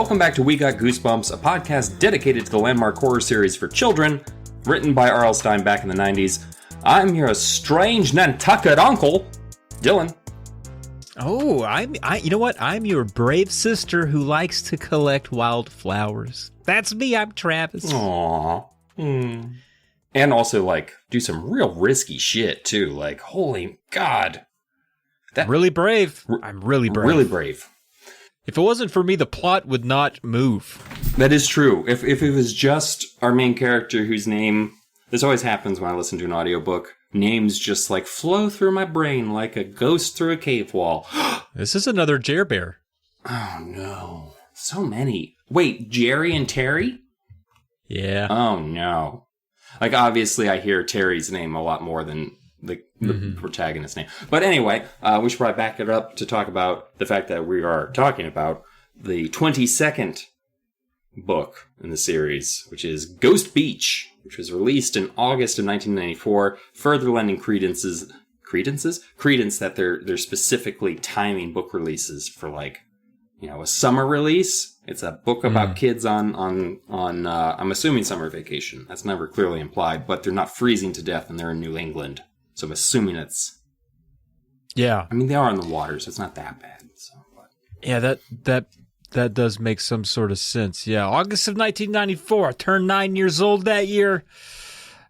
Welcome back to We Got Goosebumps, a podcast dedicated to the landmark horror series for children, written by R.L. Stine back in the 90s. I'm your strange Nantucket uncle, Dylan. Oh, you know what? I'm your brave sister who likes to collect wildflowers. That's me. I'm Travis. Aww. And also, do some real risky shit, too. Holy God. Really brave. I'm really brave. Really brave. If it wasn't for me, the plot would not move. That is true. If it was just our main character whose name... This always happens when I listen to an audiobook. Names just, flow through my brain like a ghost through a cave wall. This is another Jer Bear. Oh, no. So many. Wait, Jerry and Terry? Yeah. Oh, no. Obviously, I hear Terry's name a lot more than the protagonist's name. But anyway, we should probably back it up to talk about the fact that we are talking about the 22nd book in the series, which is Ghost Beach, which was released in August of 1994, further lending credence that they're specifically timing book releases for a summer release. It's a book about kids on I'm assuming summer vacation. That's never clearly implied, but they're not freezing to death and they're in New England. So I'm assuming it's... Yeah. I mean, they are in the water, so it's not that bad. Yeah, that does make some sort of sense. Yeah, August of 1994. I turned 9 years old that year.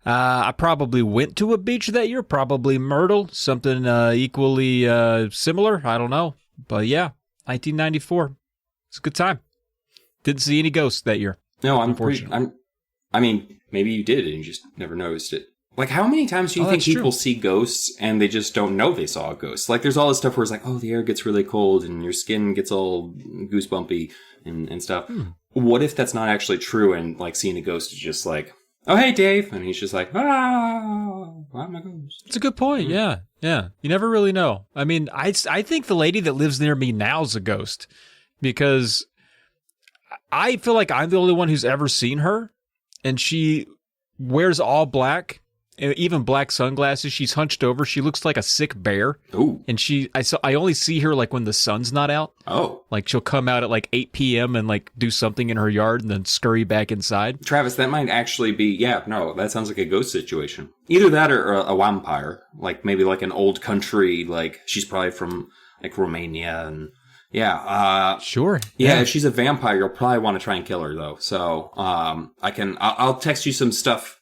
I probably went to a beach that year, probably Myrtle, something equally similar. I don't know. But yeah, 1994. It's a good time. Didn't see any ghosts that year. No, I mean, maybe you did and you just never noticed it. How many times do you think people see ghosts and they just don't know they saw a ghost? There's all this stuff where it's the air gets really cold and your skin gets all goosebumpy and stuff. What if that's not actually true and, seeing a ghost is just oh, hey, Dave. And he's just I'm a ghost. It's a good point. Yeah. You never really know. I mean, I think the lady that lives near me now is a ghost because I feel like I'm the only one who's ever seen her and she wears all black. Even black sunglasses. She's hunched over. She looks like a sick bear. Ooh. And I only see her when the sun's not out. Oh. She'll come out at 8 p.m. and do something in her yard and then scurry back inside. Travis, that might actually be, that sounds like a ghost situation. Either that or a vampire. Maybe an old country, she's probably from Romania and yeah. Sure. Yeah, if she's a vampire, you'll probably want to try and kill her though. So, I'll text you some stuff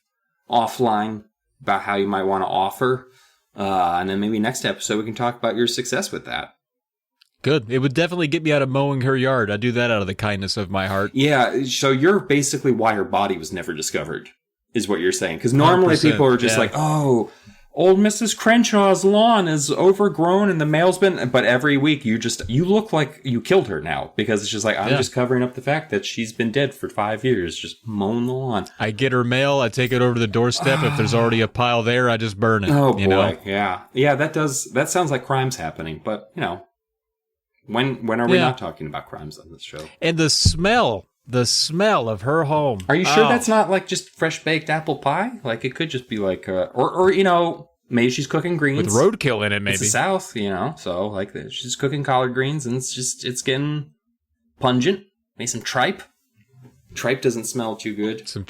offline about how you might want to offer. And then maybe next episode we can talk about your success with that. Good. It would definitely get me out of mowing her yard. I do that out of the kindness of my heart. Yeah, so you're basically why her body was never discovered, is what you're saying. Because normally people are just oh, old Mrs. Crenshaw's lawn is overgrown and the mail's been... But every week you look like you killed her now. Because it's just I'm just covering up the fact that she's been dead for 5 years, just mowing the lawn. I get her mail, I take it over to the doorstep. If there's already a pile there, I just burn it. Oh, boy, yeah. Yeah, that sounds like crime's happening. But, when are we not talking about crimes on this show? And the smell of her home. Are you sure that's not just fresh baked apple pie? It could just be maybe she's cooking greens with roadkill in it. Maybe it's the South, so she's cooking collard greens and it's getting pungent. Maybe some tripe. Tripe doesn't smell too good. Some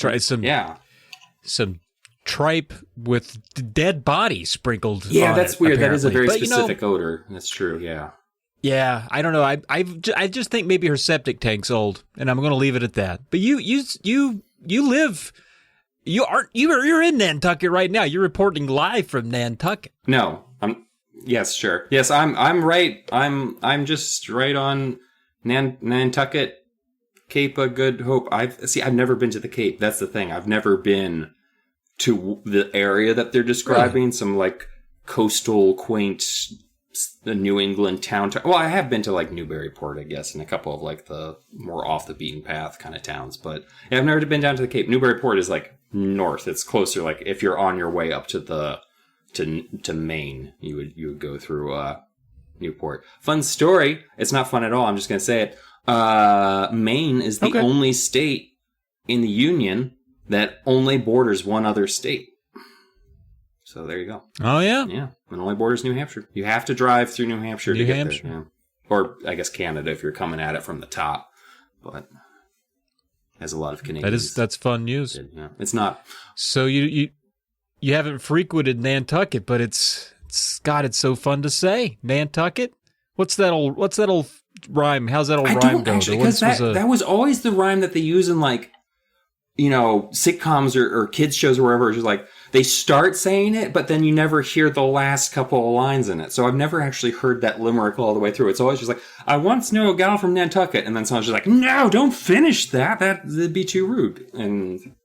tripe with dead bodies sprinkled. Yeah, on that's it, weird. Apparently. That is a very specific odor. That's true. Yeah. Yeah, I don't know. I just think maybe her septic tank's old, and I'm going to leave it at that. But you live. You're in Nantucket right now. You're reporting live from Nantucket. No, yes, sure. Yes, I'm right. I'm just right on Nantucket, Cape of Good Hope. I've never been to the Cape. That's the thing. I've never been to the area that they're describing. Really? Some coastal, quaint, the New England town. Well, I have been to Newburyport, I guess, and a couple of the more off the beaten path kind of towns. But yeah, I've never been down to the Cape. Newburyport is north. It's closer. If you're on your way up to Maine, you would go through Newport. Fun story. It's not fun at all. I'm just gonna say it. Maine is the only state in the Union that only borders one other state. So there you go. Oh, yeah? Yeah. It only borders New Hampshire. You have to drive through New Hampshire to get there. Yeah. Or, I guess, Canada if you're coming at it from the top. but has a lot of Canadians. That's fun news. Yeah, it's not. So you haven't frequented Nantucket, but it's so fun to say Nantucket. What's that old rhyme? How's that old rhyme go? Actually, because that was always the rhyme that they use in like, sitcoms or kids shows or wherever. It's just like they start saying it, but then you never hear the last couple of lines in it. So I've never actually heard that limerick all the way through. It's always just like, I once knew a gal from Nantucket, and then someone's just like, no, don't finish that. That'd be too rude. And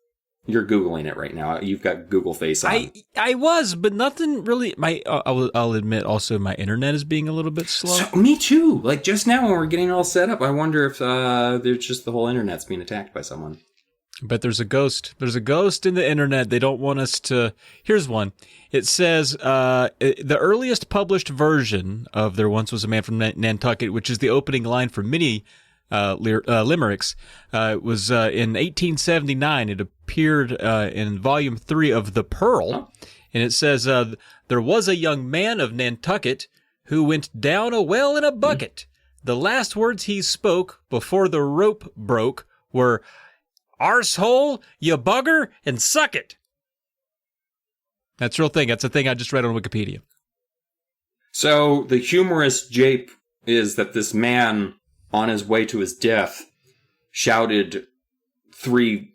you're Googling it right now. You've got Google Face on. I was, but nothing really. I'll admit also my internet is being a little bit slow. So, me too. Like just now when we're getting all set up, I wonder if there's just the whole internet's being attacked by someone. But there's a ghost. There's a ghost in the internet. They don't want us to. Here's one. It says the earliest published version of There Once Was a Man from Nantucket, which is the opening line for many limericks, was in 1879. It appeared in Volume 3 of The Pearl, and it says, there was a young man of Nantucket who went down a well in a bucket. The last words he spoke before the rope broke were, "Arsehole, you bugger, and suck it." That's a real thing. That's a thing I just read on Wikipedia. So the humorous jape is that this man, on his way to his death, shouted 3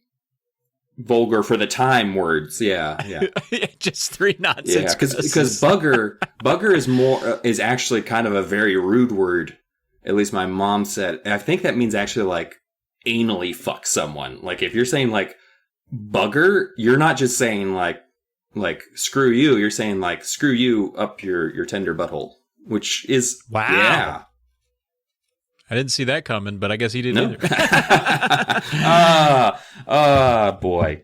vulgar for the time words. Yeah. Just 3 nonsense. Yeah, because bugger is actually kind of a very rude word. At least my mom said. And I think that means actually like anally fuck someone. Like if you're saying like bugger, you're not just saying like screw you. You're saying like screw you up your tender butthole, which is wow. Yeah. I didn't see that coming, but I guess he didn't either. Boy.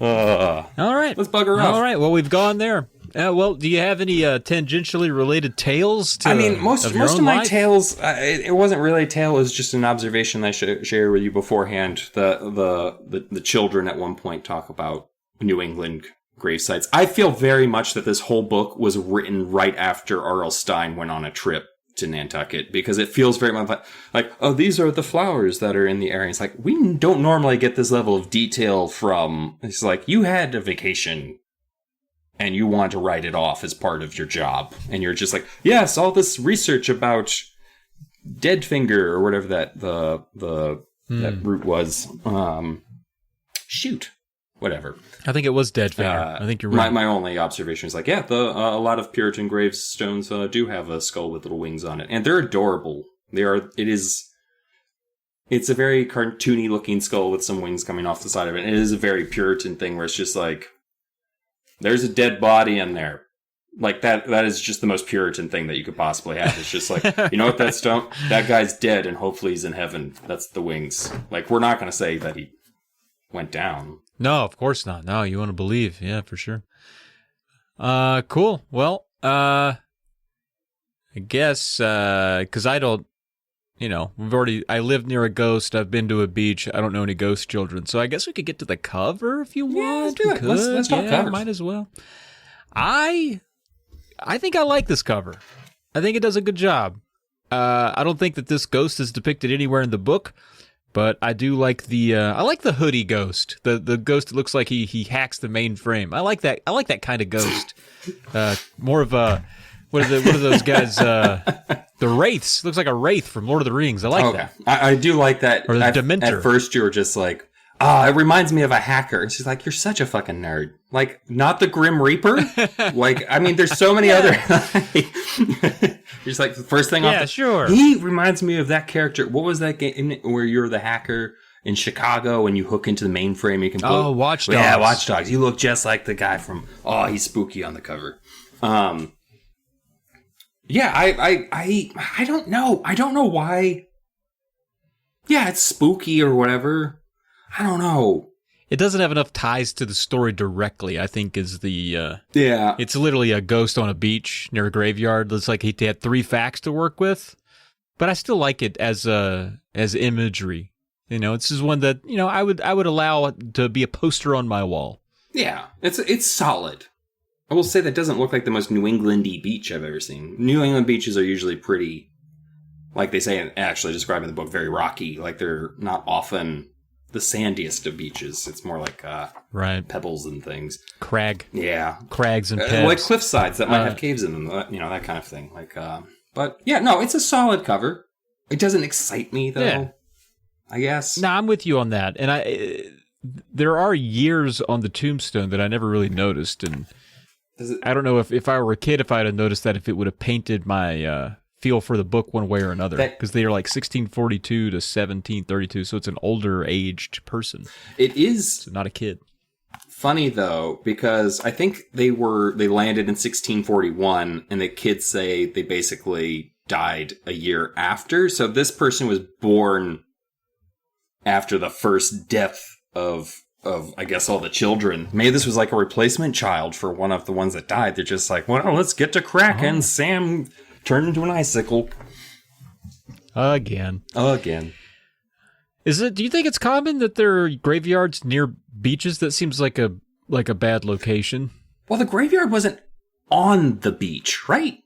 All right. Let's bugger off. All right. Well, we've gone there. Well, do you have any tangentially related tales? Most of my tales, it wasn't really a tale. It was just an observation I should share with you beforehand. The children at one point talk about New England grave sites. I feel very much that this whole book was written right after R.L. Stine went on a trip to Nantucket, because it feels very much like, oh, these are the flowers that are in the area. It's like, we don't normally get this level of detail from, it's like, you had a vacation and you want to write it off as part of your job. And you're just like, yes, all this research about Deadfinger or whatever that that root was. Whatever. I think it was Deadfinger. I think you're right. My only observation is like, yeah, a lot of Puritan gravestones do have a skull with little wings on it, and they're adorable. It's a very cartoony looking skull with some wings coming off the side of it. And it is a very Puritan thing where it's just like, there's a dead body in there. Like that is just the most Puritan thing that you could possibly have. It's just like, you know what, that guy's dead and hopefully he's in heaven. That's the wings. Like, we're not going to say that he went down. No, of course not. No, you want to believe. Yeah, for sure. Cool. Well, I guess, cause I don't, I live near a ghost. I've been to a beach. I don't know any ghost children. So I guess we could get to the cover if you want. Yeah, let's do it. Let's talk covers. Might as well. I think I like this cover. I think it does a good job. I don't think that this ghost is depicted anywhere in the book, but I do like I like the hoodie ghost. The ghost that looks like he hacks the mainframe. I like that. I like that kind of ghost. More of a what are those guys? The Wraiths. Looks like a Wraith from Lord of the Rings. I like that. I do like that. Or the Dementor. At first you were just like, it reminds me of a hacker. And she's like, you're such a fucking nerd. Like, not the Grim Reaper? Like, I mean, there's so many other... Just like, the first thing off sure. He reminds me of that character. What was that game where you're the hacker in Chicago and you hook into the mainframe? You can Watch Dogs. Yeah, Watch Dogs. You look just like the guy from... Oh, he's spooky on the cover. Yeah, I don't know. I don't know why. Yeah, it's spooky or whatever. I don't know. It doesn't have enough ties to the story directly, I think, is the... Yeah. It's literally a ghost on a beach near a graveyard. It's like he had 3 facts to work with. But I still like it as imagery. This is one that, I would allow to be a poster on my wall. Yeah, it's solid. I will say that doesn't look like the most New England-y beach I've ever seen. New England beaches are usually pretty like they say, actually describe in the book, very rocky. Like they're not often the sandiest of beaches. It's more like right, pebbles and things. Crag. Yeah. Crags and pebbles. Like cliff sides that might have caves in them, that kind of thing. Like, but yeah, no, it's a solid cover. It doesn't excite me though. Yeah. I guess. No, I'm with you on that. And there are years on the tombstone that I never really noticed, and I don't know if I were a kid, if I'd have noticed that, if it would have painted my feel for the book one way or another, because they are like 1642 to 1732, so it's an older aged person. It is so not a kid. Funny though, because I think they landed in 1641, and the kids say they basically died a year after. So this person was born after the first death of I guess all the children. Maybe this was like a replacement child for one of the ones that died. They're just like, well, let's get to cracking. Sam turned into an icicle. Again. Is it? Do you think it's common that there are graveyards near beaches? That seems like a bad location. Well, the graveyard wasn't on the beach, right?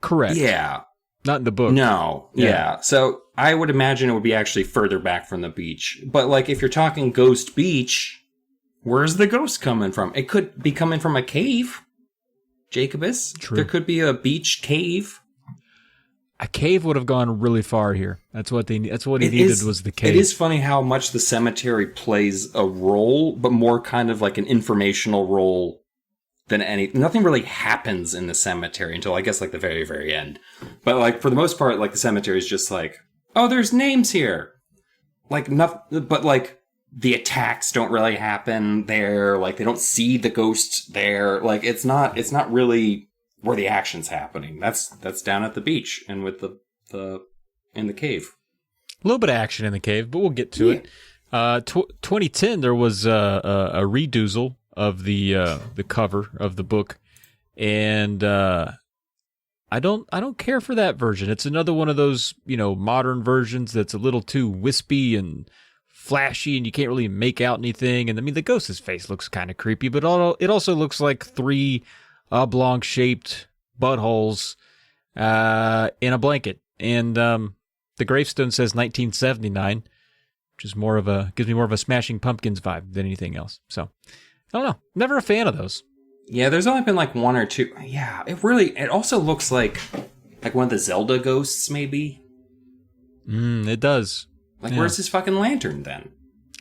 Correct. Yeah. Not in the book. No. Yeah. So I would imagine it would be actually further back from the beach. But like if you're talking Ghost Beach, where's the ghost coming from? It could be coming from a cave, Jacobus. True. There could be a beach cave. A cave would have gone really far here. That's what he needed was the cave. It is funny how much the cemetery plays a role, but more kind of like an informational role than nothing really happens in the cemetery until I guess like the very, very end. But like for the most part, like the cemetery is just like, oh, there's names here. Like nothing, but like the attacks don't really happen there. Like they don't see the ghost there. Like it's not really where the action's happening. That's down at the beach and with the in the cave. A little bit of action in the cave, but we'll get to it. 2010, there was a redoozle of the cover of the book, and I don't care for that version. It's another one of those modern versions that's a little too wispy and flashy, and you can't really make out anything. And I mean, the ghost's face looks kind of creepy, but it also looks like 3 oblong-shaped buttholes in a blanket, and the gravestone says 1979, which is gives me more of a Smashing Pumpkins vibe than anything else. So I don't know. Never a fan of those. Yeah, there's only been like 1 or 2. Yeah, it also looks like one of the Zelda ghosts, maybe. It does. Like, where's his fucking lantern then?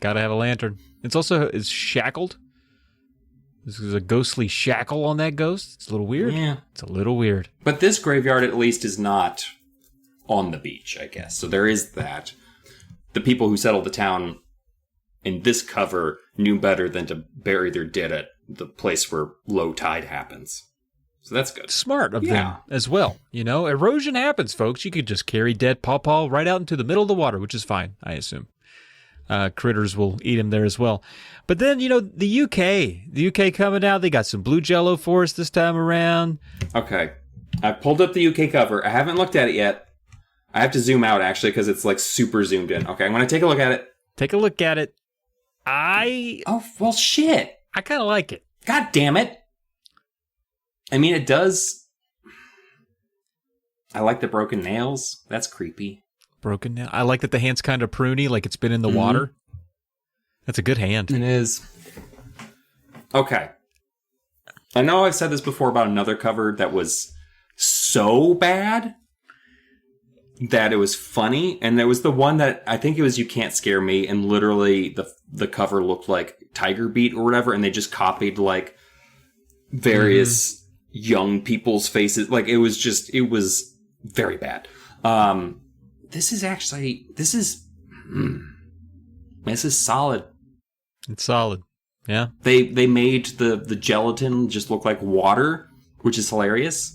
Gotta have a lantern. It's shackled. This is a ghostly shackle on that ghost. It's a little weird. Yeah. It's a little weird. But this graveyard at least is not on the beach, I guess. So there is that. The people who settled the town in this cover knew better than to bury their dead at the place where low tide happens. So that's good. Smart of them as well. Erosion happens, folks. You could just carry dead pawpaw right out into the middle of the water, which is fine, I assume. Critters will eat him there as well. But then, the UK coming out, they got some blue jello for us this time around. Okay. I pulled up the UK cover. I haven't looked at it yet. I have to zoom out, actually, because it's like super zoomed in. Okay, I'm going to take a look at it. Take a look at it. Oh, well, shit. I kind of like it. God damn it. I mean, it does. I like the broken nails. That's creepy. Broken nail. I like that the hand's kind of pruny, like it's been in the water. That's a good hand. It is. Okay. I know I've said this before about another cover that was so bad that it was funny, and there was the one that I think it was You Can't Scare Me, and literally the cover looked like Tiger Beat or whatever, and they just copied like various young people's faces. Like it was very bad. This is solid. It's solid. Yeah. They made the gelatin just look like water, which is hilarious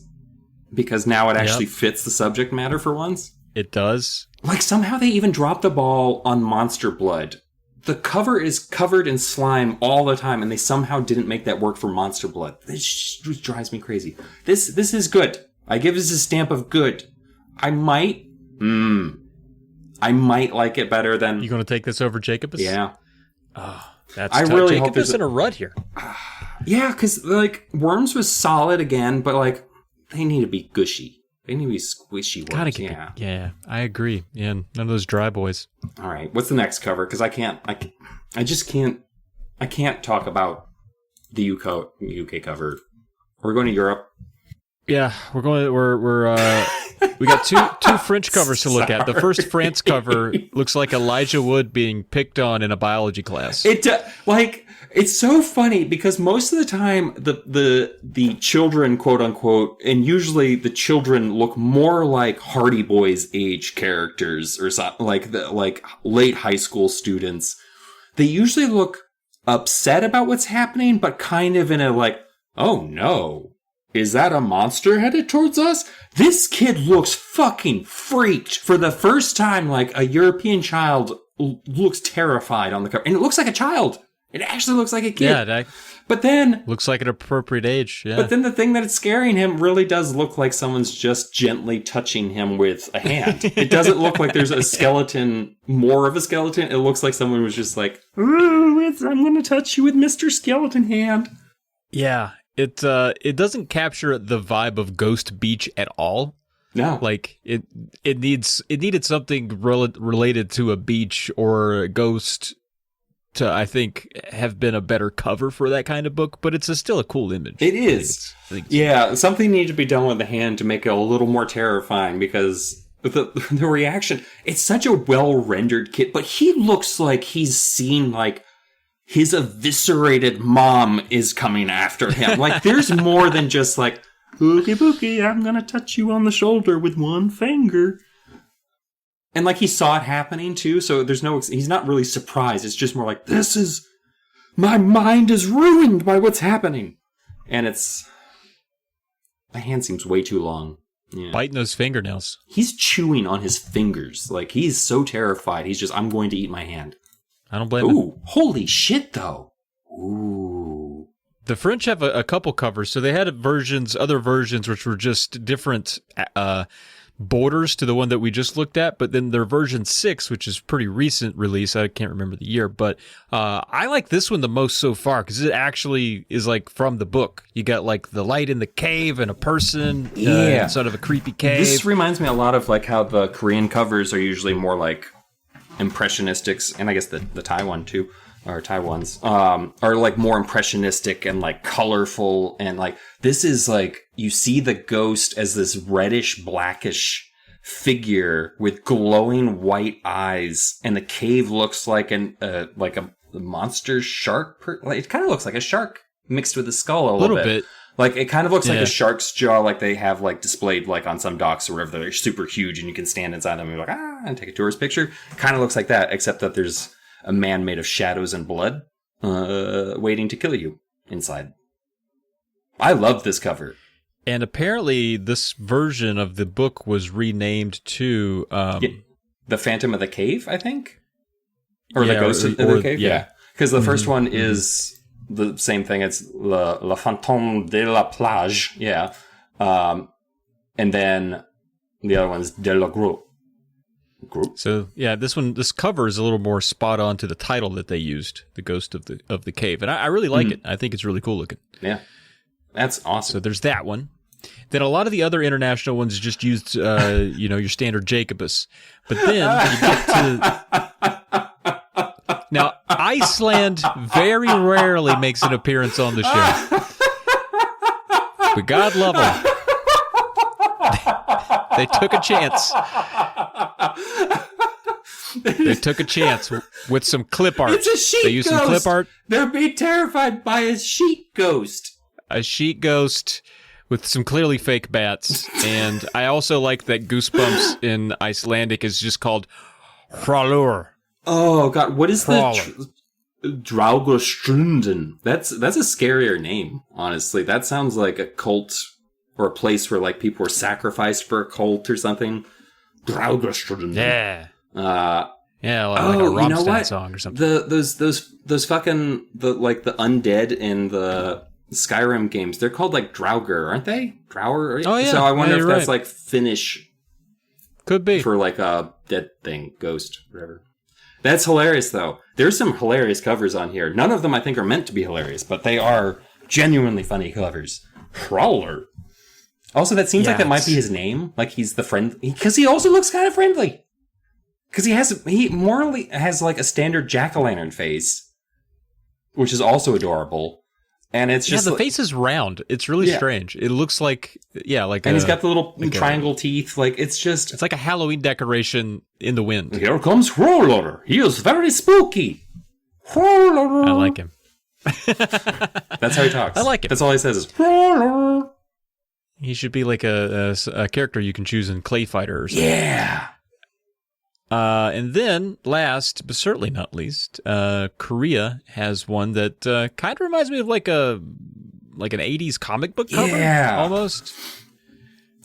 because now it actually fits the subject matter for once. It does. Like somehow they even dropped the ball on Monster Blood. The cover is covered in slime all the time, and they somehow didn't make that work for Monster Blood. This just drives me crazy. This is good. I give this a stamp of good. I might like it better than... You going to take this over Jacobus? Yeah. Oh, that's I tough. really Jacobus hope there's in a rut here. Yeah, because like Worms was solid again, but like they need to be gushy. They need to be squishy ones. Gotta get yeah, I agree. Yeah, none of those dry boys. All right, what's the next cover? Because I just can't talk about the UK cover. We're going to Europe. Yeah, we got two French covers to look at. The first France cover looks like Elijah Wood being picked on in a biology class. It's so funny because most of the time the children, quote unquote, and usually the children look more like Hardy Boys age characters or something, like late high school students. They usually look upset about what's happening, but kind of in a like, oh no, is that a monster headed towards us? This kid looks fucking freaked for the first time. Like a European child looks terrified on the cover, and it looks like a child. It actually looks like a kid. Yeah, that but then looks like an appropriate age. Yeah. But then the thing that it's scaring him really does look like someone's just gently touching him with a hand. It doesn't look like there's a skeleton, more of a skeleton. It looks like someone was just like, ooh, I'm going to touch you with Mr. Skeleton Hand. Yeah, it doesn't capture the vibe of Ghost Beach at all. No, like it needed something related to a beach or a ghost to, I think, have been a better cover for that kind of book, but it's still a cool image. It is. Yeah, something needs to be done with the hand to make it a little more terrifying because the reaction, it's such a well-rendered kid, but he looks like he's seen, like, his eviscerated mom is coming after him. Like, there's more than just like, ookie bookie, I'm gonna touch you on the shoulder with one finger. And like he saw it happening too, so he's not really surprised. It's just more like, my mind is ruined by what's happening. And my hand seems way too long. Yeah. Biting those fingernails. He's chewing on his fingers. Like he's so terrified. He's just, I'm going to eat my hand. I don't blame him. Ooh, holy shit though. Ooh. The French have a couple covers, so they had other versions which were just different, borders to the one that we just looked at, but then their version 6, which is pretty recent release, I can't remember the year, but I like this one the most so far because it actually is like from the book. You got like the light in the cave and a person inside of a creepy cave. This reminds me a lot of like how the Korean covers are usually more like impressionistics, and I guess the Taiwan too, or Taiwan's, are like more impressionistic and like colorful, and like this is like you see the ghost as this reddish blackish figure with glowing white eyes, and the cave looks like a monster shark. It kind of looks like a shark mixed with a skull a little bit. Like it kind of looks like a shark's jaw, like they have like displayed like on some docks or whatever. They're super huge and you can stand inside them and be like, and take a tourist picture. Kind of looks like that, except that there's a man made of shadows and blood waiting to kill you inside. I love this cover. And apparently this version of the book was renamed to The Phantom of the Cave, I think? Or The Ghost of the Cave? Yeah. Because the first one is the same thing. It's La Fantôme de la Plage. Yeah. And then the other one's De la Groupe. So yeah, this cover is a little more spot on to the title that they used, The Ghost of the Cave, and I really like it. I think it's really cool looking. Yeah, that's awesome. So there's that one. Then a lot of the other international ones just used, your standard Jacobus, but then you get to now Iceland very rarely makes an appearance on the show, but God love them. They took a chance. They took a chance with some clip art. It's a sheet They used ghost. some clip art. They're being terrified by a sheet ghost. A sheet ghost with some clearly fake bats. And I also like that Goosebumps in Icelandic is just called Hrallur. Oh, God. What is the Draugastrunden? That's a scarier name, honestly. That sounds like a cult or a place where like people were sacrificed for a cult or something. Draugastrunden. Yeah. Like a Rammstein song or something. Those fucking the undead in the Skyrim games, they're called like Draugr, aren't they? Draugr? Oh yeah. So I wonder if that's right. like Finnish. Could be. For like a dead thing, ghost, whatever. That's hilarious though. There's some hilarious covers on here. None of them I think are meant to be hilarious, but they are genuinely funny covers. Hrallur. Also, that seems like that might be his name. Like he's the friend, because he also looks kind of friendly. Because he morally has like a standard jack-o'-lantern face, which is also adorable. And it's just the face is round. It's really strange. It looks like and he's got the little triangle teeth. Like it's like a Halloween decoration in the wind. Here comes Roller. He is very spooky. Roller. I like him. That's how he talks. I like it. That's all he says is Roller. He should be like a character you can choose in Clay Fighter or something. Yeah. And then, last but certainly not least, Korea has one that kind of reminds me of like an 80s comic book cover, almost.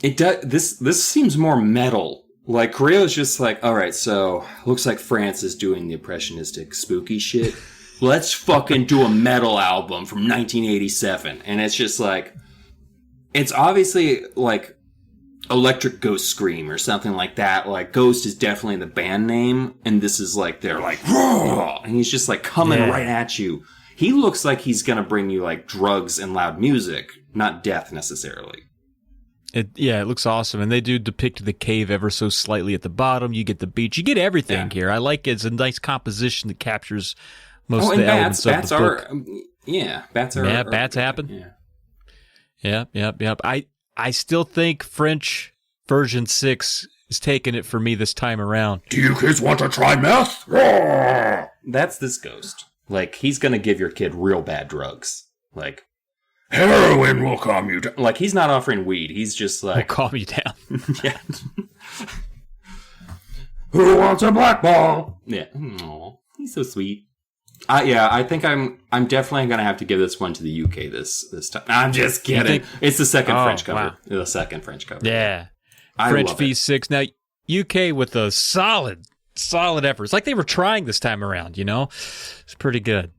It does. This seems more metal. Like Korea is just like, all right, so looks like France is doing the impressionistic spooky shit. Let's fucking do a metal album from 1987, and it's just like, it's obviously like Electric Ghost Scream or something like that. Like Ghost is definitely the band name, and this is like they're like, "Roar!" And he's just like coming right at you. He looks like he's gonna bring you like drugs and loud music, not death necessarily. It looks awesome, and they do depict the cave ever so slightly at the bottom. You get the beach, you get everything here. I like it. It's a nice composition that captures most of the elements of the book. Bats are. Bats happen. Yep. I still think French version 6 is taking it for me this time around. Do you kids want to try meth? Roar! That's this ghost. Like, he's gonna give your kid real bad drugs. Like, heroin will calm you down. Like, he's not offering weed. He's just like... Will calm you down. Yeah. Who wants a black ball? Yeah. Aww, he's so sweet. I think I'm definitely gonna have to give this one to the UK this time. I'm just kidding. It's the second French cover. Wow. The second French cover. Yeah. I French love V6. Now UK with a solid effort. It's like they were trying this time around, you know? It's pretty good.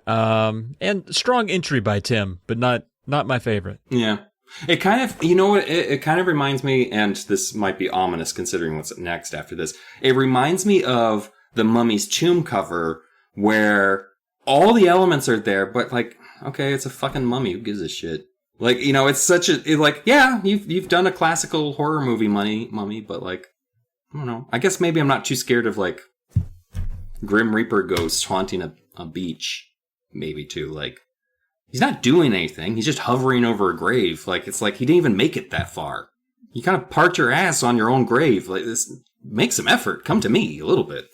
And strong entry by Tim, but not my favorite. Yeah. It kind of, you know what, it kind of reminds me, and this might be ominous considering what's next after this. It reminds me of the Mummy's Tomb cover, where all the elements are there, but like, okay, it's a fucking mummy. Who gives a shit? Like, you know, it's such a, you've done a classical horror movie mummy, but like, I don't know. I guess maybe I'm not too scared of like Grim Reaper ghosts haunting a beach. Maybe too. Like, he's not doing anything. He's just hovering over a grave. Like, it's like he didn't even make it that far. You kind of part your ass on your own grave. Like, this, make some effort. Come to me a little bit.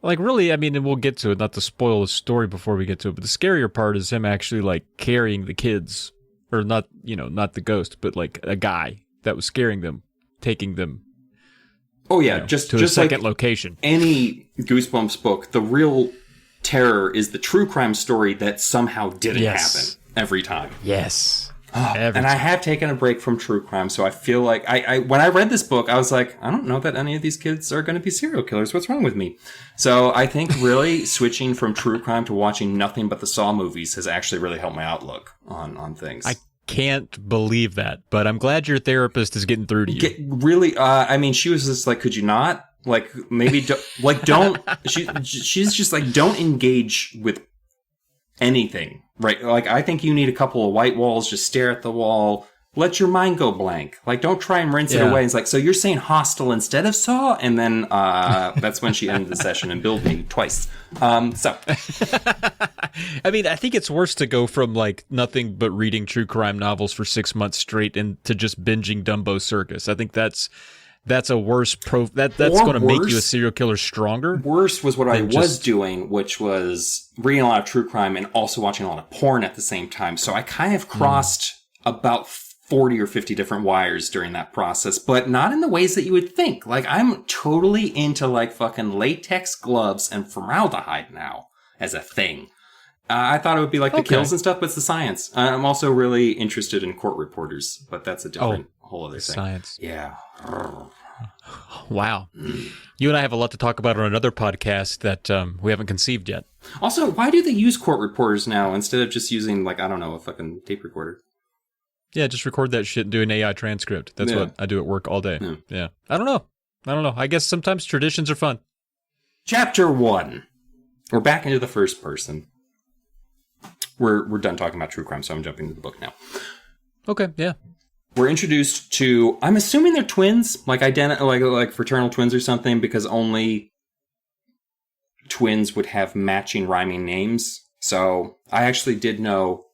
Like, really, I mean, and we'll get to it, not to spoil the story before we get to it, but the scarier part is him actually, like, carrying the kids, or not, you know, not the ghost, but, like, a guy that was scaring them, taking them. Oh, yeah, you know, just a second like location. Any Goosebumps book, the real terror is the true crime story that somehow didn't happen every time. Yes. And I have taken a break from true crime, so I feel like I when I read this book, I was like, I don't know that any of these kids are going to be serial killers. What's wrong with me? So I think really switching from true crime to watching nothing but the Saw movies has actually really helped my outlook on things. I can't believe that, but I'm glad your therapist is getting through to you. I mean, she was just like, could you not? Like, maybe, don't, she's just like, don't engage with anything. Right, like, I think you need a couple of white walls, just stare at the wall, let your mind go blank. Like, don't try and rinse it away. It's like, so you're saying Hostel instead of Saw? And then that's when she ended the session and billed me twice. So. I mean, I think it's worse to go from, like, nothing but reading true crime novels for 6 months straight and to just binging Dumbo Circus. I think that's a worse that's going to make you a serial killer stronger. Worse was what I was doing, which was reading a lot of true crime and also watching a lot of porn at the same time. So I kind of crossed about 40 or 50 different wires during that process, but not in the ways that you would think. Like, I'm totally into like fucking latex gloves and formaldehyde now as a thing. I thought it would be like the kills and stuff, but it's the science. I'm also really interested in court reporters, but that's a different whole other thing. Science. Yeah. Wow. You and I have a lot to talk about on another podcast that we haven't conceived yet. Also, why do they use court reporters now instead of just using, like, I don't know, a fucking tape recorder? Yeah, just record that shit and do an AI transcript. That's what I do at work all day. Yeah. I don't know. I guess sometimes traditions are fun. Chapter 1. We're back into the first person. We're done talking about true crime, so I'm jumping to the book now. Okay, yeah. we're introduced to, I'm assuming they're twins, like like fraternal twins or something, because only twins would have matching rhyming names. So I actually did know,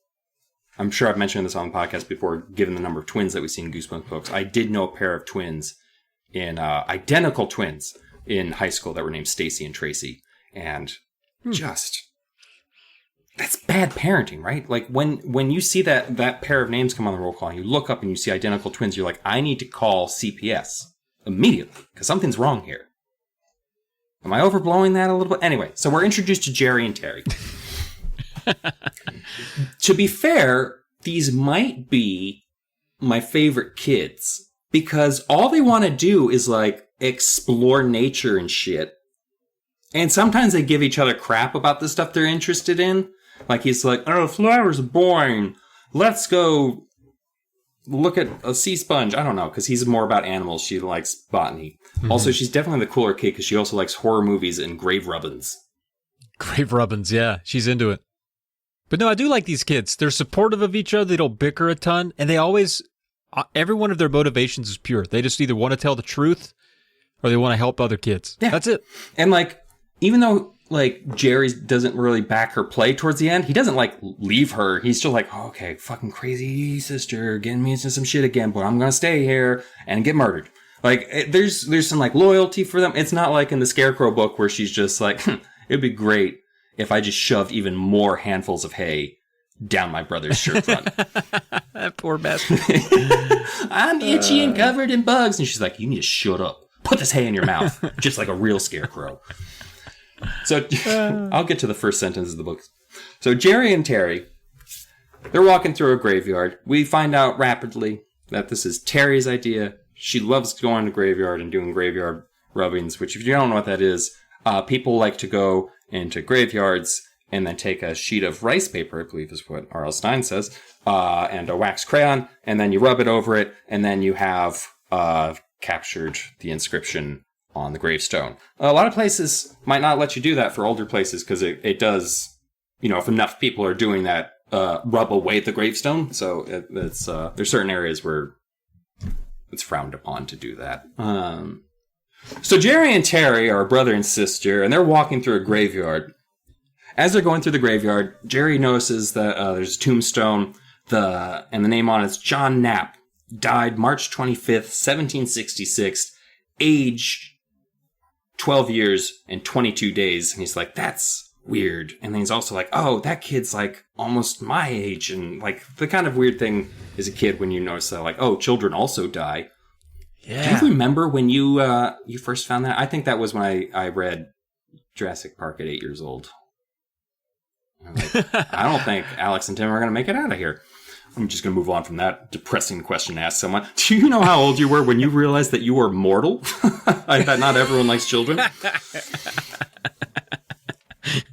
I'm sure I've mentioned this on the podcast before, given the number of twins that we see in Goosebumps books, I did know a pair of twins identical twins in high school that were named Stacy and Tracy. And just, that's bad parenting, right? Like when you see that pair of names come on the roll call and you look up and you see identical twins, you're like, I need to call CPS immediately because something's wrong here. Am I overblowing that a little bit? Anyway, so we're introduced to Jerry and Terry. To be fair, these might be my favorite kids because all they want to do is like explore nature and shit. And sometimes they give each other crap about the stuff they're interested in. Like he's like, oh, flowers are boring. Let's go look at a sea sponge. I don't know, because he's more about animals. She likes botany. Mm-hmm. Also, she's definitely the cooler kid because she also likes horror movies and grave rubbins. Grave rubbins, yeah. She's into it. But no, I do like these kids. They're supportive of each other. They don't bicker a ton. And they always, every one of their motivations is pure. They just either want to tell the truth or they want to help other kids. Yeah. That's it. And like, even though like Jerry doesn't really back her play towards the end, he doesn't like leave her. He's still like, oh, okay, fucking crazy sister getting me into some shit again, but I'm going to stay here and get murdered. Like there's some like loyalty for them. It's not like in the Scarecrow book where she's just like, it'd be great if I just shoved even more handfuls of hay down my brother's shirt front. That poor bastard. I'm itchy and covered in bugs. And she's like, you need to shut up. Put this hay in your mouth. Just like a real scarecrow. So I'll get to the first sentence of the book. So Jerry and Terry, they're walking through a graveyard. We find out rapidly that this is Terry's idea. She loves going to graveyard and doing graveyard rubbings, which if you don't know what that is, people like to go into graveyards and then take a sheet of rice paper, I believe is what R.L. Stine says, and a wax crayon, and then you rub it over it, and then you have captured the inscription on the gravestone. A lot of places might not let you do that for older places because it does, if enough people are doing that, rub away the gravestone. So it's there's certain areas where it's frowned upon to do that. So Jerry and Terry are a brother and sister, and they're walking through a graveyard. As they're going through the graveyard, Jerry notices that there's a tombstone, and the name on it's John Knapp, died March 25th, 1766, age 12 years and 22 days. And he's like, that's weird. And then he's also like, oh, that kid's like almost my age. And like the kind of weird thing as a kid when you notice that, like, oh, children also die. Yeah. Do you remember when you first found that? I think that was when I read Jurassic Park at 8 years old. Like, I don't think Alex and Tim are going to make it out of here. I'm just going to move on from that depressing question to ask someone. Do you know how old you were when you realized that you were mortal? I thought not everyone likes children.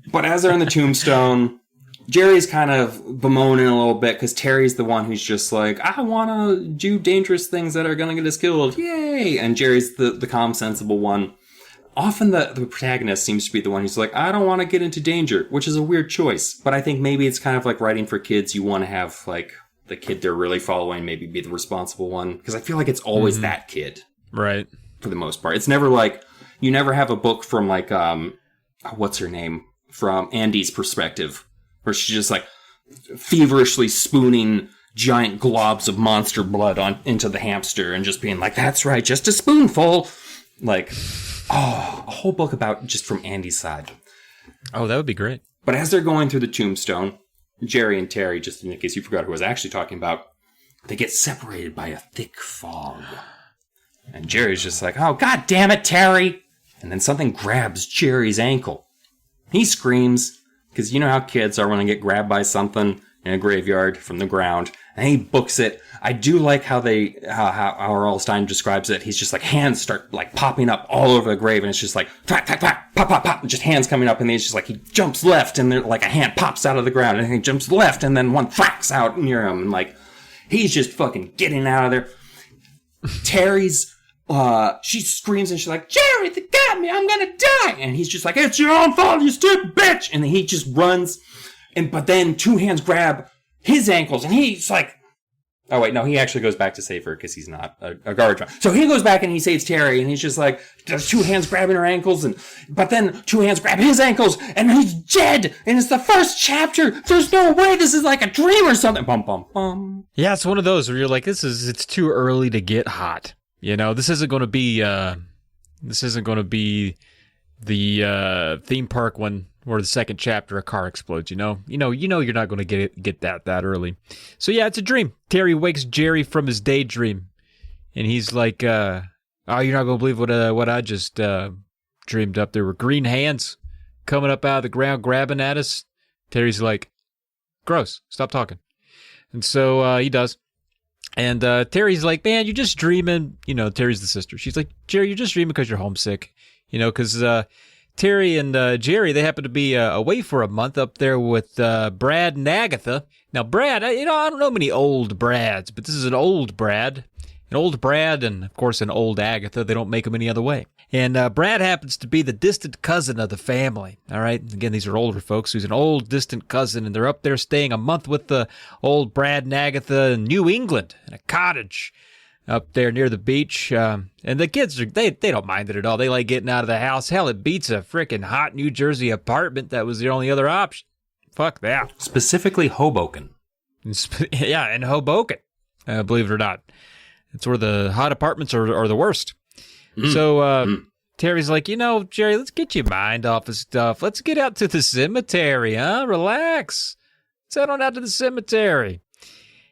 But as they're in the tombstone, Jerry's kind of bemoaning a little bit because Terry's the one who's just like, I want to do dangerous things that are going to get us killed. Yay! And Jerry's the calm, sensible one. Often the protagonist seems to be the one who's like, I don't want to get into danger, which is a weird choice. But I think maybe it's kind of like writing for kids. You want to have like the kid they're really following maybe be the responsible one. Because I feel like it's always that kid. Right. For the most part. It's never like, you never have a book from like, what's her name? From Andy's perspective. Where she's just like feverishly spooning giant globs of monster blood into the hamster and just being like, that's right, just a spoonful. Like, oh, a whole book about just from Andy's side. Oh, that would be great. But as they're going through the tombstone, Jerry and Terry, just in case you forgot who I was actually talking about, they get separated by a thick fog. And Jerry's just like, oh, God damn it, Terry. And then something grabs Jerry's ankle. He screams, because you know how kids are when they get grabbed by something in a graveyard from the ground. And he books it. I do like how how R.L. Stine describes it. He's just like, hands start like popping up all over the grave, and it's just like, thwack, thwack, thwack, pop, pop, pop, just hands coming up, and then it's just like, he jumps left, and like a hand pops out of the ground, and he jumps left, and then one thwacks out near him, and like, he's just fucking getting out of there. Terry's, she screams, and she's like, Jerry, they got me, I'm gonna die, and he's just like, it's your own fault, you stupid bitch, and he just runs, but then two hands grab his ankles, and he's like, Oh, wait, no, he actually goes back to save her because he's not a garbage man. So he goes back and he saves Terry, and he's just like, there's two hands grabbing her ankles, but then two hands grab his ankles, and he's dead! And it's the first chapter! There's no way this is like a dream or something! Bum, bum, bum. Yeah, it's one of those where you're like, it's too early to get hot. You know, this isn't going to be the theme park where the second chapter a car explodes, you know you're not going to get that early. So yeah, it's a dream. Terry wakes Jerry from his daydream, and he's like, "Oh, you're not going to believe what I just dreamed up. There were green hands coming up out of the ground, grabbing at us." Terry's like, "Gross! Stop talking." And so he does. And Terry's like, "Man, you're just dreaming." You know, Terry's the sister. She's like, "Jerry, you're just dreaming because you're homesick." You know, because Terry and Jerry, they happen to be away for a month up there with Brad and Agatha. Now, Brad, I don't know many old Brads, but this is an old Brad. An old Brad and, of course, an old Agatha. They don't make them any other way. And Brad happens to be the distant cousin of the family, all right? Again, these are older folks who's an old distant cousin, and they're up there staying a month with the old Brad and Agatha in New England in a cottage up there near the beach. And the kids, they don't mind it at all. They like getting out of the house. Hell, it beats a freaking hot New Jersey apartment. That was the only other option. Fuck that. Specifically Hoboken. Yeah, in Hoboken, believe it or not. It's where the hot apartments are the worst. So Terry's like, Jerry, let's get your mind off of stuff. Let's get out to the cemetery, huh? Relax. Let's head on out to the cemetery.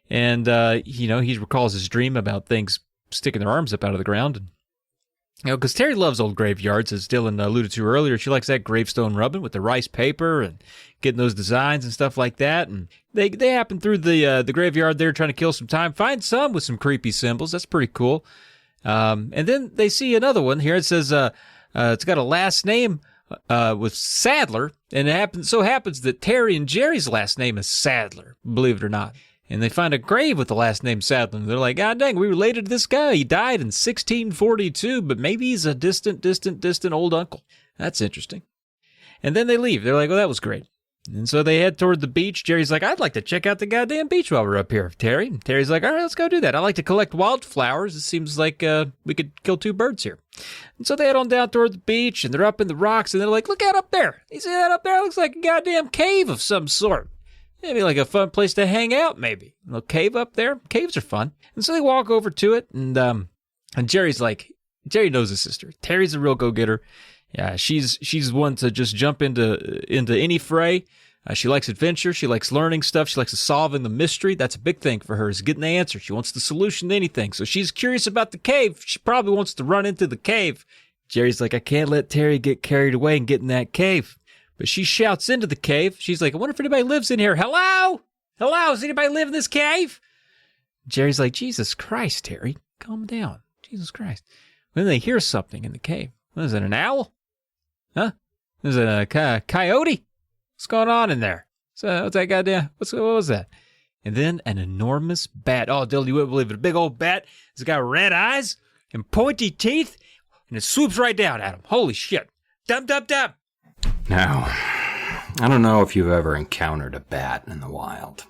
And, he recalls his dream about things sticking their arms up out of the ground. And, because Terry loves old graveyards, as Dylan alluded to earlier. She likes that gravestone rubbing with the rice paper and getting those designs and stuff like that. And they happen through the graveyard there trying to kill some time, find some with some creepy symbols. That's pretty cool. And then they see another one here. It says it's got a last name with Sadler, and it so happens that Terry and Jerry's last name is Sadler, believe it or not. And they find a grave with the last name Sadler. And they're like, God dang, we related to this guy. He died in 1642, but maybe he's a distant old uncle. That's interesting. And then they leave. They're like, well, that was great. And so they head toward the beach. Jerry's like, I'd like to check out the goddamn beach while we're up here, Terry. And Terry's like, all right, let's go do that. I like to collect wildflowers. It seems like we could kill two birds here. And so they head on down toward the beach, and they're up in the rocks, and they're like, look out up there. You see that up there? It looks like a goddamn cave of some sort. Maybe like a fun place to hang out, maybe. A little cave up there. Caves are fun. And so they walk over to it, and Jerry's like, Jerry knows his sister. Terry's a real go-getter. Yeah, she's one to just jump into any fray. She likes adventure. She likes learning stuff. She likes solving the mystery. That's a big thing for her, is getting the answer. She wants the solution to anything. So she's curious about the cave. She probably wants to run into the cave. Jerry's like, I can't let Terry get carried away and get in that cave. But she shouts into the cave. She's like, I wonder if anybody lives in here. Hello? Hello? Does anybody live in this cave? Jerry's like, Jesus Christ, Terry. Calm down. Jesus Christ. Then they hear something in the cave. What is it, an owl? Huh? Is it a coyote? What's going on in there? So what's that goddamn? What was that? And then an enormous bat. Oh, Dylan, you wouldn't believe it. A big old bat. It's got red eyes and pointy teeth, and it swoops right down at him. Holy shit. Dum, dum, dum. Now, I don't know if you've ever encountered a bat in the wild,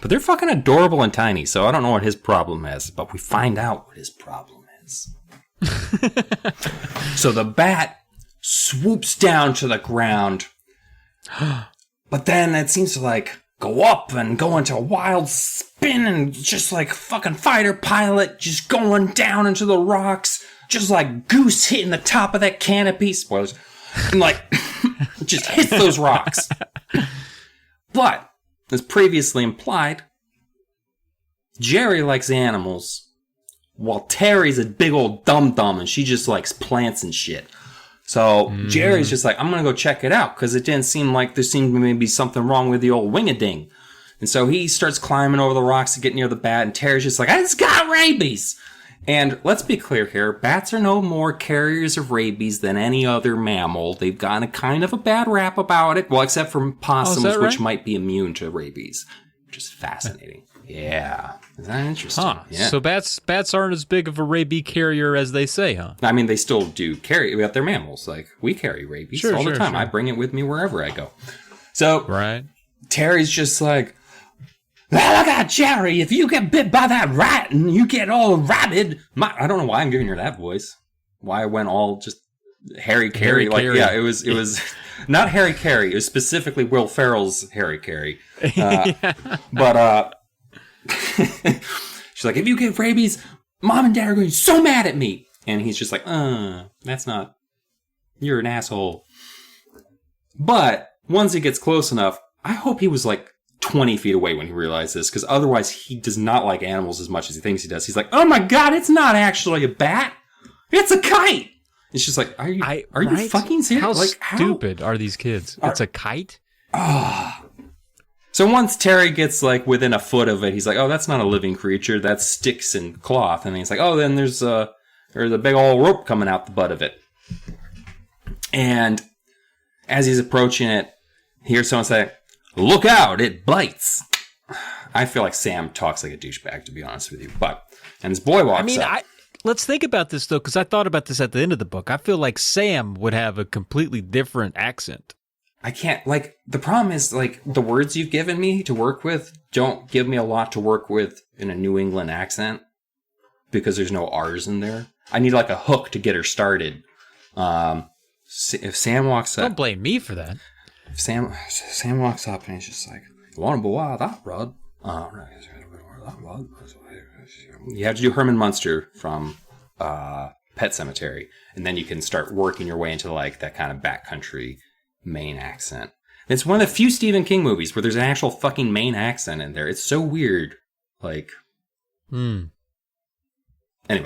but they're fucking adorable and tiny, so I don't know what his problem is, but we find out what his problem is. So the bat swoops down to the ground, but then it seems to like go up and go into a wild spin and just like fucking fighter pilot just going down into the rocks, just like Goose hitting the top of that canopy. Spoilers. And like just hits those rocks. But as previously implied, Jerry likes animals, while Terry's a big old dum-dum and she just likes plants and shit. So Jerry's just like, I'm going to go check it out, because it didn't seem like there seemed to maybe something wrong with the old wing-a-ding. And so he starts climbing over the rocks to get near the bat, and Terry's just like, it's got rabies! And let's be clear here, bats are no more carriers of rabies than any other mammal. They've gotten a kind of a bad rap about it, well, except for possums, right? which might be immune to rabies, which is fascinating. Yeah. Is that interesting? Huh. Yeah. So bats aren't as big of a rabies carrier as they say, huh? I mean, they still do carry, but they're mammals. Like, we carry rabies all the time. Sure. I bring it with me wherever I go. So, right. Terry's just like, well, look at Jerry. If you get bit by that rat and you get all rabid. I don't know why I'm giving her that voice. Why I went all just Harry Carey. Yeah, it was not Harry Carey. It was specifically Will Ferrell's Harry Carey. But she's like, if you get rabies, Mom and Dad are going to be so mad at me. And he's just like, that's not, you're an asshole. But once he gets close enough, I hope he was like 20 feet away when he realized this, because otherwise he does not like animals as much as he thinks he does. He's like, oh my God, it's not actually a bat. It's a kite. It's just like, are you fucking serious? How stupid are these kids? It's a kite? So once Terry gets like within a foot of it, he's like, oh, that's not a living creature. That's sticks and cloth. And he's like, oh, then there's a big old rope coming out the butt of it. And as he's approaching it, he hears someone say, look out, it bites. I feel like Sam talks like a douchebag, to be honest with you. And this boy walks up. Let's think about this, though, because I thought about this at the end of the book. I feel like Sam would have a completely different accent. I can't, the problem is, the words you've given me to work with don't give me a lot to work with in a New England accent, because there's no R's in there. I need, a hook to get her started. If Sam walks up... Don't blame me for that. If Sam walks up and he's just like, you want to go out that, bud? You have to do Herman Munster from Pet Sematary, and then you can start working your way into that kind of backcountry Maine accent. It's one of the few Stephen King movies where there's an actual fucking Maine accent in there. It's so weird. Anyway,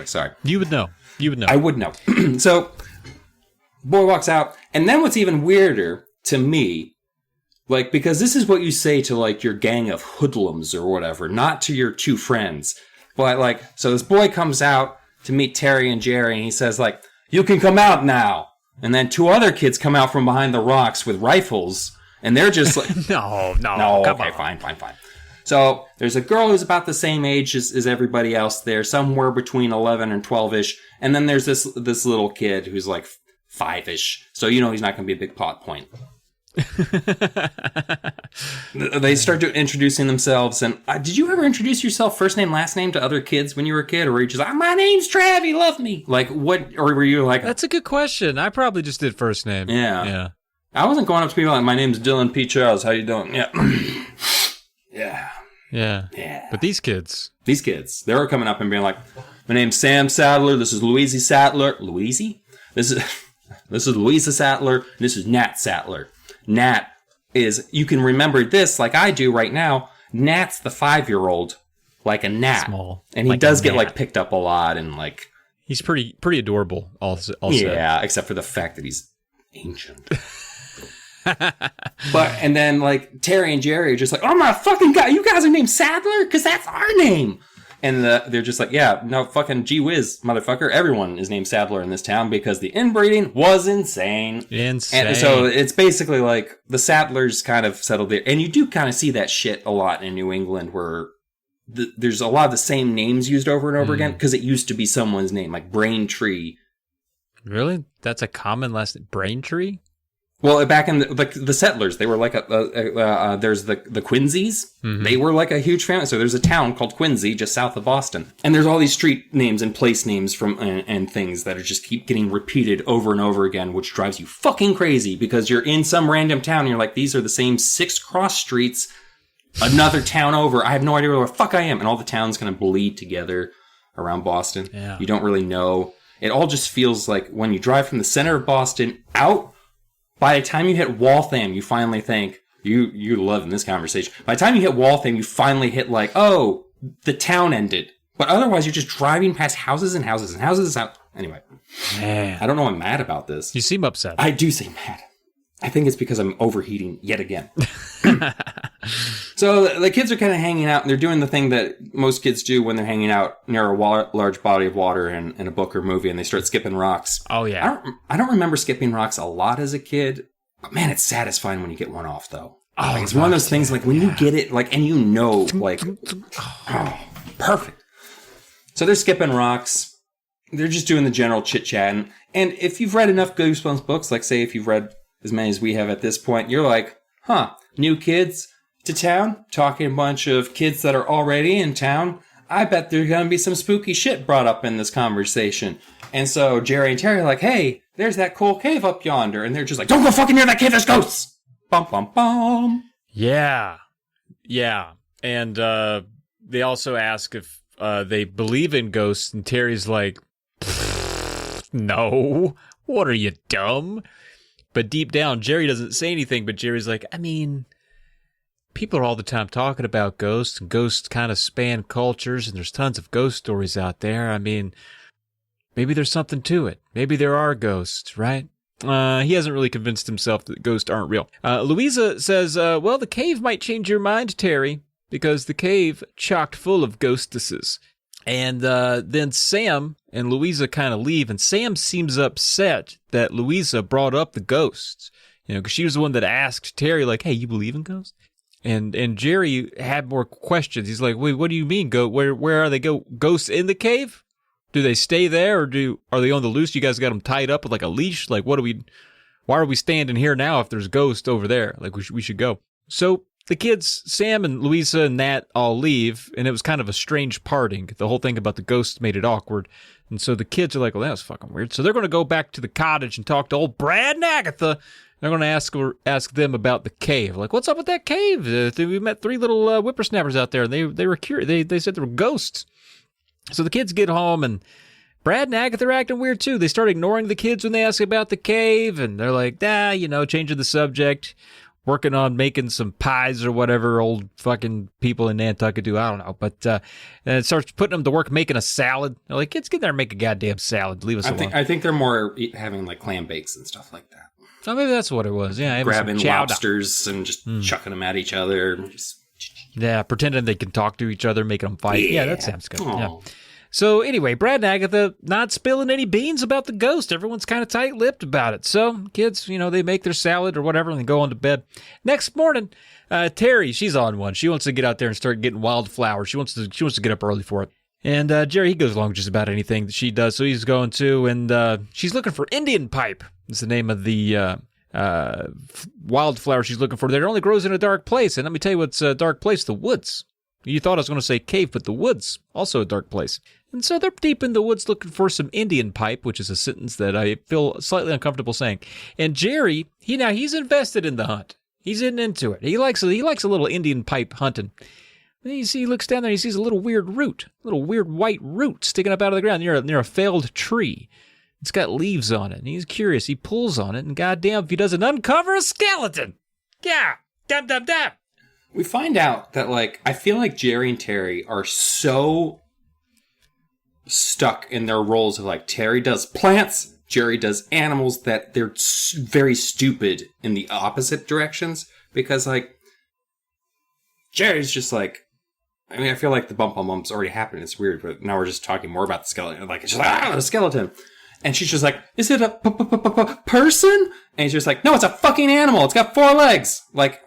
sorry. You would know. I would know. So, boy walks out, and then what's even weirder to me, because this is what you say to your gang of hoodlums or whatever, not to your two friends. But so this boy comes out to meet Terry and Jerry, and he says you can come out now. And then two other kids come out from behind the rocks with rifles, and they're just no, okay, fine. So there's a girl who's about the same age as everybody else there, somewhere between 11 and 12-ish. And then there's this little kid who's 5-ish. So he's not going to be a big plot point. They start introducing themselves, and did you ever introduce yourself first name last name to other kids when you were a kid, or were you just like, my name's Travi, love me, what, or were you that's a good question. I probably just did first name. Yeah I wasn't going up to people my name's Dylan P. Charles, how you doing? Yeah But these kids they were coming up and being like, my name's Sam Sadler, this is Louise Sattler. This is Louisa Sattler, and this is Nat Sattler. Nat is, you can remember this like I do right now. Nat's the 5-year-old, like a gnat. Small. And he does get picked up a lot and he's pretty adorable also. Yeah, except for the fact that he's ancient. And then Terry and Jerry are just like, oh my fucking God, you guys are named Sadler? Because that's our name. And they're just like, yeah, no, fucking gee whiz, motherfucker. Everyone is named Sadler in this town because the inbreeding was insane. And so it's basically the Sadlers kind of settled there. And you do kind of see that shit a lot in New England where there's a lot of the same names used over and over again because it used to be someone's name, like Braintree. Really? That's a common last name? Braintree? Well, back in the settlers, they were there's the Quincy's. Mm-hmm. They were a huge family. So there's a town called Quincy just south of Boston. And there's all these street names and place names and things that are just keep getting repeated over and over again, which drives you fucking crazy because you're in some random town and you're like, these are the same 6 cross streets, another town over. I have no idea where the fuck I am. And all the towns kind of bleed together around Boston. Yeah. You don't really know. It all just feels like when you drive from the center of Boston out, by the time you hit Waltham, you finally think, you're loving this conversation. By the time you hit Waltham, you finally hit oh, the town ended. But otherwise, you're just driving past houses and houses and houses. Anyway. Man. I don't know I'm mad about this. You seem upset. I do seem mad. I think it's because I'm overheating yet again. So the kids are kind of hanging out, and they're doing the thing that most kids do when they're hanging out near a large body of water in a book or movie, and they start skipping rocks. Oh, yeah. I don't remember skipping rocks a lot as a kid. But man, it's satisfying when you get one off, though. Oh, it's one of those things, when you get it, and you know, oh, perfect. So they're skipping rocks. They're just doing the general chit-chatting. And if you've read enough Goosebumps books, say if you've read as many as we have at this point, you're like, new kids, to town, talking to a bunch of kids that are already in town. I bet there's going to be some spooky shit brought up in this conversation. And so Jerry and Terry are like, hey, there's that cool cave up yonder. And they're just like, don't go fucking near that cave, there's ghosts! Bum, bum, bum. Yeah. Yeah. And they also ask if they believe in ghosts, and Terry's like, no. What are you, dumb? But deep down, Jerry doesn't say anything, but Jerry's like, I mean, people are all the time talking about ghosts, and ghosts kind of span cultures, and there's tons of ghost stories out there. I mean, maybe there's something to it. Maybe there are ghosts, right? He hasn't really convinced himself that ghosts aren't real. Louisa says, well, the cave might change your mind, Terry, because the cave chocked full of ghostesses. And then Sam and Louisa kind of leave, and Sam seems upset that Louisa brought up the ghosts, because she was the one that asked Terry, like, hey, you believe in ghosts? And Jerry had more questions. He's like, wait, what do you mean? Where are they? Ghosts in the cave? Do they stay there, or are they on the loose? You guys got them tied up with like a leash? Like, why are we standing here now if there's ghosts over there? Like, we should go. So the kids, Sam and Louisa and Nat, all leave, and it was kind of a strange parting. The whole thing about the ghosts made it awkward. And so the kids are like, well, that was fucking weird. So they're going to go back to the cottage and talk to old Brad and Agatha. They're going to ask them about the cave. Like, what's up with that cave? We met 3 little whippersnappers out there, and they were curious. They said there were ghosts. So the kids get home, and Brad and Agatha are acting weird, too. They start ignoring the kids when they ask about the cave, and they're like, changing the subject, working on making some pies or whatever old fucking people in Nantucket do. I don't know. But it starts putting them to work making a salad. They're like, kids, get there and make a goddamn salad. Leave us alone. I think they're more having, like, clam bakes and stuff like that. Oh, maybe that's what it was. Yeah, grabbing lobsters and just chucking them at each other. Yeah, pretending they can talk to each other, making them fight. Yeah, that sounds good. Aww. Yeah. So anyway, Brad and Agatha not spilling any beans about the ghost. Everyone's kind of tight-lipped about it. So kids, they make their salad or whatever and they go on to bed. Next morning, Terry, she's on one. She wants to get out there and start getting wildflowers. She wants to get up early for it. And Jerry, he goes along with just about anything that she does. So he's going to, and she's looking for Indian pipe. It's the name of the wildflower she's looking for. It only grows in a dark place. And let me tell you what's a dark place, the woods. You thought I was going to say cave, but the woods, also a dark place. And so they're deep in the woods looking for some Indian pipe, which is a sentence that I feel slightly uncomfortable saying. And Jerry, he's invested in the hunt. He's into it. He likes a little Indian pipe hunting. And he looks down there and he sees a little weird white root sticking up out of the ground near a failed tree. It's got leaves on it, and he's curious. He pulls on it, and goddamn if he doesn't uncover a skeleton. Yeah, dab. We find out that, like, I feel like Jerry and Terry are so stuck in their roles of, like, Terry does plants, Jerry does animals, that they're very stupid in the opposite directions. Because, like, Jerry's just like, I feel like the bump already happened. It's weird, but now we're just talking more about the skeleton. Like, it's just like, the skeleton. And she's just like, is it a person? And he's just like, no, it's a fucking animal. It's got 4 legs. Like,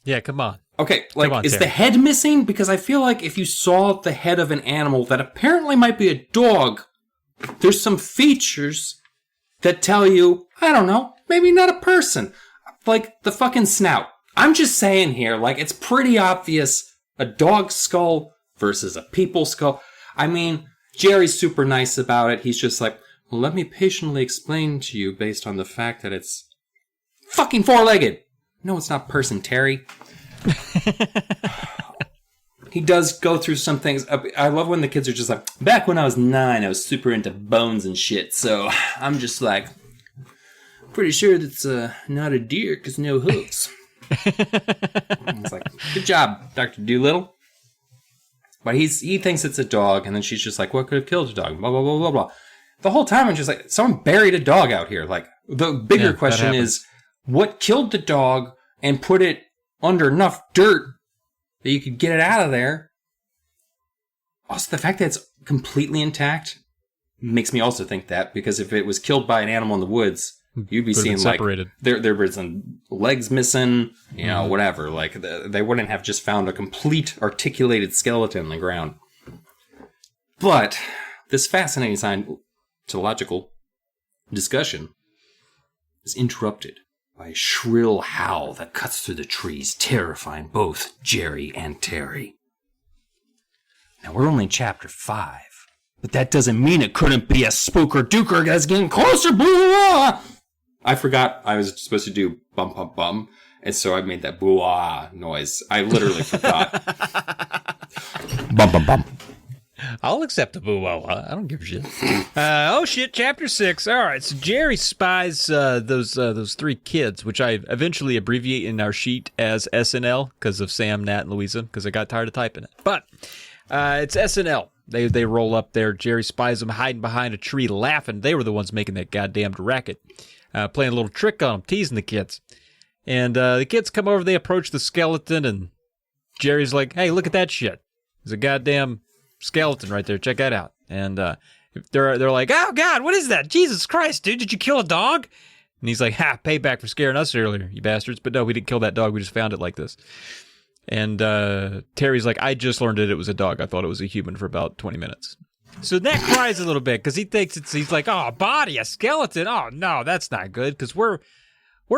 yeah, come on. Okay, like, is the head missing? Because I feel like if you saw the head of an animal that apparently might be a dog, there's some features that tell you, I don't know, maybe not a person. Like the fucking snout. I'm just saying here, like, it's pretty obvious a dog skull versus a people skull. I mean, Jerry's super nice about it. He's just like, well, let me patiently explain to you based on the fact that it's fucking 4-legged. No, it's not person, Terry. He does go through some things. I love when the kids are just like, back when I was 9, I was super into bones and shit. So I'm just like, pretty sure that's not a deer because no hooves. It's like, good job, Dr. Doolittle. But he thinks it's a dog, and then she's just like, what could have killed a dog? Blah, blah, blah, blah, blah. The whole time I'm just like, someone buried a dog out here. Like, the bigger question is, what killed the dog and put it under enough dirt that you could get it out of there? Also, the fact that it's completely intact makes me also think that, because if it was killed by an animal in the woods, you'd be seeing like there were some legs missing, whatever. Like they wouldn't have just found a complete articulated skeleton on the ground. But this fascinating scientological discussion is interrupted by a shrill howl that cuts through the trees, terrifying both Jerry and Terry. Now, we're only in chapter 5, but that doesn't mean it couldn't be a spooker duker that's getting closer. Boo-ah! I forgot I was supposed to do bum, bum, bum, and so I made that boo-ah noise. I literally forgot. Bum, bum, bum. I'll accept a boo-wah-wah. I don't give a shit. Oh, shit, chapter 6. All right, so Jerry spies those 3 kids, which I eventually abbreviate in our sheet as SNL because of Sam, Nat, and Louisa, because I got tired of typing it. But it's SNL. They roll up there. Jerry spies them hiding behind a tree laughing. They were the ones making that goddamn racket. Playing a little trick on them, teasing the kids. And the kids come over, they approach the skeleton, and Jerry's like, hey, look at that shit. There's a goddamn skeleton right there. Check that out. And they're like, oh, God, what is that? Jesus Christ, dude, did you kill a dog? And he's like, ha, payback for scaring us earlier, you bastards. But no, we didn't kill that dog. We just found it like this. And Terry's like, I just learned that it was a dog. I thought it was a human for about 20 minutes. So Nat cries a little bit because he thinks he's like, oh, a body, a skeleton. Oh, no, that's not good because we're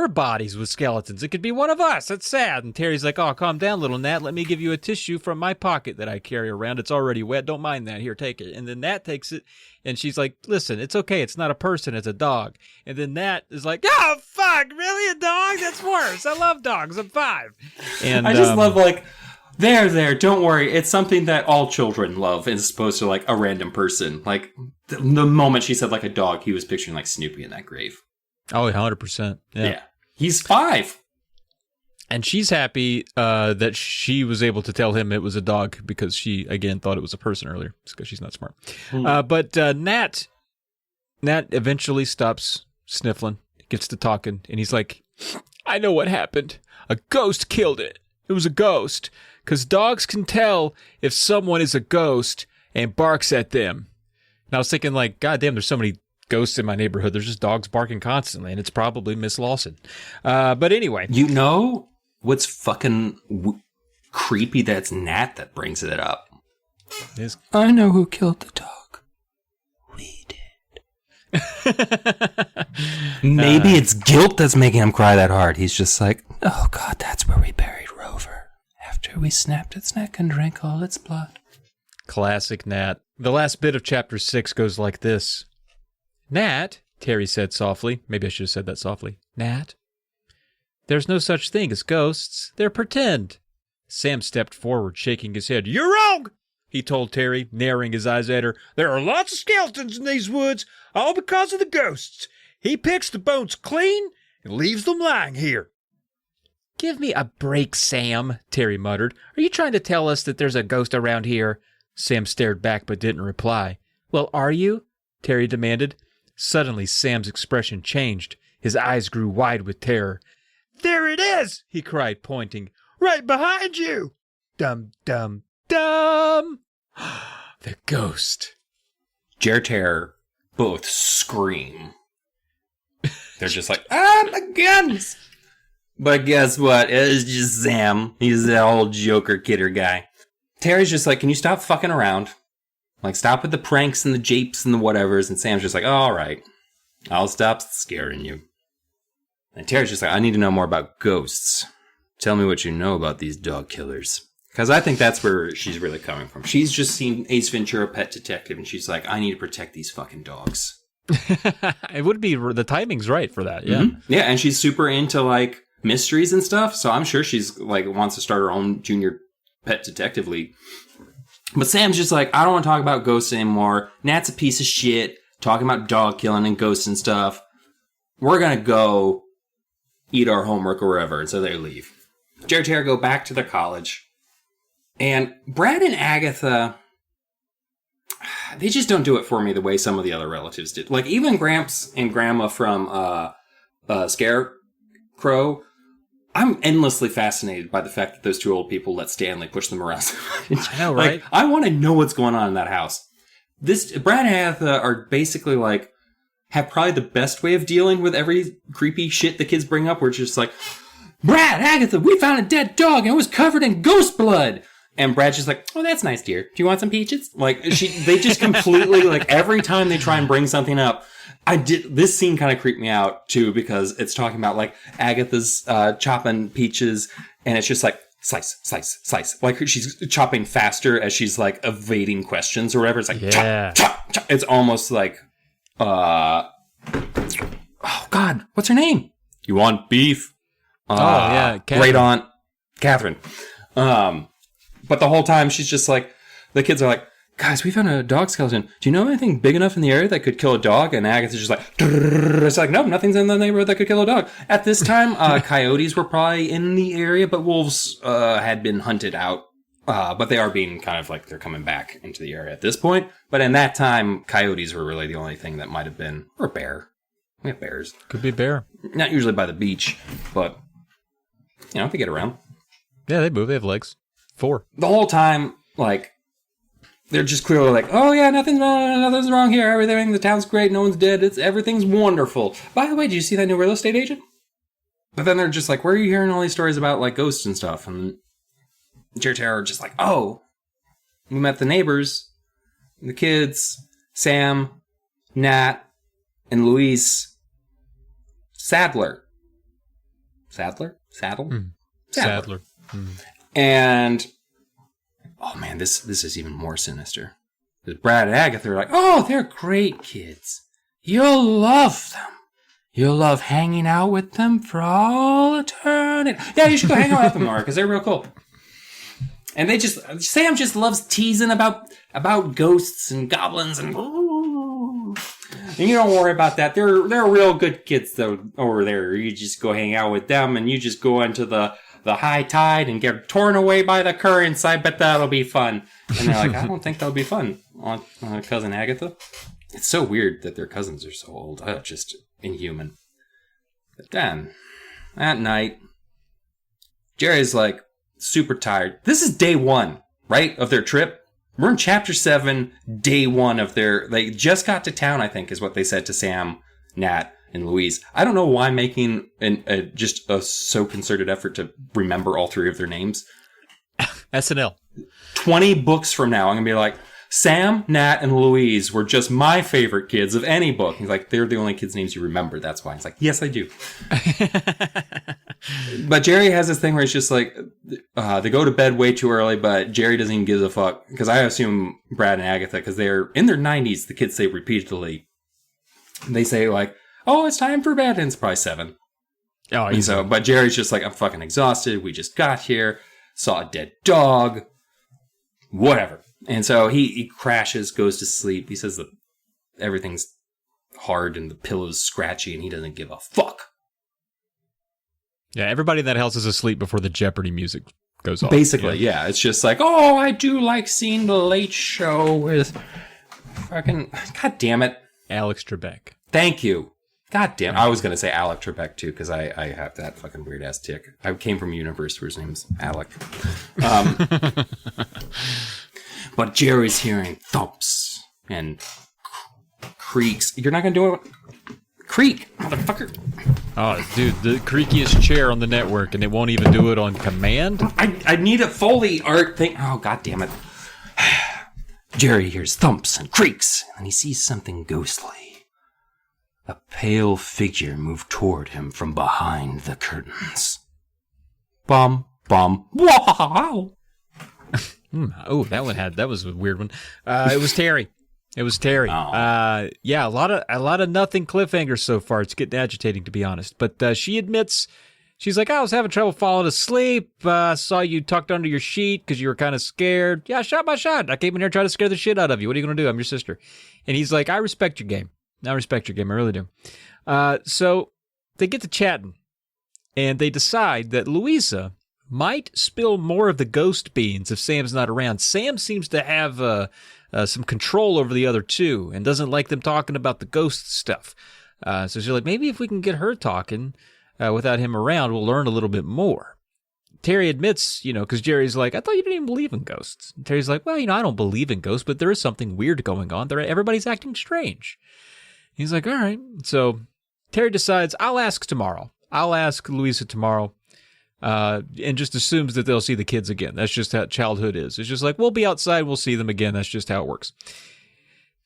bodies with skeletons. It could be one of us. That's sad. And Terry's like, oh, calm down, little Nat. Let me give you a tissue from my pocket that I carry around. It's already wet. Don't mind that. Here, take it. And then Nat takes it, and she's like, listen, it's okay. It's not a person. It's a dog. And then Nat is like, oh, fuck, really? A dog? That's worse. I love dogs. I'm 5. And I just love, like, there, don't worry. It's something that all children love as opposed to, like, a random person. Like, the moment she said, like, a dog, he was picturing, like, Snoopy in that grave. Oh, 100%. Yeah. He's 5. And she's happy that she was able to tell him it was a dog because she, again, thought it was a person earlier. It's because she's not smart. But Nat eventually stops sniffling, gets to talking, and he's like, I know what happened. A ghost killed it. It was a ghost. Because dogs can tell if someone is a ghost and barks at them. And I was thinking, like, God damn, there's so many ghosts in my neighborhood. There's just dogs barking constantly, and it's probably Miss Lawson. But anyway. You know what's fucking creepy? That's Nat that brings it up. I know who killed the dog. We did. Maybe it's guilt that's making him cry that hard. He's just like, oh God, that's where we buried Rover. After we snapped its neck and drank all its blood. Classic Nat. The last bit of chapter 6 goes like this. Nat, Terry said softly. Maybe I should have said that softly. Nat, there's no such thing as ghosts. They're pretend. Sam stepped forward, shaking his head. You're wrong, he told Terry, narrowing his eyes at her. There are lots of skeletons in these woods, all because of the ghosts. He picks the bones clean and leaves them lying here. Give me a break, Sam, Terry muttered. Are you trying to tell us that there's a ghost around here? Sam stared back but didn't reply. Well, are you? Terry demanded. Suddenly, Sam's expression changed. His eyes grew wide with terror. There it is, he cried, pointing. Right behind you. Dum, dum, dum. The ghost. Jer Terror both scream. They're just like, my goodness. But guess what? It's just Sam. He's that old Joker kidder guy. Terry's just like, can you stop fucking around? Like, stop with the pranks and the japes and the whatevers. And Sam's just like, all right, I'll stop scaring you. And Terry's just like, I need to know more about ghosts. Tell me what you know about these dog killers. Because I think that's where she's really coming from. She's just seen Ace Ventura, Pet Detective, and she's like, I need to protect these fucking dogs. It would be, the timing's right for that, yeah. Mm-hmm. Yeah, and she's super into, like, mysteries and stuff, so I'm sure she's, like, wants to start her own junior Pet Detective League. But Sam's just like, I don't want to talk about ghosts anymore. Nat's a piece of shit, talking about dog killing and ghosts and stuff. We're gonna go eat our homework or wherever, and so they leave. Jer and Tara go back to their college. And Brad and Agatha, they just don't do it for me the way some of the other relatives did. Like, even Gramps and Grandma from Scarecrow, I'm endlessly fascinated by the fact that those two old people let Stanley push them around so much. I know, right? Like, I want to know what's going on in that house. Brad and Agatha are basically like, have probably the best way of dealing with every creepy shit the kids bring up, where it's just like, Brad, Agatha, we found a dead dog and it was covered in ghost blood. And Brad's just like, oh, that's nice, dear. Do you want some peaches? Like, they just completely, like, every time they try and bring something up, this scene kind of creeped me out, too, because it's talking about, like, Agatha's chopping peaches, and it's just like, slice, slice, slice. Like, she's chopping faster as she's, like, evading questions or whatever. It's like, chop, chop, chop. It's almost like, oh, God, what's her name? You want beef? Great Aunt Catherine. But the whole time she's just like, the kids are like, guys, we found a dog skeleton. Do you know anything big enough in the area that could kill a dog? And Agatha's just like, it's like, no, nothing's in the neighborhood that could kill a dog. At this time, coyotes were probably in the area, but wolves had been hunted out. But they are being kind of like, they're coming back into the area at this point. But in that time, coyotes were really the only thing that might have been, or a bear. We have bears. Could be a bear. Not usually by the beach, but, you know, they get around. Yeah, they move. They have legs. 4. The whole time, like, they're just clearly like, oh yeah, nothing's wrong here. Everything, the town's great. No one's dead. Everything's wonderful. By the way, did you see that new real estate agent? But then they're just like, where are you hearing all these stories about, like, ghosts and stuff? And Jerry Terror just like, oh, we met the neighbors, the kids, Sam, Nat, and Louise Sadler. Sadler? Saddle? Mm. Sadler. Mm. And, oh man, this is even more sinister. Because Brad and Agatha are like, oh, they're great kids. You'll love them. You'll love hanging out with them for all eternity. Yeah, you should go hang out with them more, because they're real cool. And Sam just loves teasing about ghosts and goblins and you don't worry about that. They're real good kids though over there. You just go hang out with them and you just go into the high tide and get torn away by the currents. I bet that'll be fun. And they're like, I don't think that'll be fun, Cousin Agatha. It's so weird that their cousins are so old. Just inhuman. But then, at night, Jerry's like super tired. This is day 1, right, of their trip. We're in chapter 7, day 1 of they just got to town, I think, is what they said to Sam, Nat, and Louise. I don't know why I'm making just a so concerted effort to remember all 3 of their names. SNL. 20 books from now, I'm going to be like, Sam, Nat, and Louise were just my favorite kids of any book. He's like, they're the only kids' names you remember. That's why. He's like, yes, I do. But Jerry has this thing where it's just like, they go to bed way too early, but Jerry doesn't even give a fuck. Because I assume Brad and Agatha, because they're in their 90s, the kids say repeatedly, they say like, oh, it's time for bed, and it's probably 7. Oh, and so, but Jerry's just like, I'm fucking exhausted. We just got here, saw a dead dog, whatever. And so he crashes, goes to sleep. He says that everything's hard and the pillow's scratchy, and he doesn't give a fuck. Yeah, everybody in that house is asleep before the Jeopardy music goes off. Basically, yeah. It's just like, oh, I do like seeing the Late Show with fucking... God damn it. Alex Trebek. Thank you. God damn it. I was going to say Alec Trebek, too, because I have that fucking weird-ass tick. I came from a universe where his name's Alec. But Jerry's hearing thumps and creaks. You're not going to do it? Creak, motherfucker. Oh, dude, the creakiest chair on the network, and it won't even do it on command? I need a Foley art thing. Oh, God damn it. Jerry hears thumps and creaks, and he sees something ghostly. A pale figure moved toward him from behind the curtains. Bum, bum, wow. Oh, that was a weird one. It was Terry. It was Terry. Oh. Yeah, a lot of nothing cliffhangers so far. It's getting agitating, to be honest. But she admits, she's like, I was having trouble falling asleep. Saw you tucked under your sheet because you were kind of scared. Yeah, I shot my shot. I came in here trying to scare the shit out of you. What are you going to do? I'm your sister. And he's like, I respect your game. I respect your game. I really do. So they get to chatting, and they decide that Louisa might spill more of the ghost beans if Sam's not around. Sam seems to have some control over the other two and doesn't like them talking about the ghost stuff. So she's like, maybe if we can get her talking without him around, we'll learn a little bit more. Terry admits, because Jerry's like, I thought you didn't even believe in ghosts. And Terry's like, well, I don't believe in ghosts, but there is something weird going on. Everybody's acting strange. He's like, all right. So Terry decides, I'll ask tomorrow. I'll ask Louisa tomorrow. and just assumes that they'll see the kids again. That's just how childhood is. It's just like, we'll be outside, we'll see them again. That's just how it works.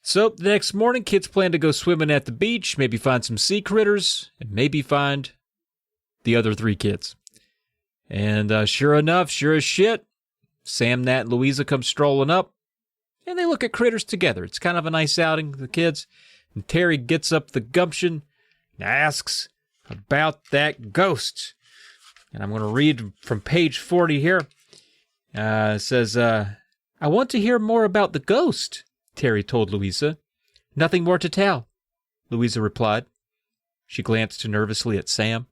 So the next morning, kids plan to go swimming at the beach, maybe find some sea critters, and maybe find the other 3 kids. And sure enough, sure as shit, Sam, Nat, and Louisa come strolling up, and they look at critters together. It's kind of a nice outing, the kids. And Terry gets up the gumption and asks about that ghost. And I'm going to read from page 40 here. It says, I want to hear more about the ghost, Terry told Louisa. Nothing more to tell, Louisa replied. She glanced nervously at Sam.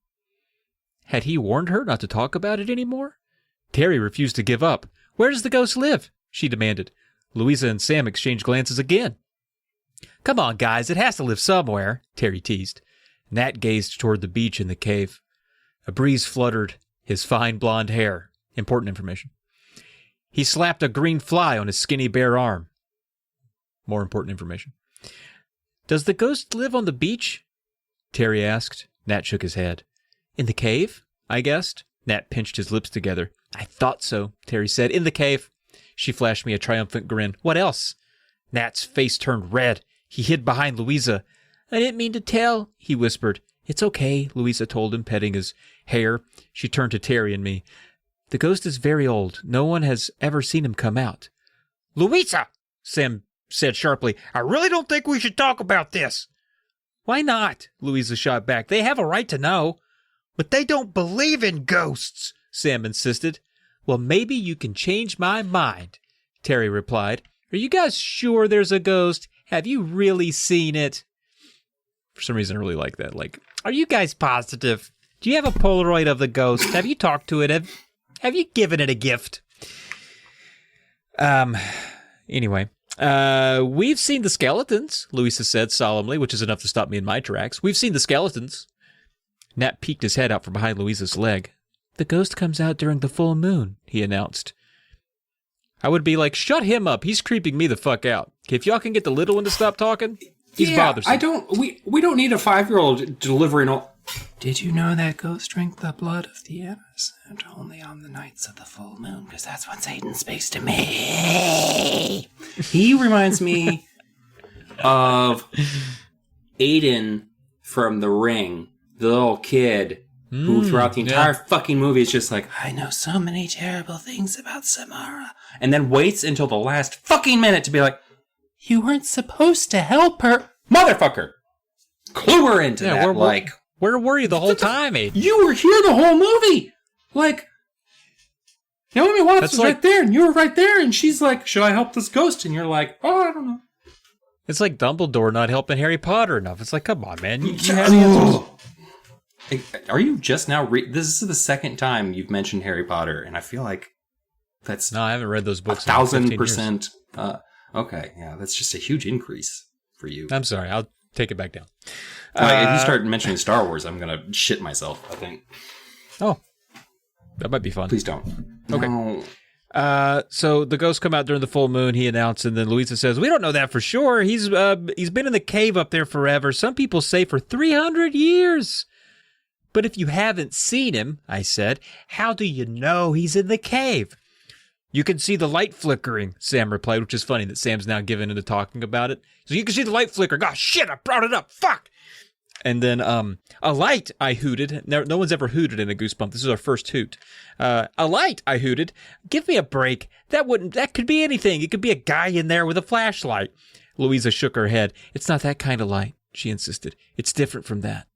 Had he warned her not to talk about it anymore? Terry refused to give up. Where does the ghost live? She demanded. Louisa and Sam exchanged glances again. Come on, guys, it has to live somewhere, Terry teased. Nat gazed toward the beach in the cave. A breeze fluttered his fine blonde hair. Important information. He slapped a green fly on his skinny bare arm. More important information. Does the ghost live on the beach? Terry asked. Nat shook his head. In the cave? I guessed. Nat pinched his lips together. I thought so, Terry said. In the cave. She flashed me a triumphant grin. What else? Nat's face turned red. He hid behind Louisa. I didn't mean to tell, he whispered. It's okay, Louisa told him, petting his hair. She turned to Terry and me. The ghost is very old. No one has ever seen him come out. Louisa, Sam said sharply, I really don't think we should talk about this. Why not? Louisa shot back. They have a right to know. But they don't believe in ghosts, Sam insisted. Well, maybe you can change my mind, Terry replied. Are you guys sure there's a ghost? Have you really seen it? For some reason, I really like that. Like, are you guys positive? Do you have a Polaroid of the ghost? Have you talked to it? Have you given it a gift? Anyway, we've seen the skeletons, Louisa said solemnly, which is enough to stop me in my tracks. We've seen the skeletons. Nat peeked his head out from behind Louisa's leg. The ghost comes out during the full moon, he announced. I would be like, shut him up. He's creeping me the fuck out. If y'all can get the little one to stop talking, he's bothersome. We don't need a 5-year-old delivering all... Did you know that ghosts drink the blood of the innocent only on the nights of the full moon? Because that's when Satan speaks to me. He reminds me of Aiden from The Ring, the little kid who throughout the entire fucking movie is just like, I know so many terrible things about Samara. And then waits until the last fucking minute to be like, you weren't supposed to help her. Motherfucker! Clue her into that, where were you the whole time, Aiden? You were here the whole movie! Like, Naomi Watts was right there, and you were right there, and she's like, should I help this ghost? And you're like, oh, I don't know. It's like Dumbledore not helping Harry Potter enough. It's like, come on, man. You have answers. Are you just now... This is the second time you've mentioned Harry Potter, and I feel like that's... No, I haven't read those books 1,000%. Okay, yeah, that's just a huge increase for you. I'm sorry, I'll take it back down. If you start mentioning Star Wars, I'm going to shit myself, I think. Oh, that might be fun. Please don't. Okay. No. So the ghosts come out during the full moon, he announced, and then Louisa says, we don't know that for sure. He's been in the cave up there forever. Some people say for 300 years. But if you haven't seen him, I said, how do you know he's in the cave? You can see the light flickering, Sam replied, which is funny that Sam's now given into talking about it. So you can see the light flickering. Oh, shit, I brought it up. Fuck. And then, a light, I hooted. No one's ever hooted in a Goosebump. This is our first hoot. A light, I hooted. Give me a break. That could be anything. It could be a guy in there with a flashlight. Louisa shook her head. It's not that kind of light, she insisted. It's different from that.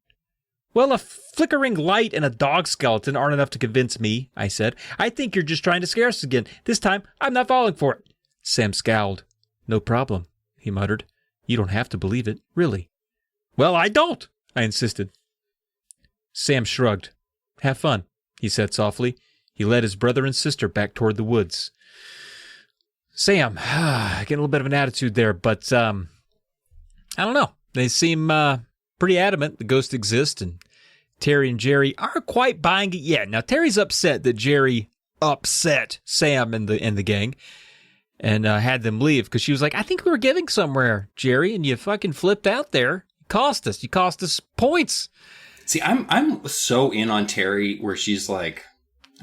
Well, a flickering light and a dog skeleton aren't enough to convince me, I said. I think you're just trying to scare us again. This time, I'm not falling for it. Sam scowled. No problem, he muttered. You don't have to believe it, really. Well, I don't, I insisted. Sam shrugged. Have fun, he said softly. He led his brother and sister back toward the woods. Sam, getting a little bit of an attitude there, but, I don't know. They seem, pretty adamant the ghost exists, and Terry and Jerry aren't quite buying it yet. Now, Terry's upset that Jerry upset Sam and the gang and had them leave because she was like, I think we were getting somewhere, Jerry, and you fucking flipped out there. You cost us points. See, I'm so in on Terry where she's like,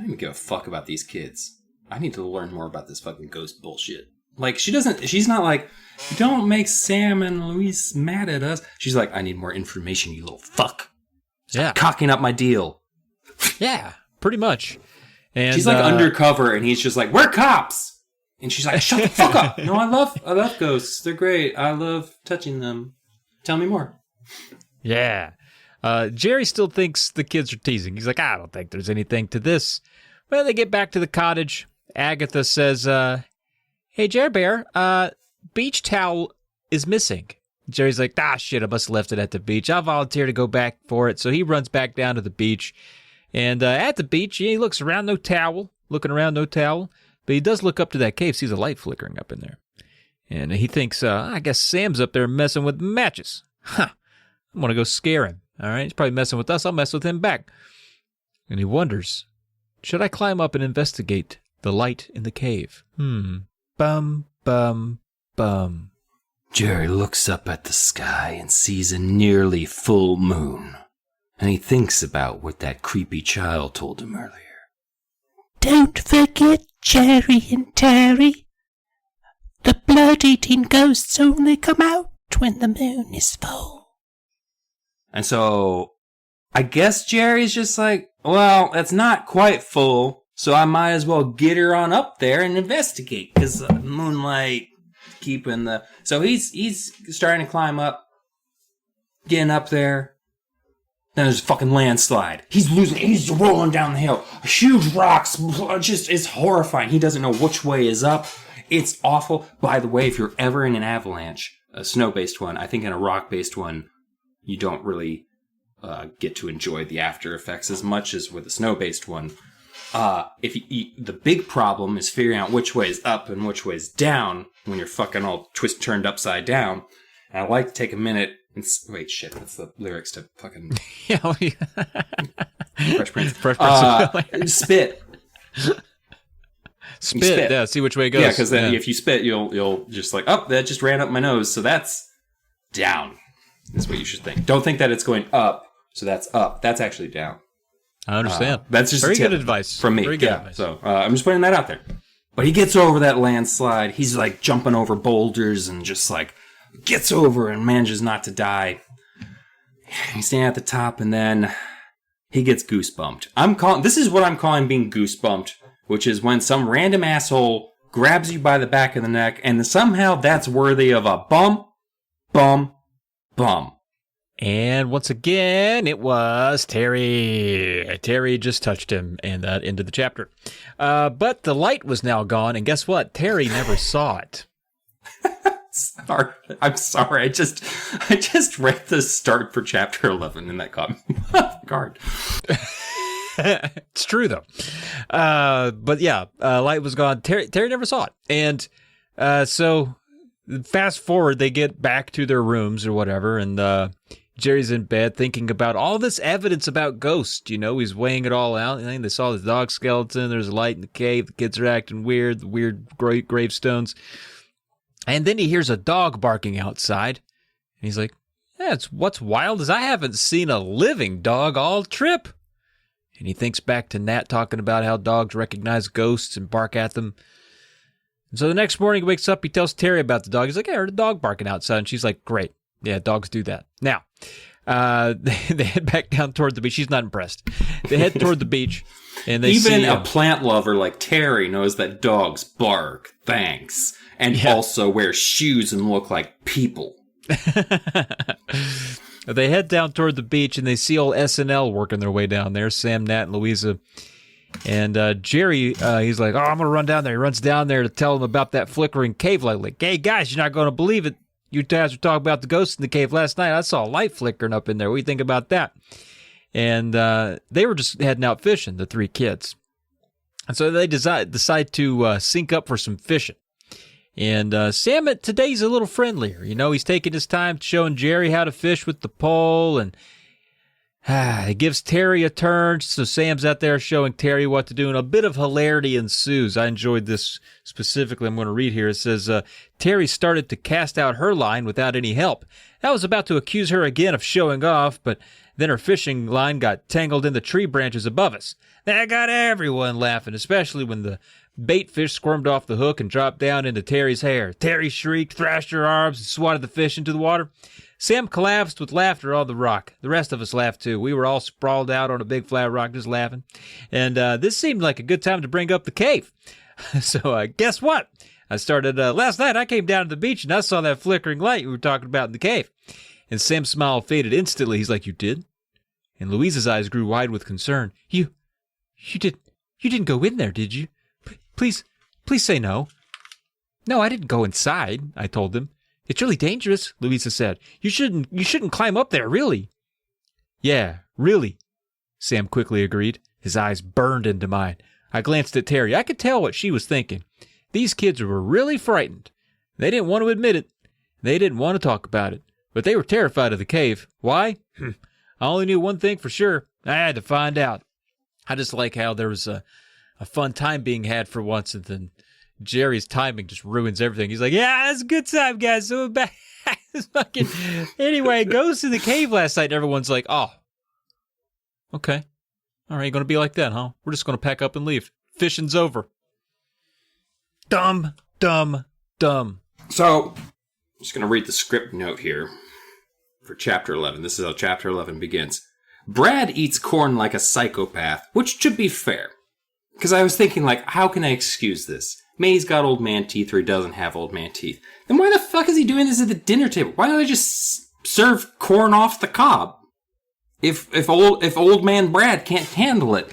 I don't even give a fuck about these kids. I need to learn more about this fucking ghost bullshit. Like, she's not like, don't make Sam and Louise mad at us. She's like, I need more information, you little fuck. Stop cocking up my deal. Yeah, pretty much. And she's like undercover, and he's just like, we're cops. And she's like, shut the fuck up. No, I love ghosts. They're great. I love touching them. Tell me more. Yeah. Jerry still thinks the kids are teasing. He's like, I don't think there's anything to this. Well, they get back to the cottage. Agatha says, hey, Jerry Bear, beach towel is missing. Jerry's like, shit, I must have left it at the beach. I'll volunteer to go back for it. So he runs back down to the beach. And at the beach, he looks around, no towel. Looking around, no towel. But he does look up to that cave, sees a light flickering up in there. And he thinks, I guess Sam's up there messing with matches. Huh. I'm going to go scare him. All right, he's probably messing with us. I'll mess with him back. And he wonders, should I climb up and investigate the light in the cave? Bum, bum, bum. Jerry looks up at the sky and sees a nearly full moon. And he thinks about what that creepy child told him earlier. Don't forget Jerry and Terry. The blood-eating ghosts only come out when the moon is full. And so, I guess Jerry's just like, well, it's not quite full, so I might as well get her on up there and investigate, because moonlight keeping the... So he's starting to climb up, getting up there. Then there's a fucking landslide. He's rolling down the hill. Huge rocks, just, it's horrifying. He doesn't know which way is up. It's awful. By the way, if you're ever in an avalanche, a snow-based one, I think in a rock-based one, you don't really get to enjoy the after effects as much as with a snow-based one. The big problem is figuring out which way is up and which way is down when you're fucking all turned upside down. And I like to take a minute and wait, shit, that's the lyrics to fucking Fresh Prince. Spit. Spit, yeah, see which way it goes. Yeah, because then if you spit, you'll just like, oh, that just ran up my nose, so that's down. That's what you should think. Don't think that it's going up, so that's up. That's actually down. I understand. That's just very a tip good advice from me. Very good advice. So I'm just putting that out there. But he gets over that landslide. He's like jumping over boulders and just like gets over and manages not to die. He's standing at the top, and then he gets goosebumped. This is what I'm calling being goosebumped, which is when some random asshole grabs you by the back of the neck, and somehow that's worthy of a bum. And once again, it was Terry. Terry just touched him, and that ended the chapter. But the light was now gone, and guess what? Terry never saw it. I'm sorry. I just read the start for chapter 11, and that caught me off guard. It's true, though. But yeah, light was gone. Terry never saw it. And so fast forward, they get back to their rooms or whatever, and Jerry's in bed thinking about all this evidence about ghosts. You know, he's weighing it all out. I think they saw the dog skeleton. There's a light in the cave. The kids are acting weird. The weird gravestones. And then he hears a dog barking outside. And he's like, yeah, what's wild is I haven't seen a living dog all trip. And he thinks back to Nat talking about how dogs recognize ghosts and bark at them. And so the next morning he wakes up, he tells Terry about the dog. He's like, I heard a dog barking outside. And she's like, great. Yeah, dogs do that. Now, they head back down toward the beach. She's not impressed. They head toward the beach. And they Even see a plant lover like Terry knows that dogs bark. Thanks. And also wear shoes and look like people. They head down toward the beach, and they see old SNL working their way down there, Sam, Nat, and Louisa. And Jerry, he's like, I'm going to run down there. He runs down there to tell them about that flickering cave light. Like, hey, guys, you're not going to believe it. You guys were talking about the ghosts in the cave last night. I saw a light flickering up in there. What do you think about that? And they were just heading out fishing, the three kids. And so they decide to sync up for some fishing. And Sam today's a little friendlier. You know, he's taking his time showing Jerry how to fish with the pole, and he gives Terry a turn. So Sam's out there showing Terry what to do, and a bit of hilarity ensues. I enjoyed this specifically. I'm going to read here. It says, Terry started to cast out her line without any help. I was about to accuse her again of showing off, but Then her fishing line got tangled in the tree branches above us. That got everyone laughing, especially when the bait fish squirmed off the hook and dropped down into Terry's hair. Terry shrieked, thrashed her arms, and swatted the fish into the water. Sam collapsed with laughter on the rock. The rest of us laughed too. We were all sprawled out on a big flat rock just laughing. And this seemed like a good time to bring up the cave. So guess what? I started last night. I came down to the beach and I saw that flickering light we were talking about in the cave. And Sam's smile faded instantly. He's like, "You did?" And Louise's eyes grew wide with concern. You didn't go in there, did you? Please say no. No, I didn't go inside, I told him. It's really dangerous, Louisa said. You shouldn't climb up there, really. Yeah, really, Sam quickly agreed. His eyes burned into mine. I glanced at Terry. I could tell what she was thinking. These kids were really frightened. They didn't want to admit it. They didn't want to talk about it. But they were terrified of the cave. Why? I only knew one thing for sure. I had to find out. I just like how there was a fun time being had for once, and then Jerry's timing just ruins everything. He's like, "Yeah, that's a good time, guys. So we're back." Anyway, goes to the cave last night, and everyone's like, "Oh, okay. All right, going to be like that, huh? We're just going to pack up and leave. Fishing's over." Dumb. So, I'm just going to read the script note here for Chapter 11. This is how Chapter 11 begins. Brad eats corn like a psychopath, which should be fair. Because I was thinking, like, how can I excuse this? May's got old man teeth or he doesn't have old man teeth. Then why the fuck is he doing this at the dinner table? Why don't they just serve corn off the cob? If old man Brad can't handle it.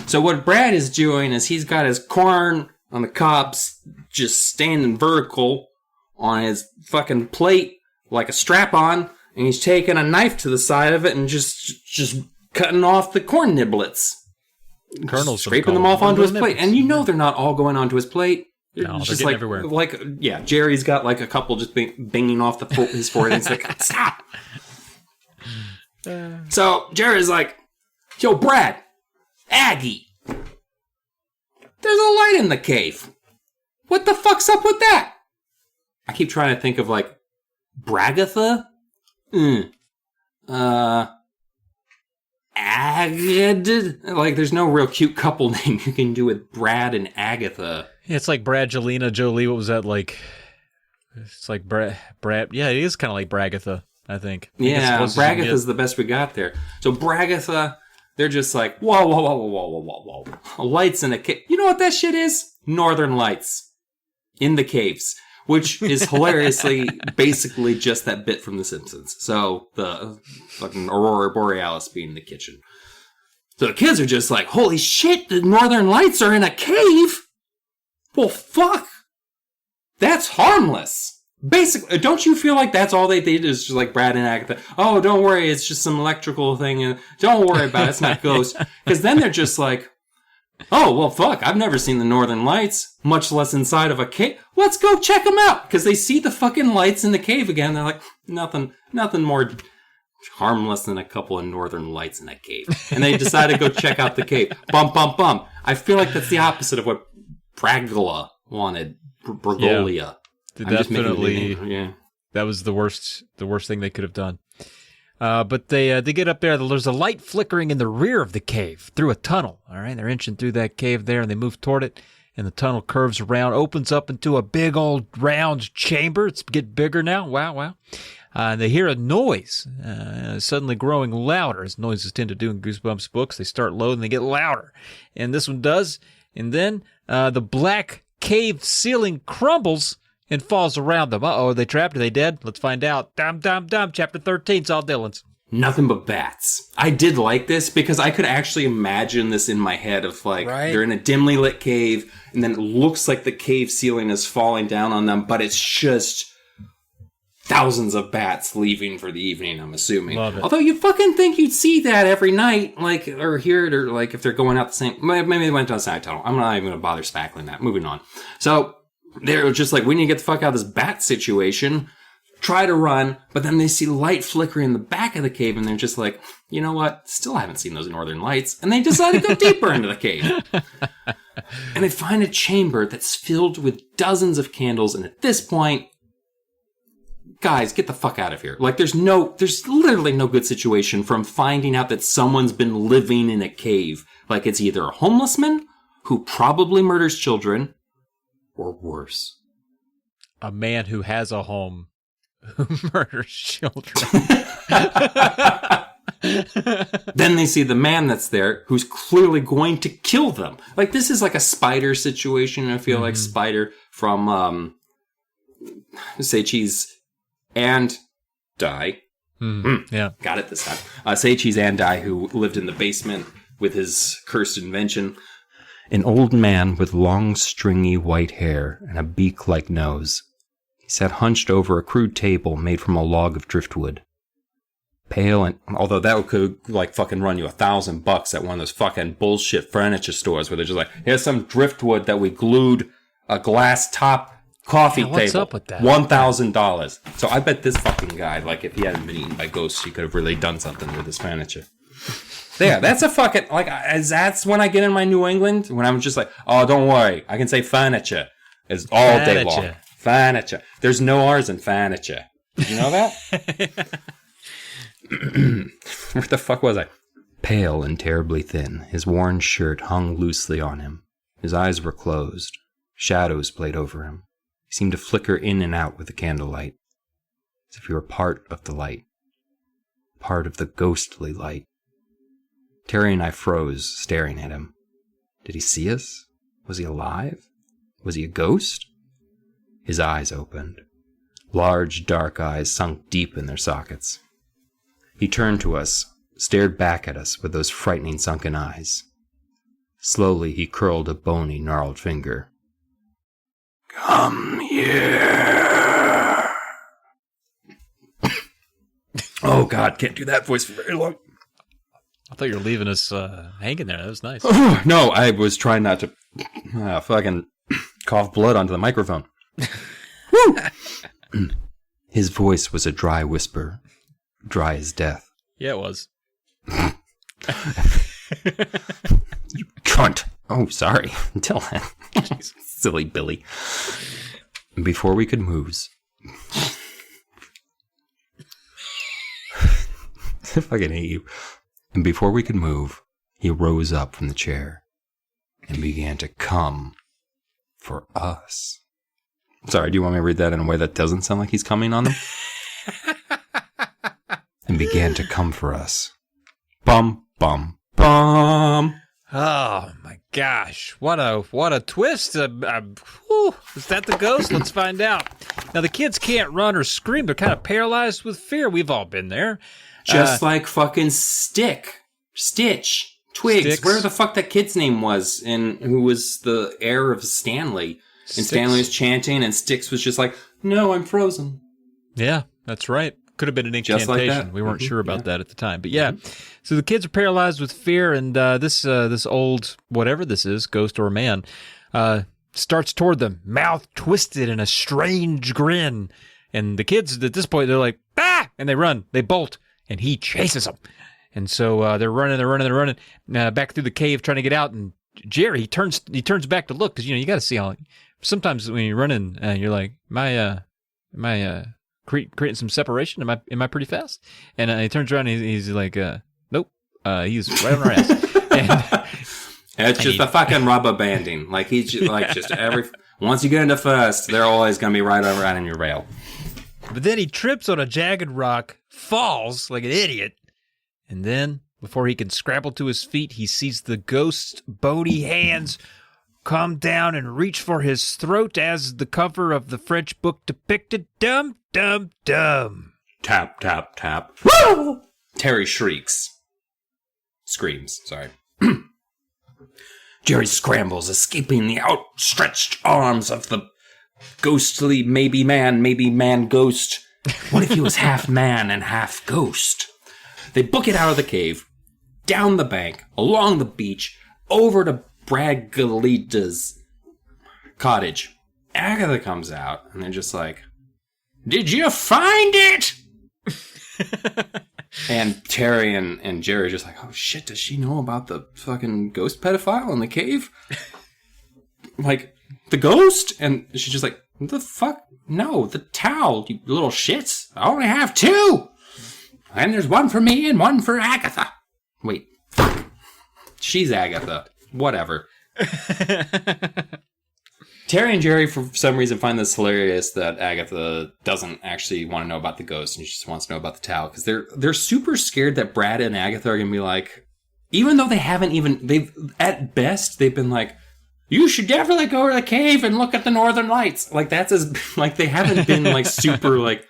So what Brad is doing is he's got his corn on the cobs just standing vertical on his fucking plate like a strap-on, and he's taking a knife to the side of it and just cutting off the corn niblets. Kernels, scraping them off onto his plate. And you know they're not all going onto his plate. No, they're just getting everywhere. Like, yeah, Jerry's got like a couple just banging off his forehead. And it's like, stop! So Jerry's like, "Yo, Brad, Aggie, there's a light in the cave. What the fuck's up with that?" I keep trying to think of like Bragatha? Like, there's no real cute couple name you can do with Brad and Agatha. Yeah, it's like Bradgelina Jolie. What was that like? It's like Brad. Yeah, it is kind of like Bragatha, I think. Yeah, Bragatha's the best we got there. So Bragatha, they're just like, whoa. Lights in a cave. You know what that shit is? Northern Lights. In the caves. Which is hilariously basically just that bit from The Simpsons. So the fucking Aurora Borealis being in the kitchen. So the kids are just like, holy shit, the Northern Lights are in a cave? Well, fuck. That's harmless. Basically, don't you feel like that's all they did is just like Brad and Agatha? Oh, don't worry, it's just some electrical thing. And don't worry about it, it's not ghosts. Because then they're just like, oh, well, fuck, I've never seen the Northern Lights, much less inside of a cave. Let's go check them out. Because they see the fucking lights in the cave again. They're like, nothing more harmless than a couple of Northern Lights in a cave. And they decide to go check out the cave. Bum. I feel like that's the opposite of what Bragula wanted. Bragolia. Yeah, definitely. Yeah. That was the worst thing they could have done. But they get up there. There's a light flickering in the rear of the cave through a tunnel. All right, they're inching through that cave there, and they move toward it. And the tunnel curves around, opens up into a big old round chamber. It's getting bigger now. Wow. And they hear a noise, suddenly growing louder, as noises tend to do in Goosebumps books. They start low and they get louder. And this one does. And then the black cave ceiling crumbles and falls around them. Uh-oh, are they trapped? Are they dead? Let's find out. Dum. Chapter 13, Saul Dillon's. Nothing but bats. I did like this because I could actually imagine this in my head of like, They're in a dimly lit cave and then it looks like the cave ceiling is falling down on them, but it's just thousands of bats leaving for the evening, I'm assuming. Love it. Although you'd fucking think you'd see that every night, like, or hear it, or like if they're going out the same, maybe they went down a side tunnel. I'm not even going to bother spackling that. Moving on. So, they're just like, we need to get the fuck out of this bat situation. Try to run, but then they see light flickering in the back of the cave, and they're just like, you know what? Still haven't seen those Northern Lights. And they decide to go deeper into the cave. And they find a chamber that's filled with dozens of candles, and at this point, guys, get the fuck out of here. Like, there's literally no good situation from finding out that someone's been living in a cave. Like, it's either a homeless man who probably murders children, or worse. A man who has a home who murders children. Then they see the man that's there who's clearly going to kill them. Like, this is like a Spider situation. I feel like Spider from, Seiichi's and Die. Yeah. Got it this time. Seiichi's and Die, who lived in the basement with his cursed invention. An old man with long, stringy white hair and a beak-like nose. He sat hunched over a crude table made from a log of driftwood. Pale and... Although that could, like, fucking run you $1,000 at one of those fucking bullshit furniture stores where they're just like, here's some driftwood that we glued a glass top coffee table. What's up with that? $1,000. So I bet this fucking guy, like, if he hadn't been eaten by ghosts, he could have really done something with his furniture. There, that's a fucking... Like, that's when I get in my New England, when I'm just like, oh, don't worry, I can say furniture. It's all day long. Furniture. There's no R's in furniture. Did you know that? Where the fuck was I? Pale and terribly thin, his worn shirt hung loosely on him. His eyes were closed. Shadows played over him. He seemed to flicker in and out with the candlelight, as if he were part of the light. Part of the ghostly light. Terry and I froze, staring at him. Did he see us? Was he alive? Was he a ghost? His eyes opened. Large, dark eyes sunk deep in their sockets. He turned to us, stared back at us with those frightening sunken eyes. Slowly he curled a bony, gnarled finger. Come here. Oh, God, can't do that voice for very long. I thought you were leaving us hanging there. That was nice. No, I was trying not to fucking cough blood onto the microphone. His voice was a dry whisper. Dry as death. Yeah, it was. You cunt. Oh, sorry. Dylan. Silly Billy. Before we could move... I fucking hate you. And before we could move, he rose up from the chair and began to come for us. Sorry, do you want me to read that in a way that doesn't sound like he's coming on them? And began to come for us. Bum, bum, bum. Oh my gosh! What a twist! Is that the ghost? Let's find out. Now the kids can't run or scream; they're kind of paralyzed with fear. We've all been there. Just like fucking Stitch, Twigs. Sticks. Where the fuck that kid's name was, and who was the heir of Stanley? And Sticks. Stanley was chanting, and Styx was just like, "No, I'm frozen." Yeah, that's right. Could have been an Just like incantation. that. We weren't sure about that at the time. But yeah, so the kids are paralyzed with fear, and this old, whatever this is, ghost or man, starts toward them, mouth twisted in a strange grin. And the kids, at this point, they're like, ah! And they run. They bolt. And he chases them. And so they're running back through the cave trying to get out. And Jerry, he turns back to look because, you got to see how, sometimes when you're running, you're like, am I creating some separation? Am I pretty fast? And he turns around and he's like, nope. He's right on our ass. It's just a fucking rubber banding. Like he's just once you get into first, they're always gonna be right over on your rail. But then he trips on a jagged rock, falls like an idiot, and then before he can scramble to his feet, he sees the ghost's bony hands come down and reach for his throat as the cover of the French book depicted. Dum, dum, dum. Tap, tap, tap. Woo! Terry screams, sorry. Jerry scrambles, escaping the outstretched arms of the ghostly maybe man ghost. What if he was half man and half ghost? They book it out of the cave, down the bank, along the beach, over to Bragolita's cottage. Agatha comes out, and they're just like, "Did you find it?" And Terry and Jerry are just like, "Oh shit, does she know about the fucking ghost pedophile in the cave?" Like, the ghost? And she's just like, The fuck? No, the towel, you little shits. I only have 2! And there's one for me and one for Agatha. Wait, fuck. She's Agatha. Whatever. Terry and Jerry, for some reason, find this hilarious that Agatha doesn't actually want to know about the ghost and she just wants to know about the towel. Because they're super scared that Brad and Agatha are going to be like, even though at best, they've been like, you should definitely go to the cave and look at the northern lights. Like, that's as, like, they haven't been, like, super, like,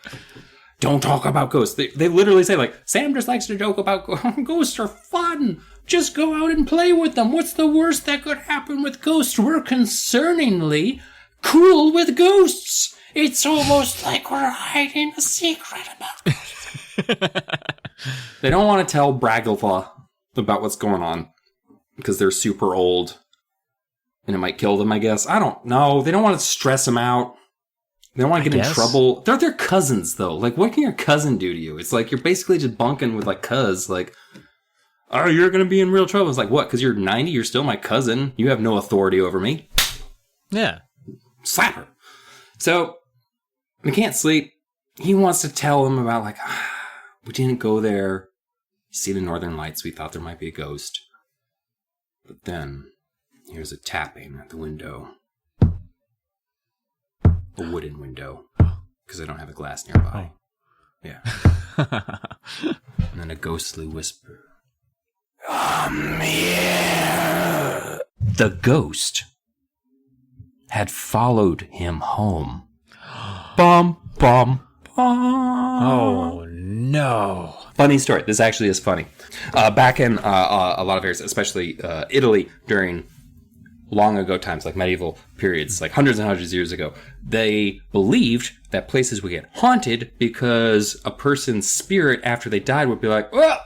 don't talk about ghosts. They literally say, like, Sam just likes to joke about ghosts are fun. Just go out and play with them. What's the worst that could happen with ghosts? We're concerningly cool with ghosts. It's almost like we're hiding a secret about ghosts. They don't want to tell Bragatha about what's going on because they're super old. And it might kill them, I guess. I don't know. They don't want to stress them out. They don't want to get in trouble. They're their cousins, though. Like, what can your cousin do to you? It's like you're basically just bunking with, like, cuz. Like, oh, you're going to be in real trouble. It's like, what? Because you're 90? You're still my cousin. You have no authority over me. Yeah. Slap her. So, we can't sleep. He wants to tell him about, like, we didn't go there. See the northern lights. We thought there might be a ghost. But then... here's a tapping at the window. A wooden window. Because I don't have a glass nearby. Oh. Yeah. And then a ghostly whisper. Come here. The ghost had followed him home. Bum, bum, bum. Oh, no. Funny story. This actually is funny. Back in a lot of areas, especially Italy, during long ago times, like medieval periods, like hundreds and hundreds of years ago, they believed that places would get haunted because a person's spirit after they died would be like, well,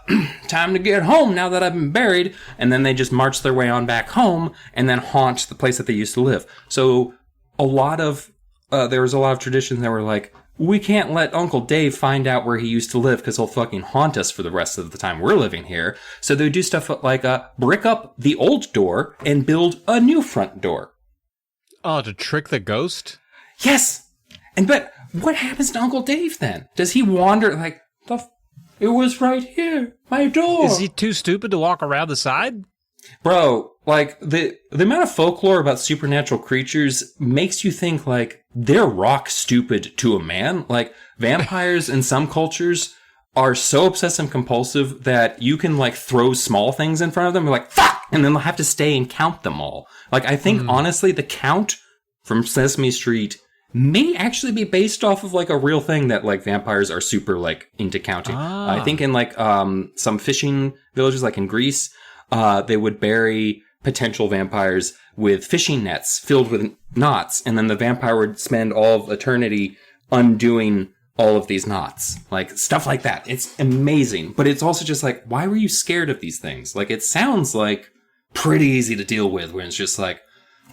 time to get home now that I've been buried. And then they just march their way on back home and then haunt the place that they used to live. So there was a lot of traditions that were like, we can't let Uncle Dave find out where he used to live because he'll fucking haunt us for the rest of the time we're living here. So they do stuff like brick up the old door and build a new front door. Oh, to trick the ghost? Yes! But what happens to Uncle Dave then? Does he wander like, it was right here, my door? Is he too stupid to walk around the side? Bro, like, the amount of folklore about supernatural creatures makes you think, like, they're rock stupid to a man. Like, vampires in some cultures are so obsessive compulsive that you can, like, throw small things in front of them and like, fuck! And then they'll have to stay and count them all. Like, I think, honestly, the count from Sesame Street may actually be based off of, like, a real thing that, like, vampires are super, like, into counting. I think in, like, some fishing villages, like in Greece, they would bury potential vampires with fishing nets filled with knots, and then the vampire would spend all of eternity undoing all of these knots. Like, stuff like that. It's amazing. But it's also just like, why were you scared of these things? Like, it sounds like pretty easy to deal with, when it's just like,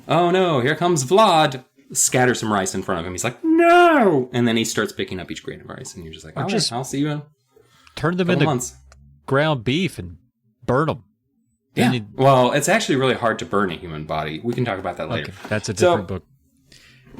oh no, here comes Vlad. Scatter some rice in front of him. He's like, no! And then he starts picking up each grain of rice, and you're just like, all right, I'll see you in turn them into months. Ground beef and burn them. Yeah. Well, it's actually really hard to burn a human body. We can talk about that later. Okay. That's a different book.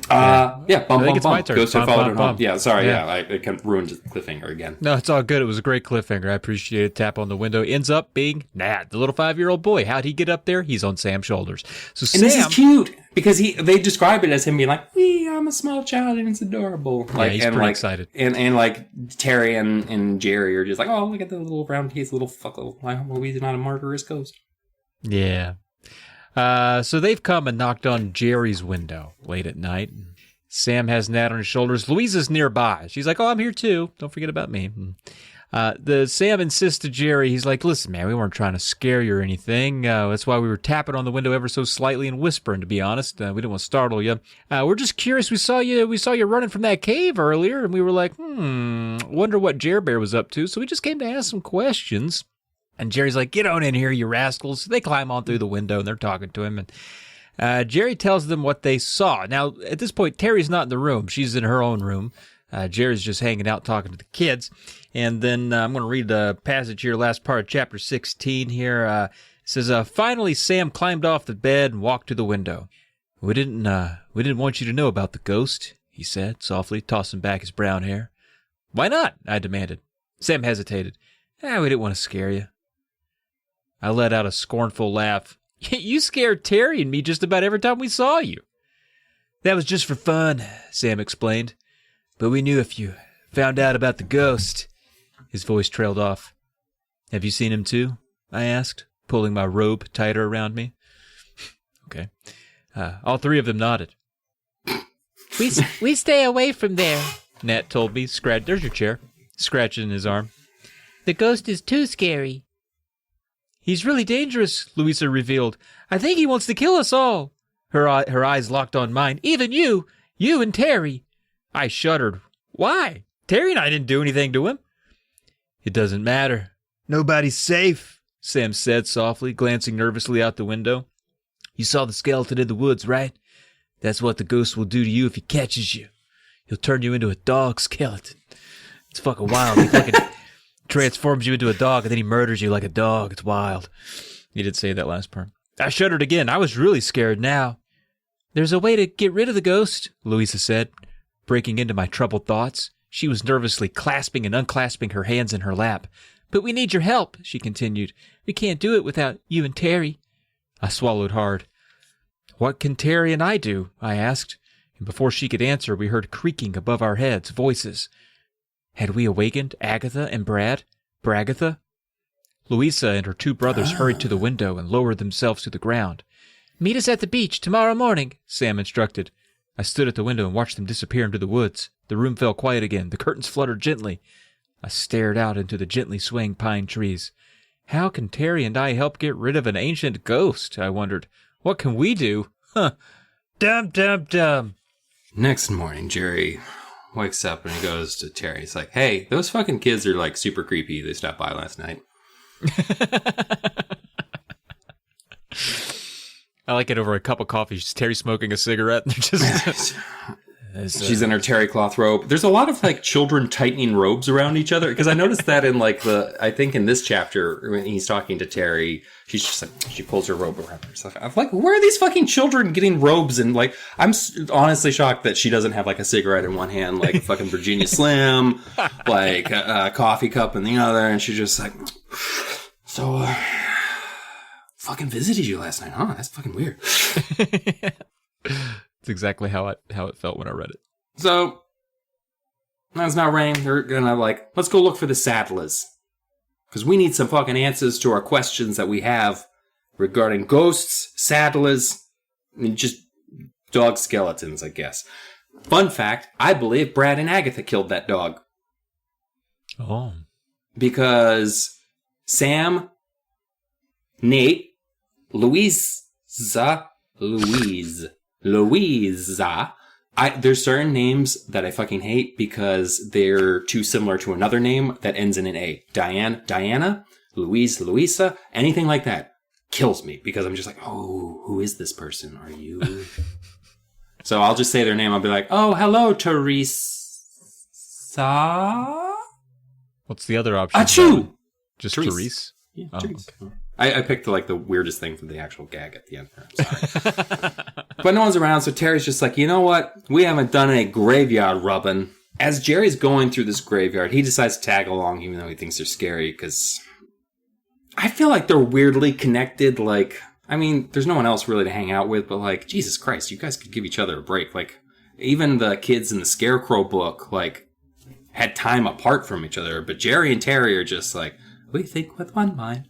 Bum, bum, bum. Ghost had followed home. Bum. Yeah, sorry. I kind of ruined the cliffhanger again. No, it's all good. It was a great cliffhanger. I appreciate it. Tap on the window. Ends up being Nat, the little 5-year-old boy. How'd he get up there? He's on Sam's shoulders. So and this is cute because they describe it as him being like, I'm a small child and it's adorable. Like, he's pretty excited. And like Terry and Jerry are just like, oh, look at the little round face, little fuckle. Why are we not a murderous ghost? Yeah. So they've come and knocked on Jerry's window late at night. Sam has Nat on his shoulders. Louisa's nearby. She's like, oh, I'm here too. Don't forget about me. Sam insists to Jerry, he's like, listen, man, we weren't trying to scare you or anything. That's why we were tapping on the window ever so slightly and whispering, to be honest. We didn't want to startle you. We're just curious. We saw you running from that cave earlier, and we were like, wonder what Jer Bear was up to. So we just came to ask some questions. And Jerry's like, get on in here, you rascals. They climb on through the window, and they're talking to him. And Jerry tells them what they saw. Now, at this point, Terry's not in the room. She's in her own room. Jerry's just hanging out talking to the kids. And then I'm going to read the passage here, last part of chapter 16 here. It says, finally, Sam climbed off the bed and walked to the window. We didn't want you to know about the ghost. he said, softly, tossing back his brown hair. Why not? I demanded. Sam hesitated. We didn't want to scare you. I let out a scornful laugh. You scared Terry and me just about every time we saw you. That was just for fun, Sam explained. But we knew if you found out about the ghost. His voice trailed off. Have you seen him too? I asked, pulling my robe tighter around me. Okay. All three of them nodded. We stay away from there, Nat told me. There's your chair. Scratching his arm. The ghost is too scary. He's really dangerous, Louisa revealed. I think he wants to kill us all. Her eyes locked on mine. Even you and Terry. I shuddered. Why? Terry and I didn't do anything to him. It doesn't matter. Nobody's safe, Sam said softly, glancing nervously out the window. You saw the skeleton in the woods, right? That's what the ghost will do to you if he catches you. He'll turn you into a dog skeleton. It's fucking wild. He fucking transforms you into a dog, and then he murders you like a dog. It's wild. He did say that last part. I shuddered again. I was really scared now. There's a way to get rid of the ghost, Louisa said, breaking into my troubled thoughts. She was nervously clasping and unclasping her hands in her lap. But we need your help, she continued. We can't do it without you and Terry. I swallowed hard. What can Terry and I do? I asked. And before she could answer, we heard creaking above our heads, voices. Had we awakened Agatha and Brad? Bragatha? Louisa and her two brothers hurried to the window and lowered themselves to the ground. Meet us at the beach tomorrow morning, Sam instructed. I stood at the window and watched them disappear into the woods. The room fell quiet again. The curtains fluttered gently. I stared out into the gently swaying pine trees. How can Terry and I help get rid of an ancient ghost? I wondered. What can we do? Huh. Dumb. Next morning, Jerry wakes up and he goes to Terry. He's like, hey, those fucking kids are like super creepy. They stopped by last night. I like it over a cup of coffee. Just Terry smoking a cigarette. And just she's in her terry cloth robe. There's a lot of like children tightening robes around each other because I noticed that in like I think in this chapter when he's talking to Terry, she's just like she pulls her robe around herself. I'm like, where are these fucking children getting robes? And like, I'm honestly shocked that she doesn't have like a cigarette in one hand, like fucking Virginia Slim, like a coffee cup in the other, and she's just like, so. Fucking visited you last night, huh? That's fucking weird. It's exactly how it felt when I read it. So, now it's not raining. They're gonna like, let's go look for the Sadlers. Because we need some fucking answers to our questions that we have regarding ghosts, Sadlers, and just dog skeletons, I guess. Fun fact, I believe Brad and Agatha killed that dog. Oh. Because Sam, Nate, Louisa. There's certain names that I fucking hate because they're too similar to another name that ends in an A. Diana, Louisa, anything like that kills me because I'm just like, oh, who is this person? Are you? So I'll just say their name. I'll be like, oh, hello, Teresa. What's the other option? Achoo! Just Therese. Therese? Yeah, Oh, Therese. okay. I picked like the weirdest thing from the actual gag at the end. I'm sorry. But no one's around, so Terry's just like, you know what? We haven't done any graveyard rubbing. As Jerry's going through this graveyard, he decides to tag along even though he thinks they're scary because I feel like they're weirdly connected. Like, I mean, there's no one else really to hang out with, but like, Jesus Christ, you guys could give each other a break. Like, even the kids in the Scarecrow book, like, had time apart from each other, but Jerry and Terry are just like, we think with one mind.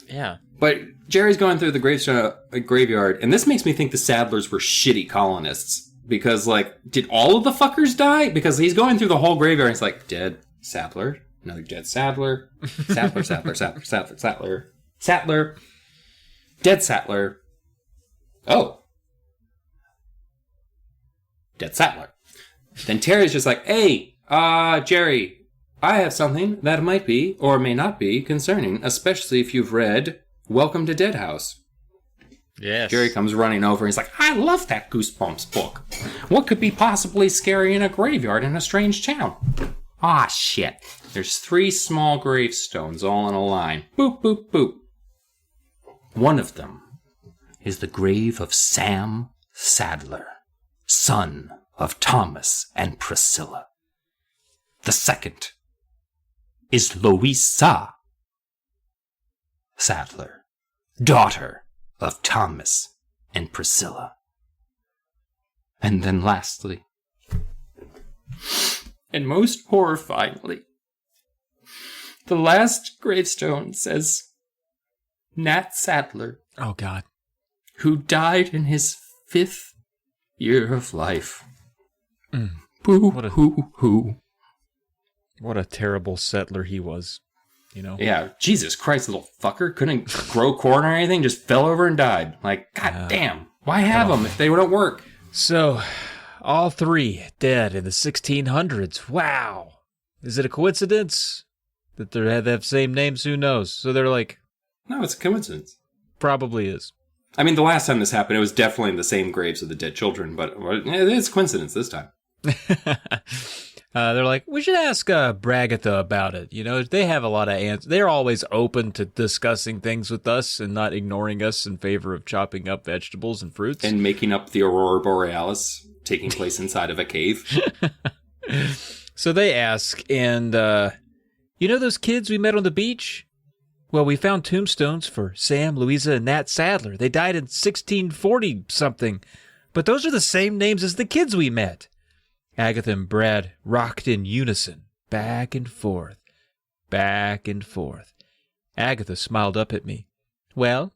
Yeah. But Jerry's going through the graveyard, and this makes me think the Sadlers were shitty colonists. Because, like, did all of the fuckers die? Because he's going through the whole graveyard, and he's like, dead Sadler, another dead Sadler, Sadler, dead Sadler. Oh. Dead Sadler. Then Terry's just like, hey, Jerry, I have something that might be, or may not be, concerning, especially if you've read Welcome to Dead House. Yes. Jerry comes running over and he's like, I love that Goosebumps book. What could be possibly scary in a graveyard in a strange town? Ah, shit. There's 3 small gravestones all in a line. Boop, boop, boop. One of them is the grave of Sam Sadler, son of Thomas and Priscilla. The second is Louisa Sadler, daughter of Thomas and Priscilla. And then lastly, and most horrifyingly, the last gravestone says Nat Sadler, Oh, God. who died in his 5th year of life. Mm. Boo What a- hoo hoo. What a terrible settler he was, you know? Yeah, Jesus Christ, little fucker. Couldn't grow corn or anything, just fell over and died. Like, god damn. Why have them if they don't work? So, all three dead in the 1600s. Wow. Is it a coincidence that they have same names? Who knows? So they're like, No, it's a coincidence. probably is. I mean, the last time this happened, it was definitely in the same graves of the dead children, but it's coincidence this time. They're like, we should ask Bragatha about it. You know, they have a lot of answers. They're always open to discussing things with us and not ignoring us in favor of chopping up vegetables and fruits. And making up the Aurora Borealis taking place inside of a cave. So they ask, and you know those kids we met on the beach? Well, we found tombstones for Sam, Louisa, and Nat Sadler. They died in 1640-something. But those are the same names as the kids we met. Agatha and Brad rocked in unison, back and forth, back and forth. Agatha smiled up at me. Well,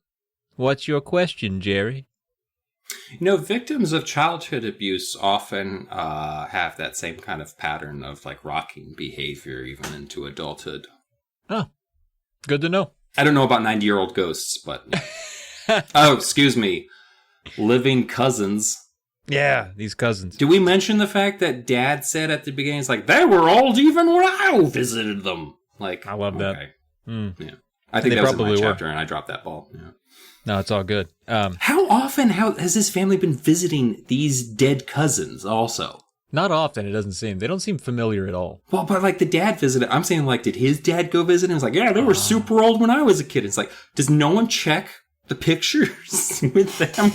what's your question, Jerry? You know, victims of childhood abuse often have that same kind of pattern of like rocking behavior even into adulthood. Oh, good to know. I don't know about 90-year-old ghosts, but... Oh, excuse me. Living cousins. Yeah, these cousins. Did we mention the fact that Dad said at the beginning, it's like, they were old even when I visited them? Like, I love that. okay. Mm. Yeah. I think They that was in probably my were. chapter, and I dropped that ball. Yeah. No, it's all good. How often has this family been visiting these dead cousins also? Not often, it doesn't seem. They don't seem familiar at all. Well, but like the dad visited. I'm saying, like, did his dad go visit? And it's like, yeah, they were super old when I was a kid. It's like, does no one check the pictures with them?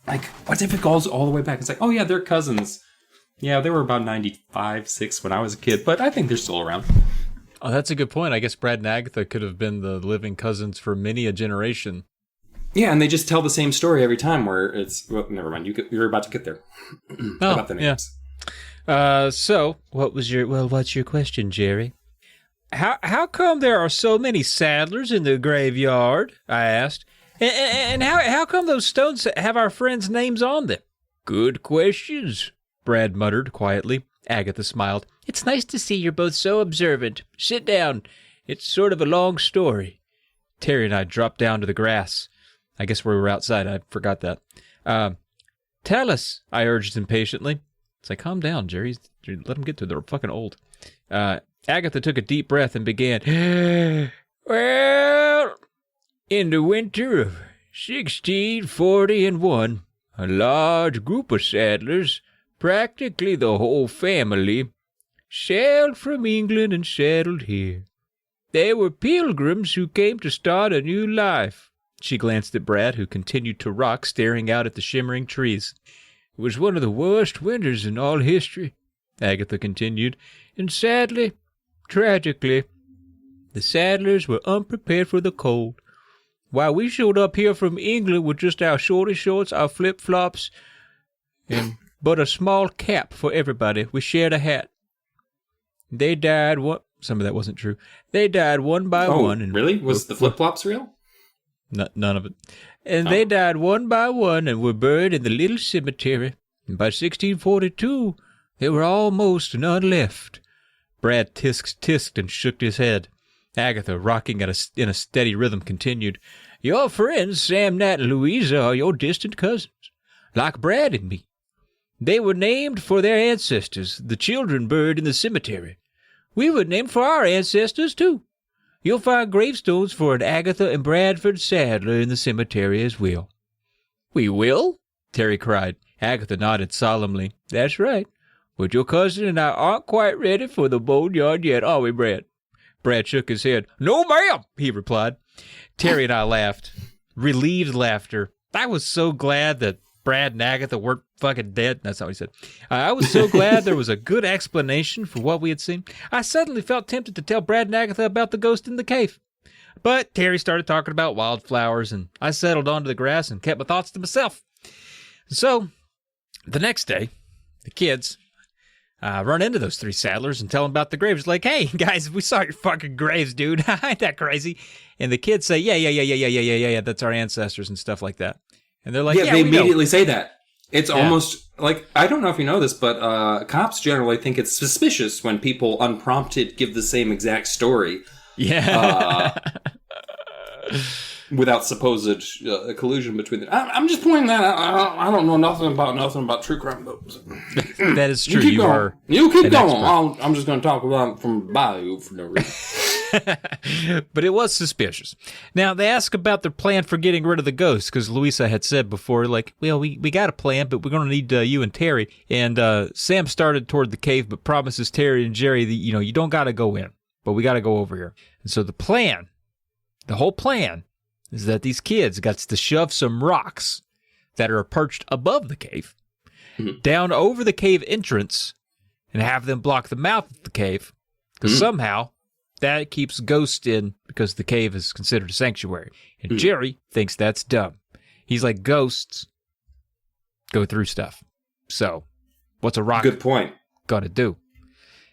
Like, what if it goes all the way back? It's like, oh yeah, they're cousins. Yeah, they were about 95, 6 when I was a kid, but I think they're still around. Oh, that's a good point. I guess Brad and Agatha could have been the living cousins for many a generation. Yeah, and they just tell the same story every time. Where it's well, never mind. You're about to get there. About the names. So what's your question, Jerry? How come there are so many Sadlers in the graveyard? I asked. And how come those stones have our friends' names on them? Good questions, Brad muttered quietly. Agatha smiled. It's nice to see you're both so observant. Sit down. It's sort of a long story. Terry and I dropped down to the grass. I guess we were outside. I forgot that. Tell us, I urged impatiently. It's like, calm down, Jerry. Let them get to it. They're fucking old. Agatha took a deep breath and began. Well, in the winter of 1641, a large group of settlers, practically the whole family, sailed from England and settled here. They were pilgrims who came to start a new life. She glanced at Brad, who continued to rock, staring out at the shimmering trees. It was one of the worst winters in all history, Agatha continued, and sadly, tragically, the Sadlers were unprepared for the cold. While we showed up here from England with just our shorty shorts, our flip-flops, and but a small cap for everybody, we shared a hat. They died one... Some of that wasn't true. They died one by one. And really? Was the flip-flops real? None of it. And they died one by one and were buried in the little cemetery. And by 1642, there were almost none left. Brad tisked and shook his head. Agatha, rocking in a steady rhythm, continued, Your friends, Sam, Nat, and Louisa, are your distant cousins, like Brad and me. They were named for their ancestors, the children buried in the cemetery. We were named for our ancestors, too. You'll find gravestones for an Agatha and Bradford Sadler in the cemetery as well. We will? Terry cried. Agatha nodded solemnly. That's right. But your cousin and I aren't quite ready for the boneyard yet, are we, Brad? Brad shook his head. No, ma'am, he replied. Terry and I laughed. Relieved laughter. I was so glad that Brad and Agatha weren't fucking dead. That's not what he said. I was so glad there was a good explanation for what we had seen. I suddenly felt tempted to tell Brad and Agatha about the ghost in the cave. But Terry started talking about wildflowers, and I settled onto the grass and kept my thoughts to myself. So, the next day, the kids run into those three Sadlers and tell them about the graves. Like, hey, guys, we saw your fucking graves, dude. Ain't that crazy? And the kids say, yeah, that's our ancestors and stuff like that. And they're like, yeah, they immediately say that. It's almost like, I don't know if you know this, but cops generally think it's suspicious when people unprompted give the same exact story. Yeah. Without supposed collusion between them. I'm just pointing that out. I don't know nothing about true crime, though. That is true. You keep going. I'm just going to talk about it from Bayou for no reason. But it was suspicious. Now, they ask about their plan for getting rid of the ghost, because Louisa had said before, like, well, we got a plan, but we're going to need you and Terry. And Sam started toward the cave, but promises Terry and Jerry that, you don't got to go in, but we got to go over here. And so the whole plan, is that these kids got to shove some rocks that are perched above the cave down over the cave entrance and have them block the mouth of the cave, because somehow that keeps ghosts in, because the cave is considered a sanctuary. And Jerry thinks that's dumb. He's like, ghosts go through stuff. So what's a rock Good point. gonna do?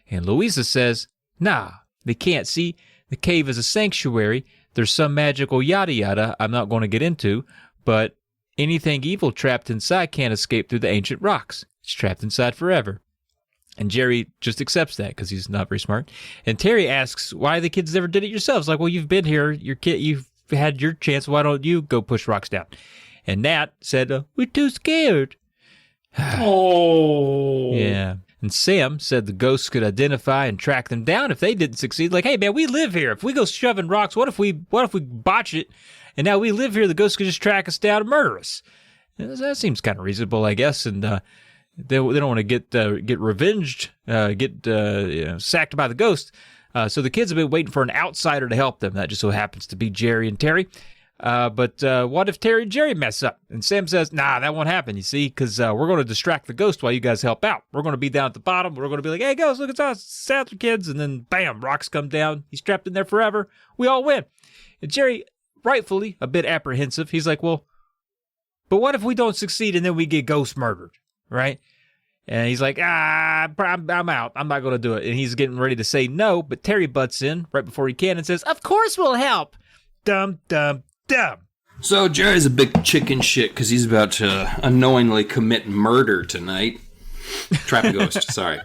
And Louisa says, nah, they can't. See, the cave is a sanctuary. There's some magical yada yada I'm not going to get into, but anything evil trapped inside can't escape through the ancient rocks. It's trapped inside forever. And Jerry just accepts that because he's not very smart. And Terry asks why the kids never did it yourselves. Like, well, you've been here, you've had your chance. Why don't you go push rocks down? And Nat said, we're too scared. Oh. Yeah. And Sam said the ghosts could identify and track them down if they didn't succeed. Like, hey, man, we live here. If we go shoving rocks, what if we botch it? And now we live here, the ghosts could just track us down and murder us. And that seems kind of reasonable, I guess. And they don't want to get revenged, sacked by the ghost. So the kids have been waiting for an outsider to help them. That just so happens to be Jerry and Terry. But what if Terry and Jerry mess up? And Sam says, nah, that won't happen, you see, because we're going to distract the ghost while you guys help out. We're going to be down at the bottom. We're going to be like, hey, ghost, look, it's us, Sadler kids. And then, bam, rocks come down. He's trapped in there forever. We all win. And Jerry, rightfully a bit apprehensive, he's like, well, but what if we don't succeed and then we get ghost murdered, right? And he's like, I'm out. I'm not going to do it. And he's getting ready to say no, but Terry butts in right before he can and says, of course we'll help. Dumb. So Jerry's a big chicken shit because he's about to unknowingly commit murder tonight. Trap a ghost, sorry.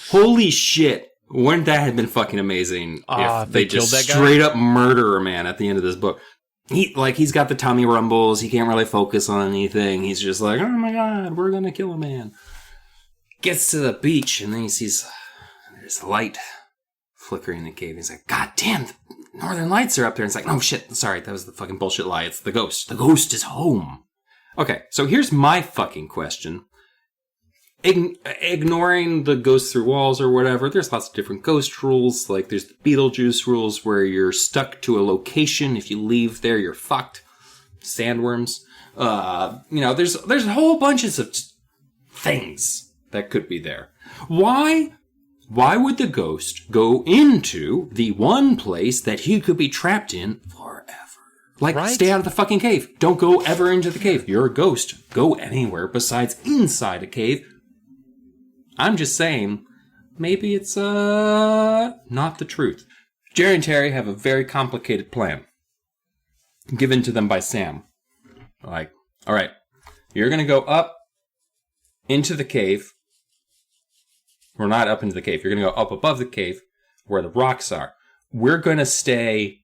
Holy shit. Wouldn't that have been fucking amazing if they just straight up murder a man at the end of this book? He's got the tummy rumbles. He can't really focus on anything. He's just like, oh my god, we're going to kill a man. Gets to the beach, and then he sees there's light flickering in the cave. He's like, god damn, the northern lights are up there. And it's like, oh shit, sorry, that was the fucking bullshit lie. It's the ghost. The ghost is home. Okay, so here's my fucking question. Ignoring the ghost through walls or whatever, there's lots of different ghost rules. Like there's the Beetlejuice rules where you're stuck to a location. If you leave there, you're fucked. Sandworms. There's a whole bunch of things that could be there. Why would the ghost go into the one place that he could be trapped in forever? Like, right? Stay out of the fucking cave. Don't go ever into the cave. You're a ghost. Go anywhere besides inside a cave. I'm just saying, maybe it's not the truth. Jerry and Terry have a very complicated plan given to them by Sam. Like, all right, you're going to go up into the cave. We're not up into the cave. You're going to go up above the cave where the rocks are. We're going to stay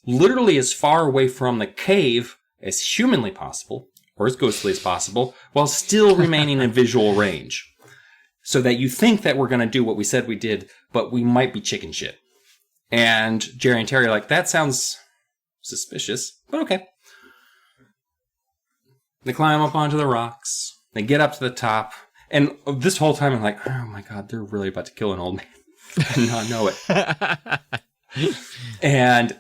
literally as far away from the cave as humanly possible, or as ghostly as possible, while still remaining in visual range. So that you think that we're going to do what we said we did, but we might be chicken shit. And Jerry and Terry are like, that sounds suspicious, but okay. They climb up onto the rocks. They get up to the top. And this whole time I'm like, oh my god, they're really about to kill an old man. I did not know it. And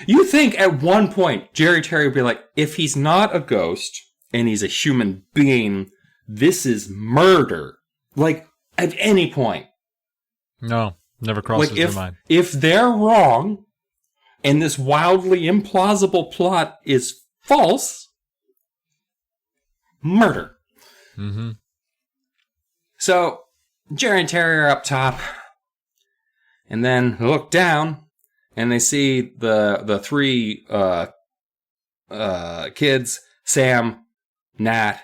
you think at one point, Jerry and Terry would be like, if he's not a ghost, and he's a human being, this is murder. Like, at any point. No, never crosses Like, my mind. if they're wrong, and this wildly implausible plot is false, murder. Mm-hmm. So, Jerry and Terry are up top, and then look down, and they see the three kids, Sam, Nat,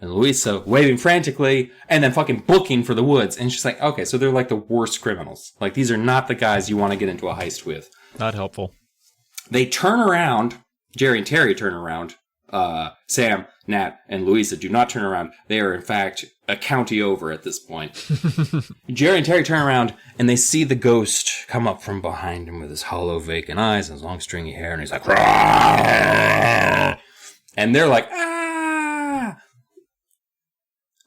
and Louisa, waving frantically, and then fucking booking for the woods. And she's like, okay, so they're like the worst criminals. Like, these are not the guys you want to get into a heist with. Not helpful. They turn around, Jerry and Terry turn around. Sam, Nat, and Louisa do not turn around. They are, in fact, a county over at this point. Jerry and Terry turn around, and they see the ghost come up from behind him with his hollow, vacant eyes and his long, stringy hair, and he's like, "Rah!" And they're like, ah!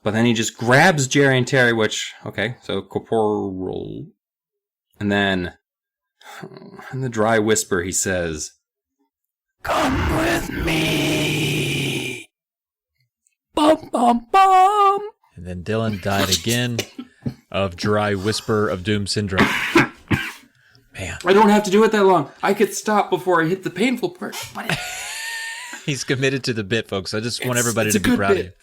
But then he just grabs Jerry and Terry, which, okay, so corporal. And then, in the dry whisper, he says, "Come with me." Bum, bum, bum. And then Dylan died again of dry whisper of doom syndrome. Man. I don't have to do it that long. I could stop before I hit the painful part. But He's committed to the bit, folks. I just want everybody it's to a be good proud bit.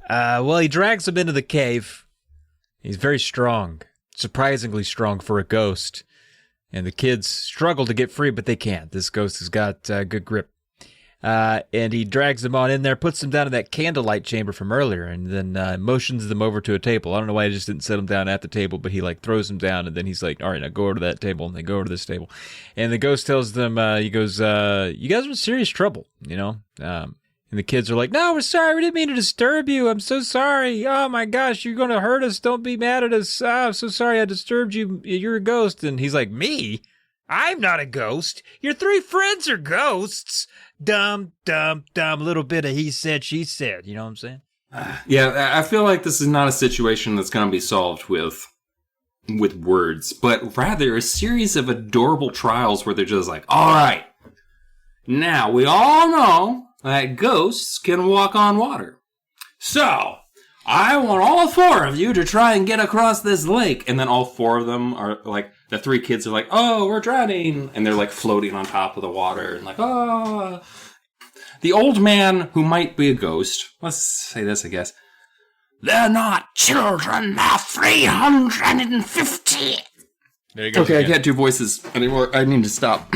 of you. Well, he drags him into the cave. He's very strong. Surprisingly strong for a ghost. And the kids struggle to get free, but they can't. This ghost has got good grip. And he drags them on in there, puts them down in that candlelight chamber from earlier, and then motions them over to a table. I don't know why he just didn't set them down at the table, but he like throws them down, and then he's like, all right, now go over to that table, and they go over to this table. And the ghost tells them, he goes, you guys are in serious trouble, you know? And the kids are like, no, we're sorry. We didn't mean to disturb you. I'm so sorry. Oh, my gosh, you're going to hurt us. Don't be mad at us. I'm so sorry I disturbed you. You're a ghost. And he's like, me? I'm not a ghost. Your three friends are ghosts. Dumb little bit of he said, she said. You know what I'm saying? Yeah, I feel like this is not a situation that's going to be solved with words, but rather a series of adorable trials where they're just like, all right, now we all know that ghosts can walk on water. So, I want all four of you to try and get across this lake. And then all four of them are like, the three kids are like, oh, we're drowning. And they're like floating on top of the water and like, oh. The old man who might be a ghost, let's say this, I guess. They're not children, they're 350. There you go. Okay, I can't do voices anymore. I need to stop.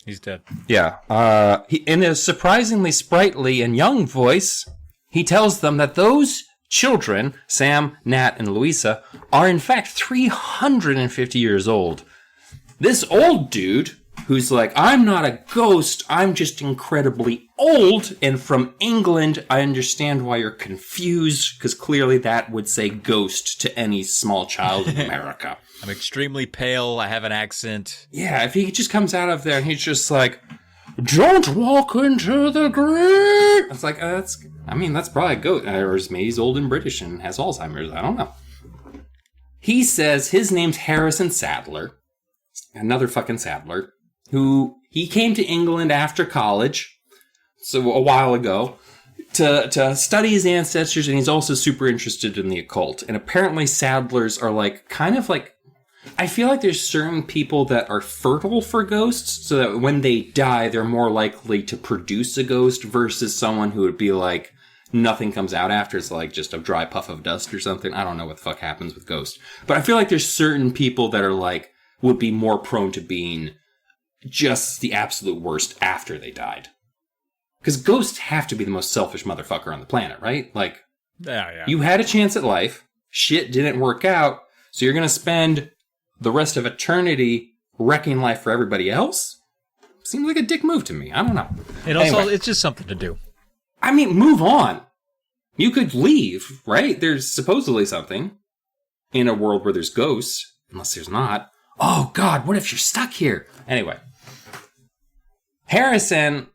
He's dead. Yeah. He, in a surprisingly sprightly and young voice, he tells them that those children, Sam, Nat, and Louisa, are in fact 350 years old. This old dude, who's like, I'm not a ghost, I'm just incredibly old, and from England, I understand why you're confused, because clearly that would say ghost to any small child in America. I'm extremely pale. I have an accent. Yeah, if he just comes out of there and he's just like, don't walk into the grave. It's like, that's probably a goat. Or maybe he's old and British and has Alzheimer's. I don't know. He says his name's Harrison Sadler. Another fucking Sadler. Who, he came to England after college, so a while ago, to study his ancestors, and he's also super interested in the occult. And apparently Sadlers are like, kind of like, I feel like there's certain people that are fertile for ghosts, so that when they die, they're more likely to produce a ghost versus someone who would be like, nothing comes out after. It's like just a dry puff of dust or something. I don't know what the fuck happens with ghosts. But I feel like there's certain people that are like, would be more prone to being just the absolute worst after they died. Because ghosts have to be the most selfish motherfucker on the planet, right? Like, Yeah. you had a chance at life, shit didn't work out, so you're gonna spend the rest of eternity wrecking life for everybody else? Seems like a dick move to me. I don't know. And also, Anyway. it's just something to do. I mean, move on. You could leave, right? There's supposedly something in a world where there's ghosts, unless there's not. Oh, God, what if you're stuck here? Anyway. Harrison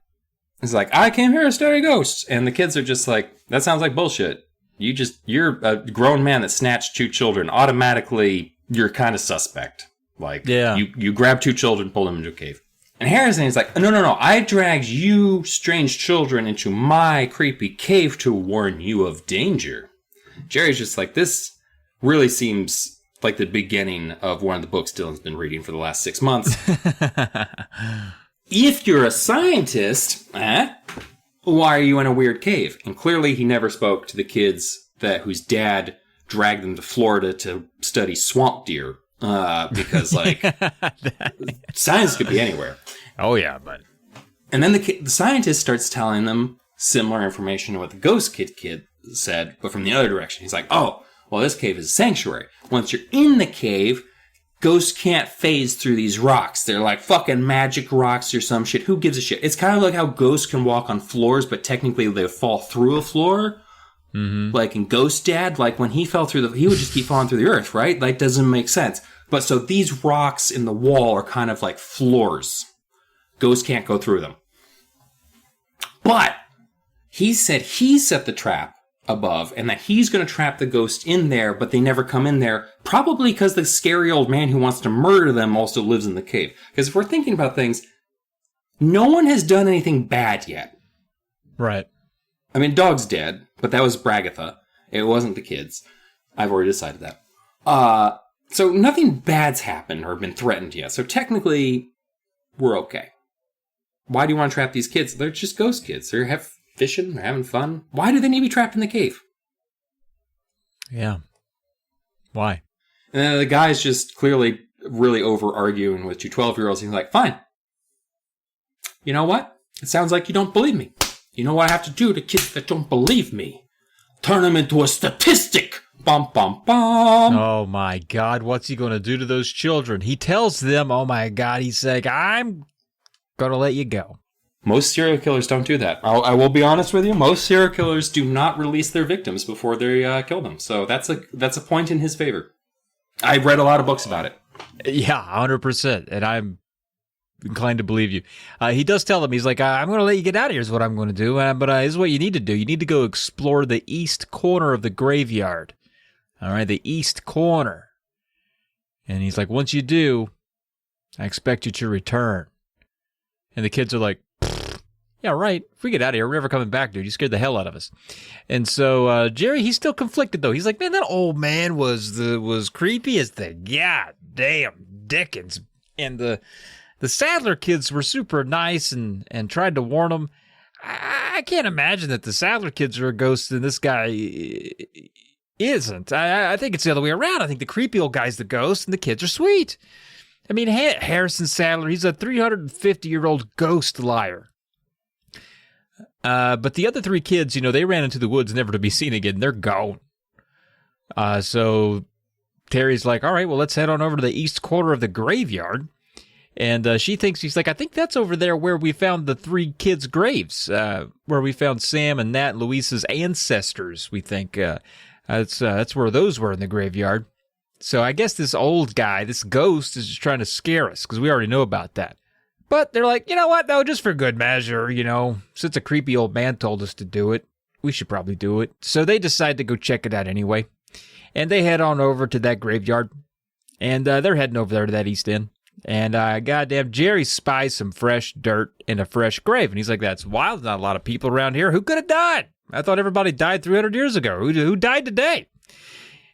is like, I came here to study ghosts. And the kids are just like, that sounds like bullshit. You're a grown man that snatched two children. Automatically, you're kind of suspect. Like, Yeah. you grab two children, pull them into a cave. And Harrison is like, no, I dragged you strange children into my creepy cave to warn you of danger. Jerry's just like, this really seems like the beginning of one of the books Dylan's been reading for the last 6 months. If you're a scientist, why are you in a weird cave? And clearly he never spoke to the kids whose dad dragged them to Florida to study swamp deer. Because, like, science could be anywhere. Oh, yeah, but... And then the scientist starts telling them similar information to what the ghost kid said, but from the other direction. He's like, oh, well, this cave is a sanctuary. Once you're in the cave, ghosts can't phase through these rocks. They're like fucking magic rocks or some shit. Who gives a shit? It's kind of like how ghosts can walk on floors, but technically they fall through a floor. Mm-hmm. Like in Ghost Dad, like when he fell through he would just keep falling through the earth, right? Like, doesn't make sense. But so these rocks in the wall are kind of like floors. Ghosts can't go through them. But he said he set the trap above and that he's going to trap the ghost in there, but they never come in there. Probably because the scary old man who wants to murder them also lives in the cave. Because if we're thinking about things, no one has done anything bad yet. Right. I mean, Dog's dead, but that was Bragatha. It wasn't the kids. I've already decided that. So nothing bad's happened or been threatened yet. So technically, we're okay. Why do you want to trap these kids? They're just ghost kids. They're fishing, they're having fun. Why do they need to be trapped in the cave? Yeah. Why? And then the guy's just clearly really over-arguing with 2 12-year-olds. He's like, fine. You know what? It sounds like you don't believe me. You know what I have to do to kids that don't believe me? Turn them into a statistic. Bum, bum, bum. Oh, my God. What's he going to do to those children? He tells them, oh, my God, he's like, I'm going to let you go. Most serial killers don't do that. I will be honest with you. Most serial killers do not release their victims before they kill them. So that's a point in his favor. I've read a lot of books about it. Yeah, 100%. And I'm inclined to believe you. He does tell them, he's like, I'm going to let you get out of here is what I'm going to do. But this is what you need to do. You need to go explore the east corner of the graveyard. All right, the east corner. And he's like, once you do, I expect you to return. And the kids are like, yeah, right. If we get out of here, we're never coming back, dude. You scared the hell out of us. And so Jerry, he's still conflicted, though. He's like, man, that old man was creepy as the goddamn Dickens. And the Sadler kids were super nice and tried to warn him. I can't imagine that the Sadler kids are a ghost and this guy isn't. I think it's the other way around. I think the creepy old guy's the ghost and the kids are sweet. I mean, Harrison Sadler, he's a 350-year-old ghost liar. But the other 3 kids, they ran into the woods never to be seen again. They're gone. So Terry's like, all right, well, let's head on over to the east corner of the graveyard. And she's like, I think that's over there where we found the 3 kids' graves, where we found Sam and Nat and Luisa's ancestors, we think. That's where those were in the graveyard. So I guess this old guy, this ghost, is just trying to scare us, because we already know about that. But they're like, you know what, no, just for good measure, since a creepy old man told us to do it, we should probably do it. So they decide to go check it out anyway. And they head on over to that graveyard. And they're heading over there to that east end. And goddamn, Jerry spies some fresh dirt in a fresh grave. And he's like, that's wild. There's not a lot of people around here. Who could have died? I thought everybody died 300 years ago. Who died today?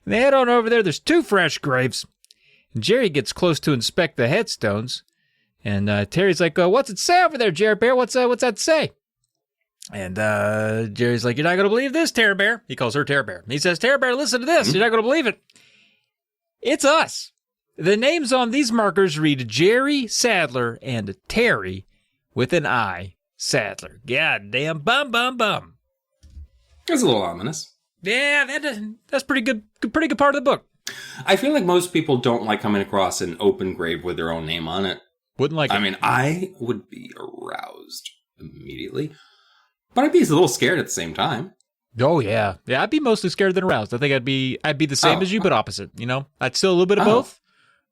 And they head on over there. There's 2 fresh graves. And Jerry gets close to inspect the headstones. And Terry's like, what's it say over there, Jerry Bear? What's that say? And Jerry's like, you're not going to believe this, Terry Bear. He calls her Terry Bear. He says, Terry Bear, listen to this. You're not going to believe it. It's us. The names on these markers read Jerry Sadler and Terry with an I, Sadler. Goddamn, bum, bum, bum. It's a little ominous. Yeah, that's pretty good part of the book. I feel like most people don't like coming across an open grave with their own name on it. Wouldn't like it. I mean, I would be aroused immediately, but I'd be a little scared at the same time. Oh, yeah. Yeah, I'd be mostly scared than aroused. I think I'd be the same as you, but opposite, I'd still a little bit of both,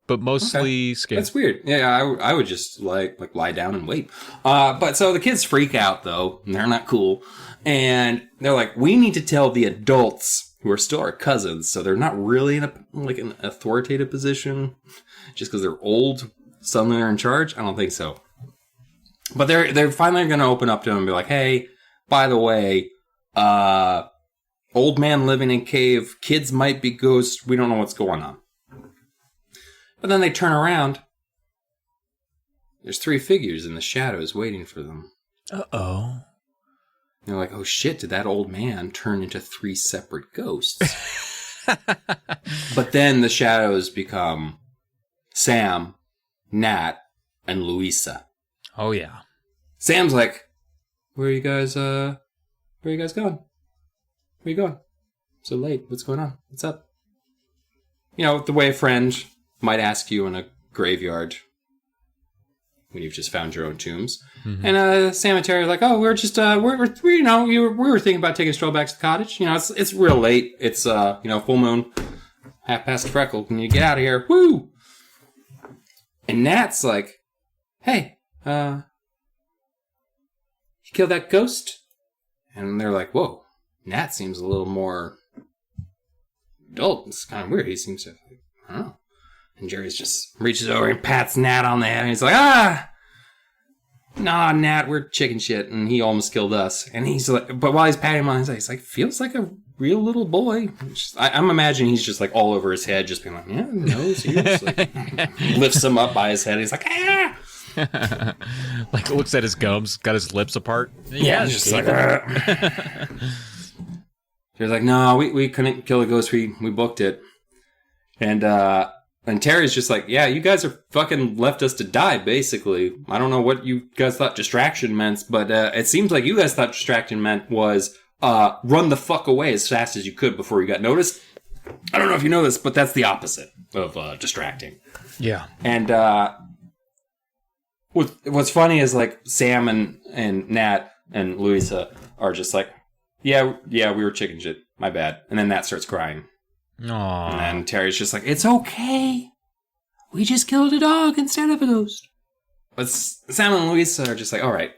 but mostly scared. That's weird. Yeah, I would just like lie down and wait. But so the kids freak out, though, and they're not cool. And they're like, we need to tell the adults who are still our cousins, so they're not really in an authoritative position just because they're old. Suddenly they're in charge? I don't think so. But they're finally going to open up to him and be like, hey, by the way, old man living in cave, kids might be ghosts, we don't know what's going on. But then they turn around. There's 3 figures in the shadows waiting for them. Uh-oh. They're like, oh shit, did that old man turn into 3 separate ghosts? But then the shadows become Sam, Nat, and Louisa. Oh, yeah. Sam's like, where are you guys going? Where are you going? So late. What's going on? What's up? You know, the way a friend might ask you in a graveyard when you've just found your own tombs. Mm-hmm. And Sam and Terry are like, oh, we're just, we were thinking about taking a stroll back to the cottage. You know, it's real late. It's, full moon, 1/2 freckle. Can you get out of here? Woo! And Nat's like, hey, you killed that ghost? And they're like, whoa, Nat seems a little more adult. It's kind of weird. He seems to, I don't know. And Jerry's just reaches over and pats Nat on the head. And he's like, nah, Nat, we're chicken shit. And he almost killed us. And he's like, but while he's patting him on his head, he's like, feels like a real little boy. I'm imagining he's just like all over his head, just being like, yeah, nose here. Just like, lifts him up by his head. He's like, ah. Like looks at his gums, got his lips apart. Yeah, just like, He's like, no, we couldn't kill a ghost. We booked it. And Terry's just like, yeah, you guys are fucking left us to die, basically. I don't know what you guys thought distraction meant, but it seems like you guys thought distraction meant was run the fuck away as fast as you could before you got noticed. I don't know if you know this, but that's the opposite of distracting. Yeah. And what's funny is like Sam and Nat and Louisa are just like, yeah, we were chicken shit. My bad. And then Nat starts crying. Aww. And then Terry's just like, it's okay. We just killed a dog instead of a ghost. But Sam and Louisa are just like, all right,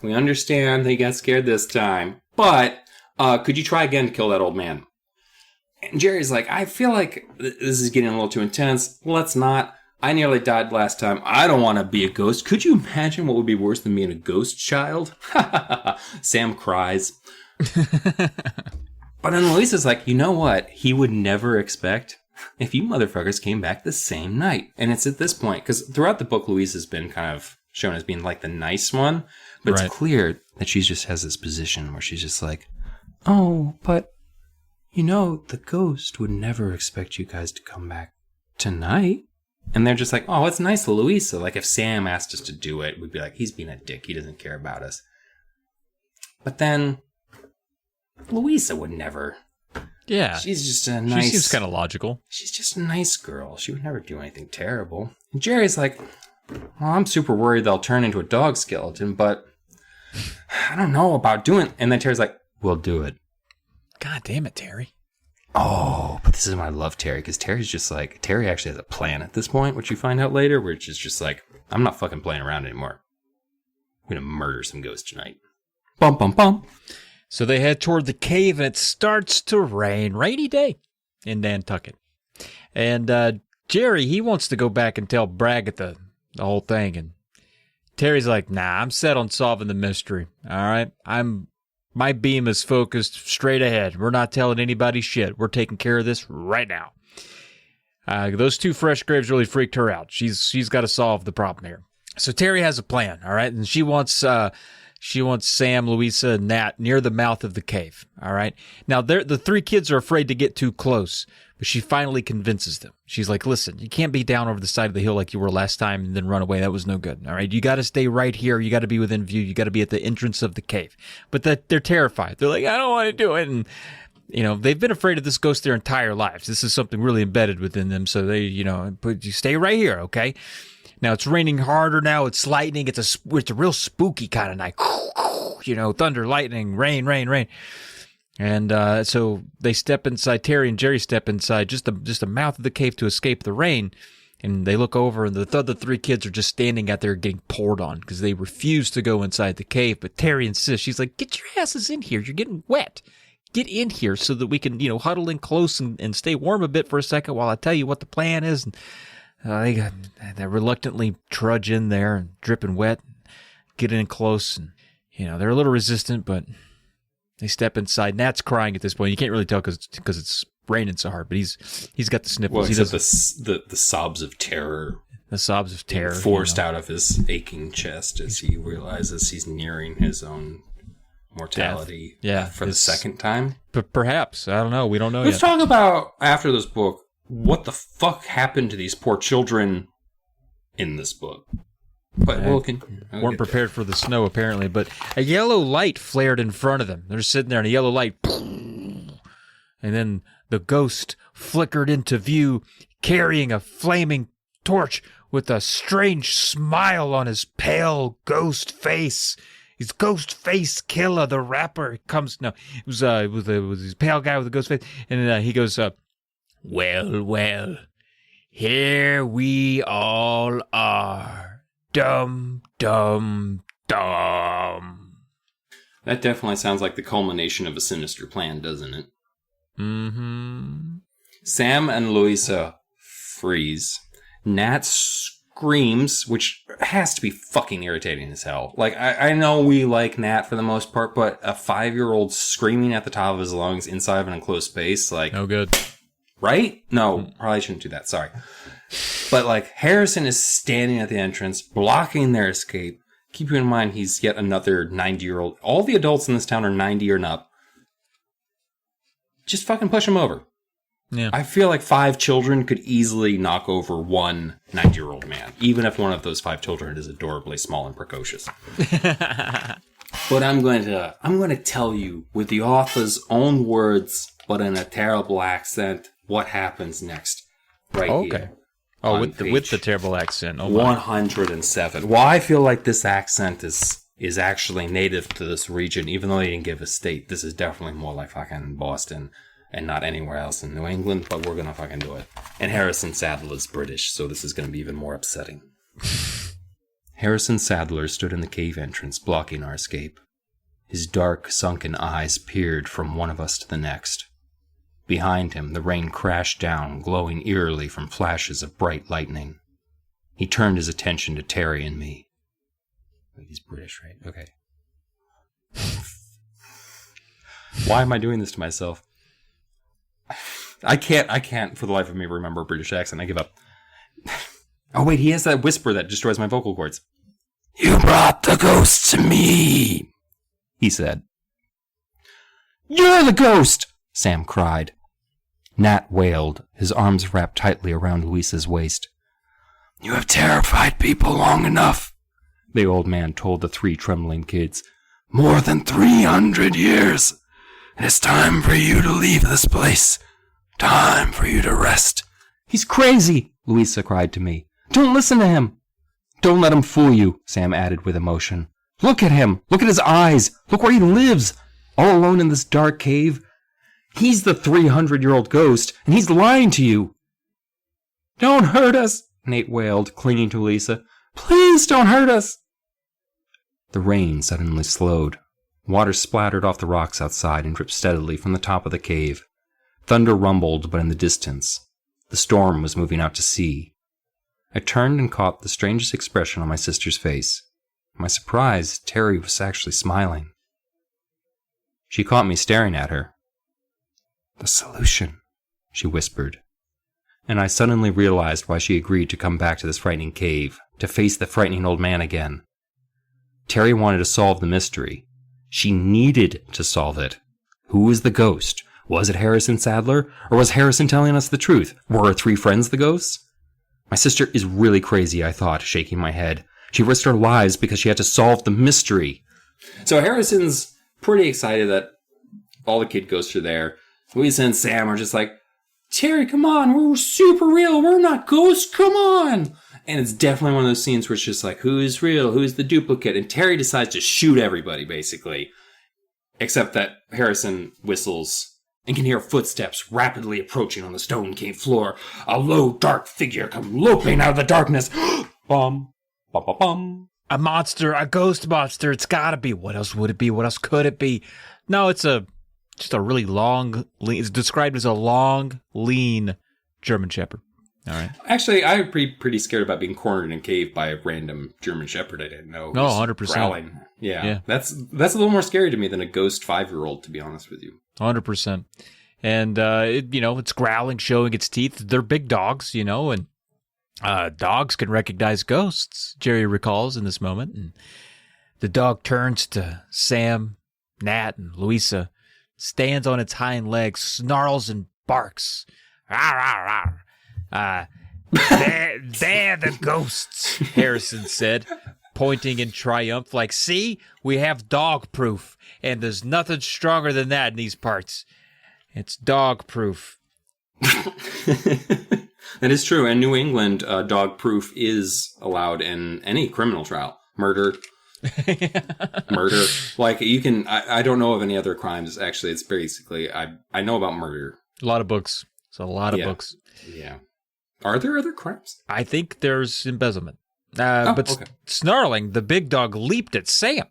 we understand they got scared this time, but could you try again to kill that old man? And Jerry's like, I feel like this is getting a little too intense. Let's not. I nearly died last time. I don't want to be a ghost. Could you imagine what would be worse than being a ghost child? Sam cries. But then Louisa's like, you know what? He would never expect if you motherfuckers came back the same night. And it's at this point, because throughout the book, Louisa's been kind of shown as being like the nice one. But right. It's clear that she just has this position where she's just like, oh, but, you know, the ghost would never expect you guys to come back tonight. And they're just like, oh, it's nice of Louisa. Like if Sam asked us to do it, we'd be like, he's being a dick. He doesn't care about us. But then Louisa would never. Yeah. She's just a nice... She seems kind of logical. She's just a nice girl. She would never do anything terrible. And Jerry's like, well, I'm super worried they'll turn into a dog skeleton, but I don't know about doing... And then Terry's like, we'll do it. God damn it, Terry. Oh, but this is why I love Terry, because Terry's just like... Terry actually has a plan at this point, which you find out later, which is just like, I'm not fucking playing around anymore. I'm going to murder some ghosts tonight. Bum, bum, bum. So they head toward the cave, and it starts to rain. Rainy day in Nantucket. And Jerry, he wants to go back and tell Braggett the whole thing. And Terry's like, nah, I'm set on solving the mystery. All right? My beam is focused straight ahead. We're not telling anybody shit. We're taking care of this right now. Those 2 fresh graves really freaked her out. She's got to solve the problem here. So Terry has a plan, all right? And she wants Sam, Louisa, and Nat near the mouth of the cave, all right? Now, the 3 kids are afraid to get too close, but she finally convinces them. She's like, listen, you can't be down over the side of the hill like you were last time and then run away. That was no good, all right? You got to stay right here. You got to be within view. You got to be at the entrance of the cave. But they're terrified. They're like, I don't want to do it. And, you know, they've been afraid of this ghost their entire lives. This is something really embedded within them. So they, you know, but you stay right here, okay? Now, it's raining harder now. It's lightning. It's a real spooky kind of night. You know, thunder, lightning, rain. And so they step inside. Terry and Jerry step inside just the mouth of the cave to escape the rain. And they look over, and the other 3 kids are just standing out there getting poured on because they refuse to go inside the cave. But Terry insists. She's like, get your asses in here. You're getting wet. Get in here so that we can, you know, huddle in close and stay warm a bit for a second while I tell you what the plan is. And they reluctantly trudge in there and dripping wet. get in close, and they're a little resistant, but they step inside. Nat's crying at this point. You can't really tell because it's raining so hard, but he's got the sniffles. Well, he except does the sobs of terror. the sobs of terror Forced out of his aching chest as he realizes he's nearing his own mortality. For the second time. Perhaps. I don't know. We don't know Let's yet. talk about, after this book, what the fuck happened to these poor children in this book. But weren't prepared for the snow, apparently. But a yellow light flared in front of them. They're sitting there, and a yellow light, and then the ghost flickered into view, carrying a flaming torch with a strange smile on his pale ghost face. His ghost face killer, the rapper, comes. No, it was his pale guy with a ghost face, and he goes, well, here we all are. Dum, dum, dum. That definitely sounds like the culmination of a sinister plan, doesn't it? Mm-hmm. Sam and Louisa freeze. Nat screams, which has to be fucking irritating as hell. Like, I know we like Nat for the most part, but a 5-year-old screaming at the top of his lungs inside of an enclosed space, like... No good. Right? No, probably shouldn't do that. Sorry. But, like, Harrison is standing at the entrance, blocking their escape. Keep in mind, he's yet another 90-year-old. All the adults in this town are 90 or up. Just fucking push him over. Yeah. I feel like 5 children could easily knock over one 90-year-old man, even if one of those 5 children is adorably small and precocious. But I'm going to tell you, with the author's own words, but in a terrible accent, what happens next. Right here. Oh, with the terrible accent. Oh, 107. Well, I feel like this accent is actually native to this region, even though they didn't give a state. This is definitely more like fucking Boston and not anywhere else in New England, but we're going to fucking do it. And Harrison Sadler is British, so this is going to be even more upsetting. Harrison Sadler stood in the cave entrance, blocking our escape. His dark, sunken eyes peered from one of us to the next. Behind him, the rain crashed down, glowing eerily from flashes of bright lightning. He turned his attention to Terry and me. Wait, he's British, right? Okay. Why am I doing this to myself? I can't for the life of me remember a British accent. I give up. Oh wait, he has that whisper that destroys my vocal cords. "You brought the ghost to me," he said. "You're the ghost!" Sam cried. Nat wailed, his arms wrapped tightly around Louisa's waist. "You have terrified people long enough," the old man told the 3 trembling kids. "More than 300 years. It is time for you to leave this place. Time for you to rest." "He's crazy," Louisa cried to me. "Don't listen to him." "Don't let him fool you," Sam added with emotion. "Look at him. Look at his eyes. Look where he lives. All alone in this dark cave. He's the 300-year-old ghost, and he's lying to you." "Don't hurt us," Nate wailed, clinging to Lisa. "Please don't hurt us." The rain suddenly slowed. Water splattered off the rocks outside and dripped steadily from the top of the cave. Thunder rumbled, but in the distance. The storm was moving out to sea. I turned and caught the strangest expression on my sister's face. To my surprise, Terry was actually smiling. She caught me staring at her. "The solution," she whispered. And I suddenly realized why she agreed to come back to this frightening cave, to face the frightening old man again. Terry wanted to solve the mystery. She needed to solve it. Who was the ghost? Was it Harrison Sadler? Or was Harrison telling us the truth? Were her 3 friends the ghosts? My sister is really crazy, I thought, shaking my head. She risked her lives because she had to solve the mystery. So Harrison's pretty excited that all the kid ghosts are there. Louisa and Sam are just like, "Terry, come on, we're super real, we're not ghosts, come on!" And it's definitely one of those scenes where it's just like, who's real, who's the duplicate? And Terry decides to shoot everybody, basically. Except that Harrison whistles and can hear footsteps rapidly approaching on the stone cave floor. A low, dark figure come loping out of the darkness. Bum, bum, bum, bum. A monster, a ghost monster. It's gotta be. What else would it be? What else could it be? No, it's just a really long, lean. It's described as a long, lean German Shepherd. All right. Actually, I would be pretty scared about being cornered in a cave by a random German Shepherd I didn't know. No, who's 100%. Growling. Yeah. Yeah. That's a little more scary to me than a ghost 5-year-old, to be honest with you. 100%. And, it's growling, showing its teeth. They're big dogs, and dogs can recognize ghosts, Jerry recalls in this moment. And the dog turns to Sam, Nat, and Louisa, stands on its hind legs, snarls and barks. Rawr, rawr, rawr. They're the ghosts, Harrison said, pointing in triumph, like, see, we have dog proof, and there's nothing stronger than that in these parts. It's dog proof. That is true. In New England, dog proof is allowed in any criminal trial. Murder. Like, you can, I don't know of any other crimes. Actually, it's basically, I know about murder. A lot of books. It's a lot of books. Yeah. Are there other crimes? I think there's embezzlement. But snarling, the big dog leaped at Sam.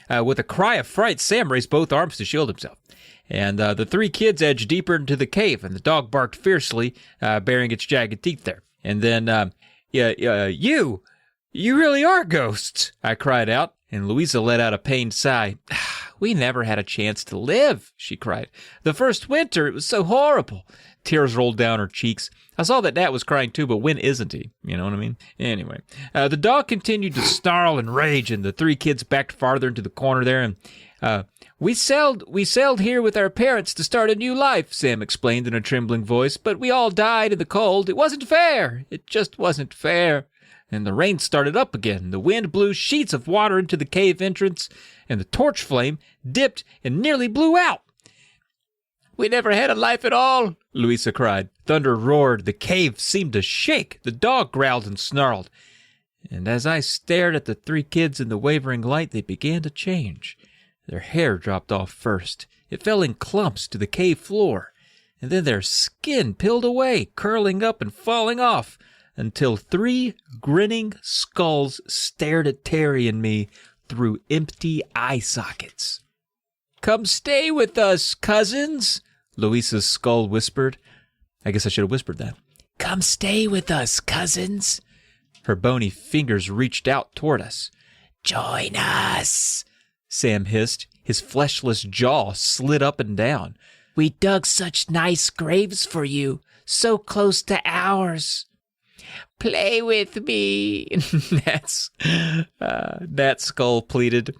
With a cry of fright, Sam raised both arms to shield himself. And the three kids edged deeper into the cave, and the dog barked fiercely, baring its jagged teeth there. And then, you really are ghosts, I cried out. And Louisa let out a pained sigh. We never had a chance to live, she cried. The first winter, it was so horrible. Tears rolled down her cheeks. I saw that Nat was crying too, but when isn't he? You know what I mean? Anyway, the dog continued to snarl and rage, and the three kids backed farther into the corner there. And we sailed here with our parents to start a new life, Sam explained in a trembling voice, but we all died in the cold. It wasn't fair. It just wasn't fair. And the rain started up again. The wind blew sheets of water into the cave entrance, and the torch flame dipped and nearly blew out. We never had a life at all, Louisa cried. Thunder roared. The cave seemed to shake. The dog growled and snarled. And as I stared at the three kids in the wavering light, they began to change. Their hair dropped off first. It fell in clumps to the cave floor. And then their skin peeled away, curling up and falling off, until three grinning skulls stared at Terry and me through empty eye sockets. Come stay with us, cousins, Louisa's skull whispered. I guess I should have whispered that. Come stay with us, cousins. Her bony fingers reached out toward us. Join us, Sam hissed. His fleshless jaw slid up and down. We dug such nice graves for you, so close to ours. Play with me, Nat Skull pleaded.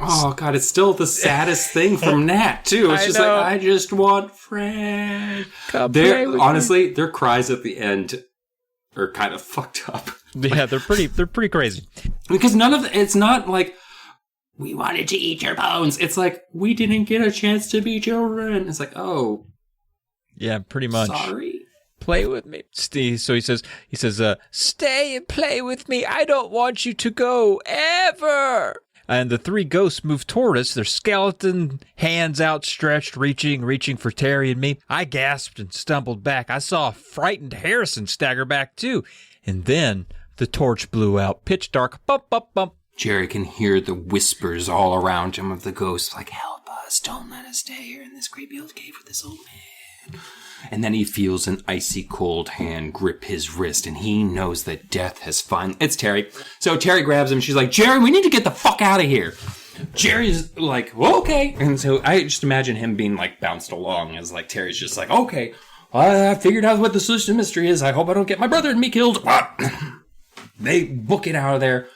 Oh, God, it's still the saddest thing from Nat, too. It's just like, I just want Fred. Honestly, their cries at the end are kind of fucked up. Yeah, they're pretty crazy. Because it's not like, we wanted to eat your bones. It's like, we didn't get a chance to be children. It's like, oh. Yeah, pretty much. Sorry. Play with me. So he says, stay and play with me. I don't want you to go ever. And the three ghosts moved toward us, their skeleton hands outstretched, reaching for Terry and me. I gasped and stumbled back. I saw a frightened Harrison stagger back too. And then the torch blew out. Pitch dark. Bump, bump, bump. Jerry can hear the whispers all around him of the ghosts, like, help us, don't let us stay here in this creepy old cave with this old man. And then he feels an icy cold hand grip his wrist, and he knows that death has finally... It's Terry. So Terry grabs him, she's like, Jerry, we need to get the fuck out of here. Jerry's like, well, okay. And so I just imagine him being, like, bounced along as, like, Terry's just like, okay, I figured out what the solution to the mystery is. I hope I don't get my brother and me killed. They book it out of there.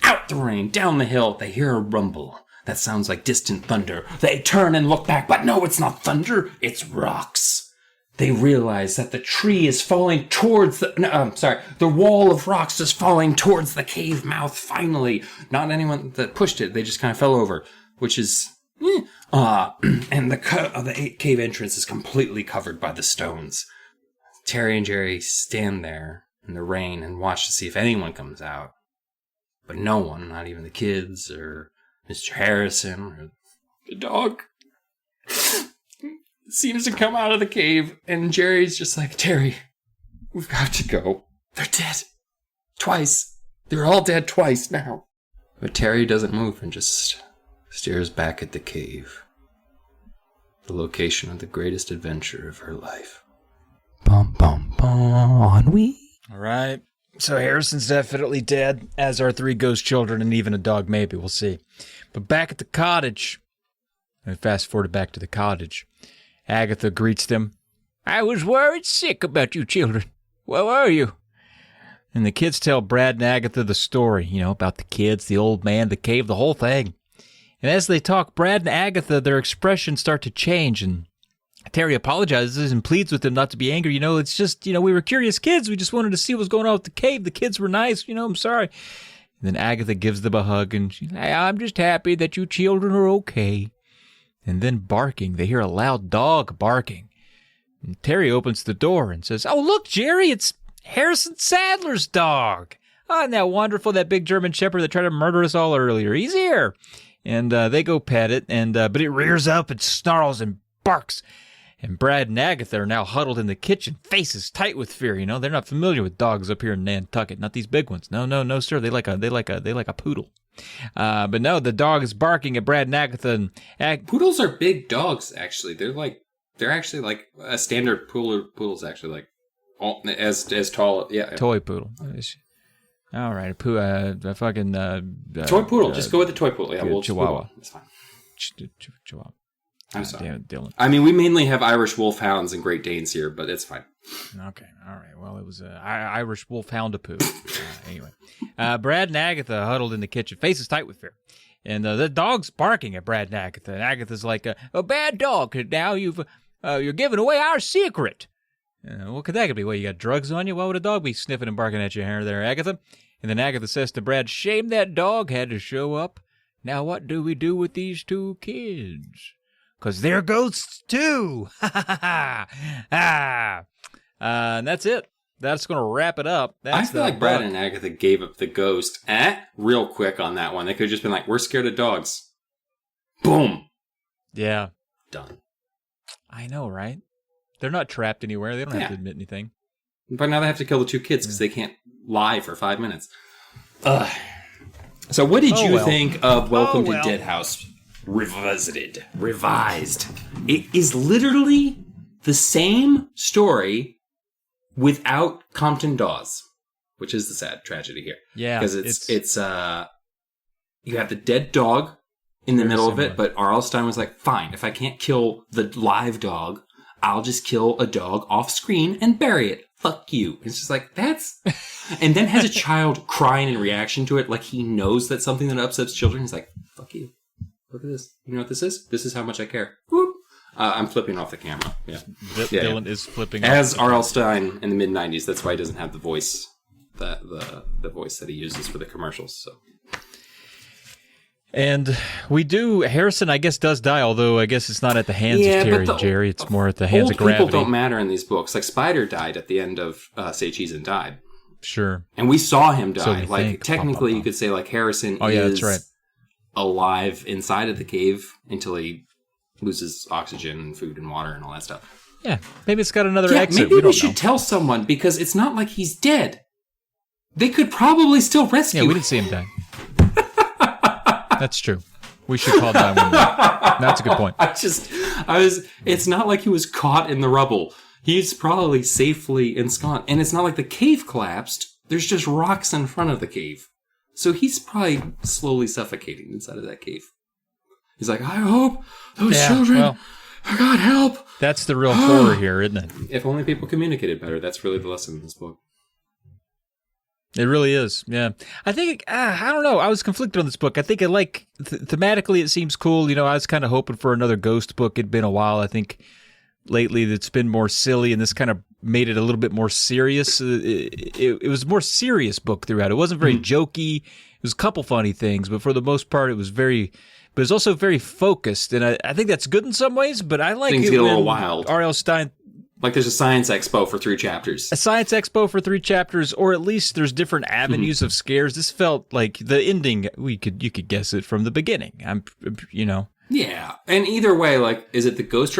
Out the rain, down the hill, they hear a rumble. That sounds like distant thunder. They turn and look back, but no, it's not thunder, it's rocks. They realize that the tree is falling towards the wall of rocks is falling towards the cave mouth finally. Not anyone that pushed it, they just kind of fell over, which is... and the cave entrance is completely covered by the stones. Terry and Jerry stand there in the rain and watch to see if anyone comes out. But no one, not even the kids or Mr. Harrison or the dog, seems to come out of the cave. And Jerry's just like, Terry, we've got to go. They're dead. Twice. They're all dead twice now. But Terry doesn't move and just stares back at the cave. The location of the greatest adventure of her life. Bum, bum, bum. We. All right. So Harrison's definitely dead, as are 3 ghost children and even a dog, maybe. We'll see. But back at the cottage, and fast forward back to the cottage, Agatha greets them. I was worried sick about you children. Where were you? And the kids tell Brad and Agatha the story, about the kids, the old man, the cave, the whole thing. And as they talk, Brad and Agatha, their expressions start to change, and Terry apologizes and pleads with them not to be angry. It's just, we were curious kids. We just wanted to see what was going on with the cave. The kids were nice. I'm sorry. And then Agatha gives them a hug, and she's like, I'm just happy that you children are okay. And then barking. They hear a loud dog barking. And Terry opens the door and says, oh, look, Jerry, it's Harrison Sadler's dog. Oh, isn't that wonderful, that big German shepherd that tried to murder us all earlier? He's here. And they go pet it, but it rears up and snarls and barks. And Brad and Agatha are now huddled in the kitchen, faces tight with fear. They're not familiar with dogs up here in Nantucket, not these big ones. No, sir. They like a poodle. But no, the dog is barking at Brad and Agatha. And Poodles are big dogs. Actually, they're actually like a standard poodle. Poodle's actually like as tall. Yeah, toy poodle. All right, a fucking toy poodle. Just go with the toy poodle. Yeah, we'll Chihuahua. That's fine. Chihuahua. I'm sorry. Damn it, Dylan. I mean, we mainly have Irish Wolfhounds and Great Danes here, but it's fine. Okay, all right. Well, it was Irish Wolfhound-a-poo. Anyway, Brad and Agatha huddled in the kitchen, faces tight with fear. And the dog's barking at Brad and Agatha. And Agatha's like, a bad dog. Now you're giving away our secret. What could that be? What, you got drugs on you? Why would a dog be sniffing and barking at you here there, Agatha? And then Agatha says to Brad, shame that dog had to show up. Now what do we do with these 2 kids? 'Cause they're ghosts too. And that's it. That's going to wrap it up. I feel like Brad and Agatha gave up the ghost real quick on that one. They could have just been like, we're scared of dogs. Boom. Yeah. Done. I know, right? They're not trapped anywhere. They don't have to admit anything. But now they have to kill the 2 kids because they can't lie for 5 minutes. So what did you think of Welcome to Deadhouse Revised? It is literally the same story without Compton Dawes, which is the sad tragedy here. Yeah. Because it's you have the dead dog in the middle of it, but R.L. Stine was like, fine, if I can't kill the live dog, I'll just kill a dog off screen and bury it. Fuck you. It's just like, that's... And then has a child crying in reaction to it, like he knows that's something that upsets children. He's like, fuck you. Look at this. You know what this is? This is how much I care. Whoop. I'm flipping off the camera. Yeah. Dylan is flipping as R.L. Stine in the mid-90s. That's why he doesn't have the voice, the voice that he uses for the commercials. So. And Harrison, I guess, does die, although I guess it's not at the hands of Jerry. It's more at the hands of gravity. People don't matter in these books. Like, Spider died at the end of Say Cheese and Died. Sure. And we saw him die. So technically, you could say, like, Harrison is that's right. alive inside of the cave until he loses oxygen and food and water and all that stuff. Yeah, maybe it's got another exit. Maybe we should tell someone, because it's not like he's dead. They could probably still rescue him. Yeah, we didn't see him die. That's true. We should call 911. That's a good point. It's not like he was caught in the rubble. He's probably safely ensconced. And it's not like the cave collapsed. There's just rocks in front of the cave. So he's probably slowly suffocating inside of that cave. He's like, I hope those children, God help. That's the real horror here, isn't it? If only people communicated better. That's really the lesson in this book. It really is, yeah. I think, I don't know, I was conflicted on this book. I think thematically it seems cool. I was kind of hoping for another ghost book. It'd been a while. I think lately it's been more silly, and this kind of made it a little bit more serious. It was a more serious book throughout. It wasn't very jokey. It was a couple funny things, but for the most part, it was also very focused. And I think that's good in some ways, but I like things it get a when little wild. R.L. Stine... Like there's a science expo for 3 chapters. A science expo for 3 chapters, or at least there's different avenues of scares. This felt like the ending. You could guess it from the beginning. Yeah, and either way, like, is it the ghost?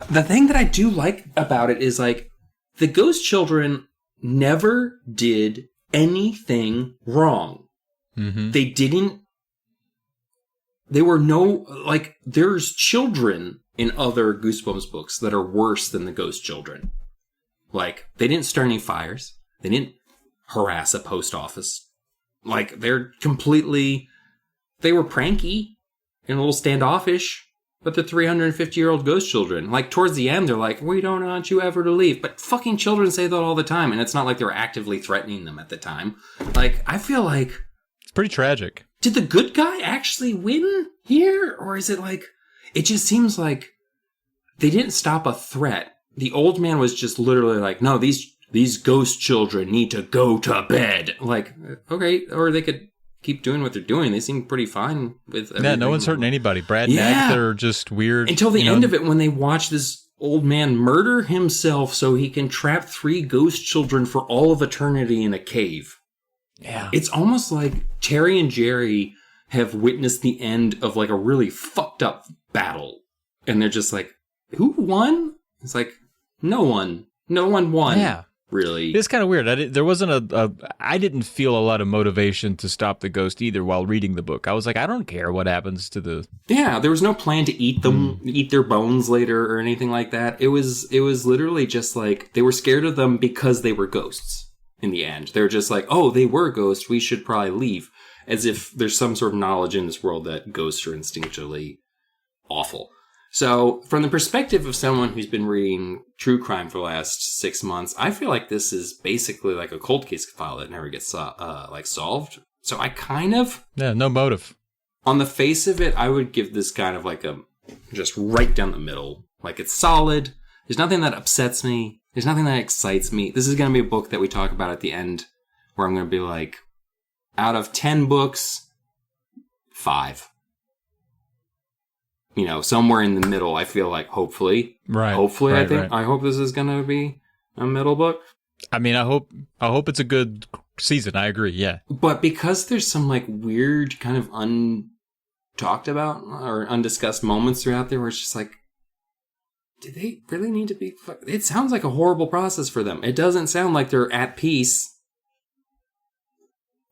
The thing that I do like about it is like the ghost children never did anything wrong. Mm-hmm. They didn't. They were there's children in other Goosebumps books that are worse than the ghost children. Like, they didn't start any fires. They didn't harass a post office. Like, they were pranky and a little standoffish, but they're 350-year-old ghost children. Like, towards the end, they're like, we don't want you ever to leave. But fucking children say that all the time, and it's not like they were actively threatening them at the time. Like, I feel like... It's pretty tragic. Did the good guy actually win here? Or is it like... It just seems like they didn't stop a threat. The old man was just literally like, no, these ghost children need to go to bed. Like, okay, or they could keep doing what they're doing. They seem pretty fine with everything. Yeah, no one's hurting anybody. Brad and Agatha are just weird. Until the end of it, when they watch this old man murder himself so he can trap 3 ghost children for all of eternity in a cave. Yeah. It's almost like Terry and Jerry have witnessed the end of like a really fucked up battle. And they're just like, who won? It's like, no one. No one won. Yeah. Really. It's kind of weird. I didn't feel a lot of motivation to stop the ghost either while reading the book. I was like, I don't care what happens to the... Yeah, there was no plan to eat them, eat their bones later or anything like that. It was literally just like, they were scared of them because they were ghosts in the end. They were just like, oh, they were ghosts, we should probably leave. As if there's some sort of knowledge in this world that ghosts are instinctually awful. So, from the perspective of someone who's been reading true crime for the last 6 months, I feel like this is basically like a cold case file that never gets solved. So I kind of... Yeah, no motive. On the face of it, I would give this kind of like a... just right down the middle. Like, it's solid. There's nothing that upsets me. There's nothing that excites me. This is going to be a book that we talk about at the end, where I'm going to be like, out of 10 books, 5. You know, somewhere in the middle, I feel like, hopefully. Right. Hopefully, right, I think. right. I hope this is going to be a middle book. I mean, I hope it's a good season. I agree, yeah. But because there's some, like, weird kind of untalked about or undiscussed moments throughout there where it's just like, do they really need to be... It sounds like a horrible process for them. It doesn't sound like they're at peace.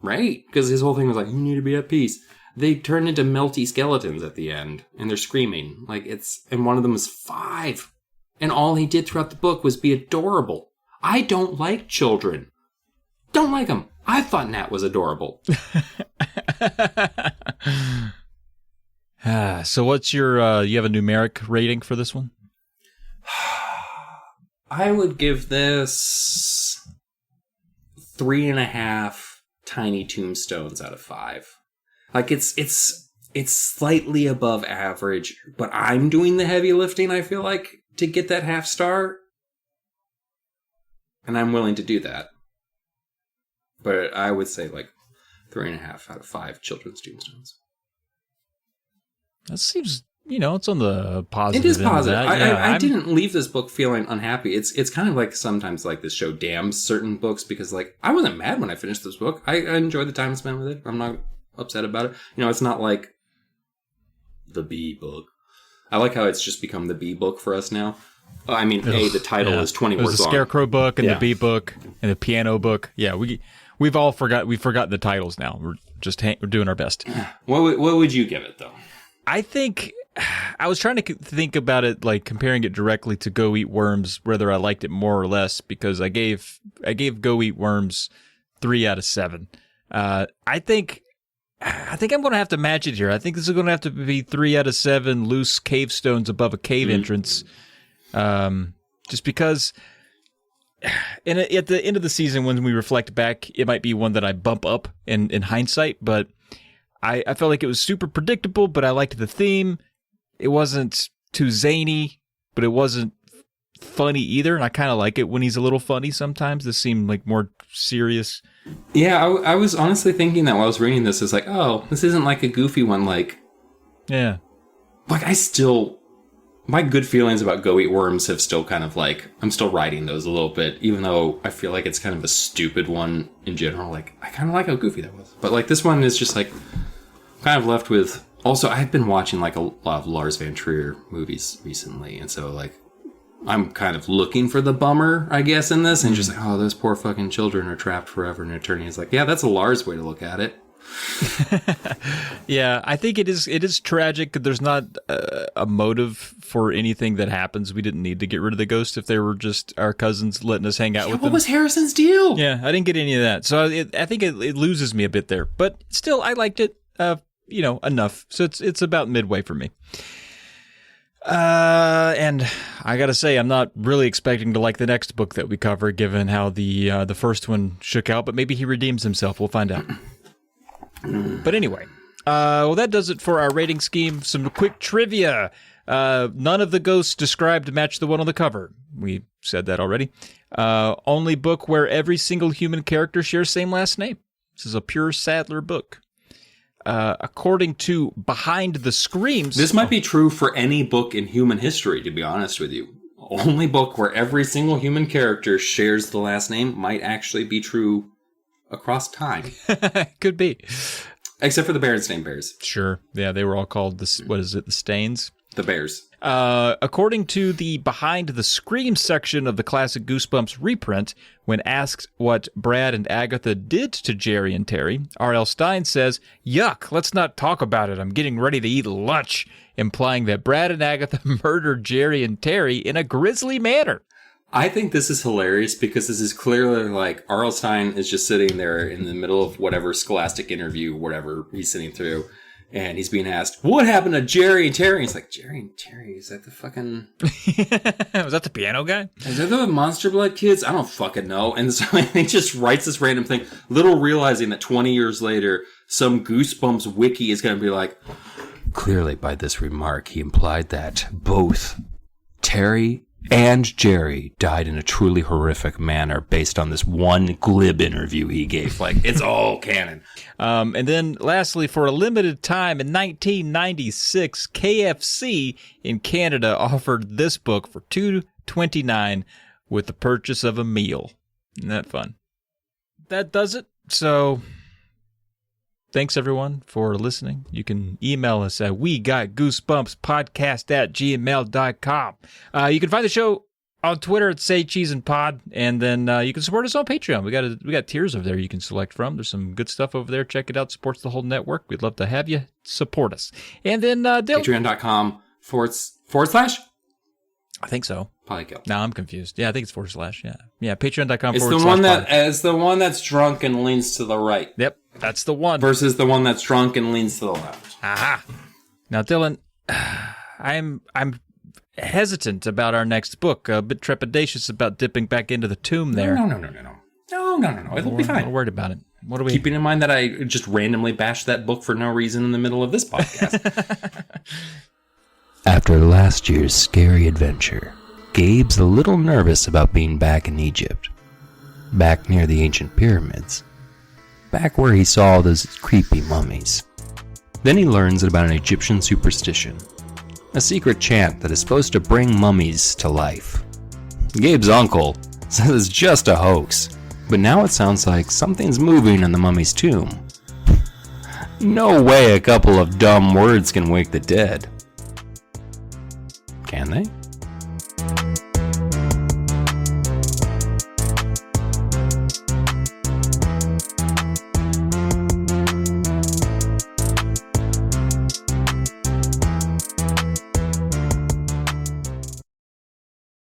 Right? Because his whole thing was like, you need to be at peace. They turn into melty skeletons at the end, and they're screaming. Like, and one of them is 5. And all he did throughout the book was be adorable. I don't like children. Don't like them. I thought Nat was adorable. So what's your, you have a numeric rating for this one? I would give this 3.5 tiny tombstones out of 5. Like, it's slightly above average, but I'm doing the heavy lifting, I feel like, to get that half star. And I'm willing to do that. But I would say, like, 3.5 out of 5 children's tombstones. That seems, it's on the positive. It is end of positive. that. I didn't leave this book feeling unhappy. It's kind of like sometimes like this show damns certain books because, like, I wasn't mad when I finished this book. I enjoyed the time spent with it. I'm not upset about it. It's not like the B book. I like how it's just become the B book for us now. I mean, the title is 20 words long. There's the Scarecrow book and the B book and the piano book. Yeah, we've all forgotten the titles now. We're just we're doing our best. What would you give it though? I think I was trying to think about it, like comparing it directly to Go Eat Worms, whether I liked it more or less, because I gave Go Eat Worms 3 out of 7. I think I'm going to have to match it here. I think this is going to have to be 3 out of 7 loose cave stones above a cave entrance. Just because at the end of the season, when we reflect back, it might be one that I bump up in hindsight, but I felt like it was super predictable, but I liked the theme. It wasn't too zany, but it wasn't funny either, and I kind of like it when he's a little funny sometimes. This seemed like more serious. Yeah, I was honestly thinking that while I was reading this, it's like, oh, this isn't like a goofy one, like... Yeah. Like, my good feelings about Go Eat Worms have still kind of like, I'm still riding those a little bit, even though I feel like it's kind of a stupid one in general. Like, I kind of like how goofy that was. But like, this one is just like, kind of left with... Also, I've been watching like a lot of Lars Van Trier movies recently, and so like, I'm kind of looking for the bummer, I guess, in this, and just like, oh, those poor fucking children are trapped forever in eternity. It's like, yeah, that's a Lars way to look at it. Yeah, I think it is tragic. There's not a motive for anything that happens. We didn't need to get rid of the ghost if they were just our cousins letting us hang out with them. What was Harrison's deal? Yeah, I didn't get any of that. So I think it loses me a bit there. But still, I liked it, enough. So it's about midway for me. And I gotta say, I'm not really expecting to like the next book that we cover, given how the first one shook out. But maybe he redeems himself. We'll find out. But anyway, that does it for our rating scheme. Some quick trivia. None of the ghosts described match the one on the cover. We said that already. Only book where every single human character shares same last name. This is a pure Sadler book. According to Behind the Screams... This might be true for any book in human history, to be honest with you. Only book where every single human character shares the last name might actually be true across time. Could be. Except for the Berenstain Bears. Sure. Yeah, they were all called, the Stains? The Bears. According to the Behind the Scream section of the classic Goosebumps reprint, when asked what Brad and Agatha did to Jerry and Terry, R.L. Stine says, "Yuck, let's not talk about it. I'm getting ready to eat lunch," implying that Brad and Agatha murdered Jerry and Terry in a grisly manner. I think this is hilarious because this is clearly like R.L. Stine is just sitting there in the middle of whatever scholastic interview, whatever he's sitting through, and he's being asked, "What happened to Jerry and Terry?" He's like, "Jerry and Terry? Is that the fucking... Was that the piano guy? Is that the Monster Blood kids? I don't fucking know." And so he just writes this random thing, little realizing that 20 years later, some Goosebumps wiki is going to be like, "Clearly by this remark, he implied that both Terry and Jerry died in a truly horrific manner based on this one glib interview he gave." Like, it's all canon. And then lastly, for a limited time in 1996, KFC in Canada offered this book for $2.29 with the purchase of a meal. Isn't that fun? That does it. So thanks everyone for listening. You can email us at wegotgoosebumpspodcast@gmail.com. You can find the show on Twitter at Say Cheese and Pod, and then you can support us on Patreon. We got tiers over there you can select from. There's some good stuff over there. Check it out. Supports the whole network. We'd love to have you support us. And then Patreon.com // I think so. Polykill. No, I'm confused. Yeah, I think it's // Yeah. Patreon.com It's / the one that is the one that's drunk and leans to the right. Yep, that's the one. Versus the one that's drunk and leans to the left. Aha. Now, Dylan, I'm hesitant about our next book. A bit trepidatious about dipping back into the tomb there. No. It'll be fine. I'm worried about it. What are we? Keeping in mind that I just randomly bashed that book for no reason in the middle of this podcast. After last year's scary adventure, Gabe's a little nervous about being back in Egypt. Back near the ancient pyramids. Back where he saw those creepy mummies. Then he learns about an Egyptian superstition. A secret chant that is supposed to bring mummies to life. Gabe's uncle says it's just a hoax, but now it sounds like something's moving in the mummy's tomb. No way a couple of dumb words can wake the dead. Can they?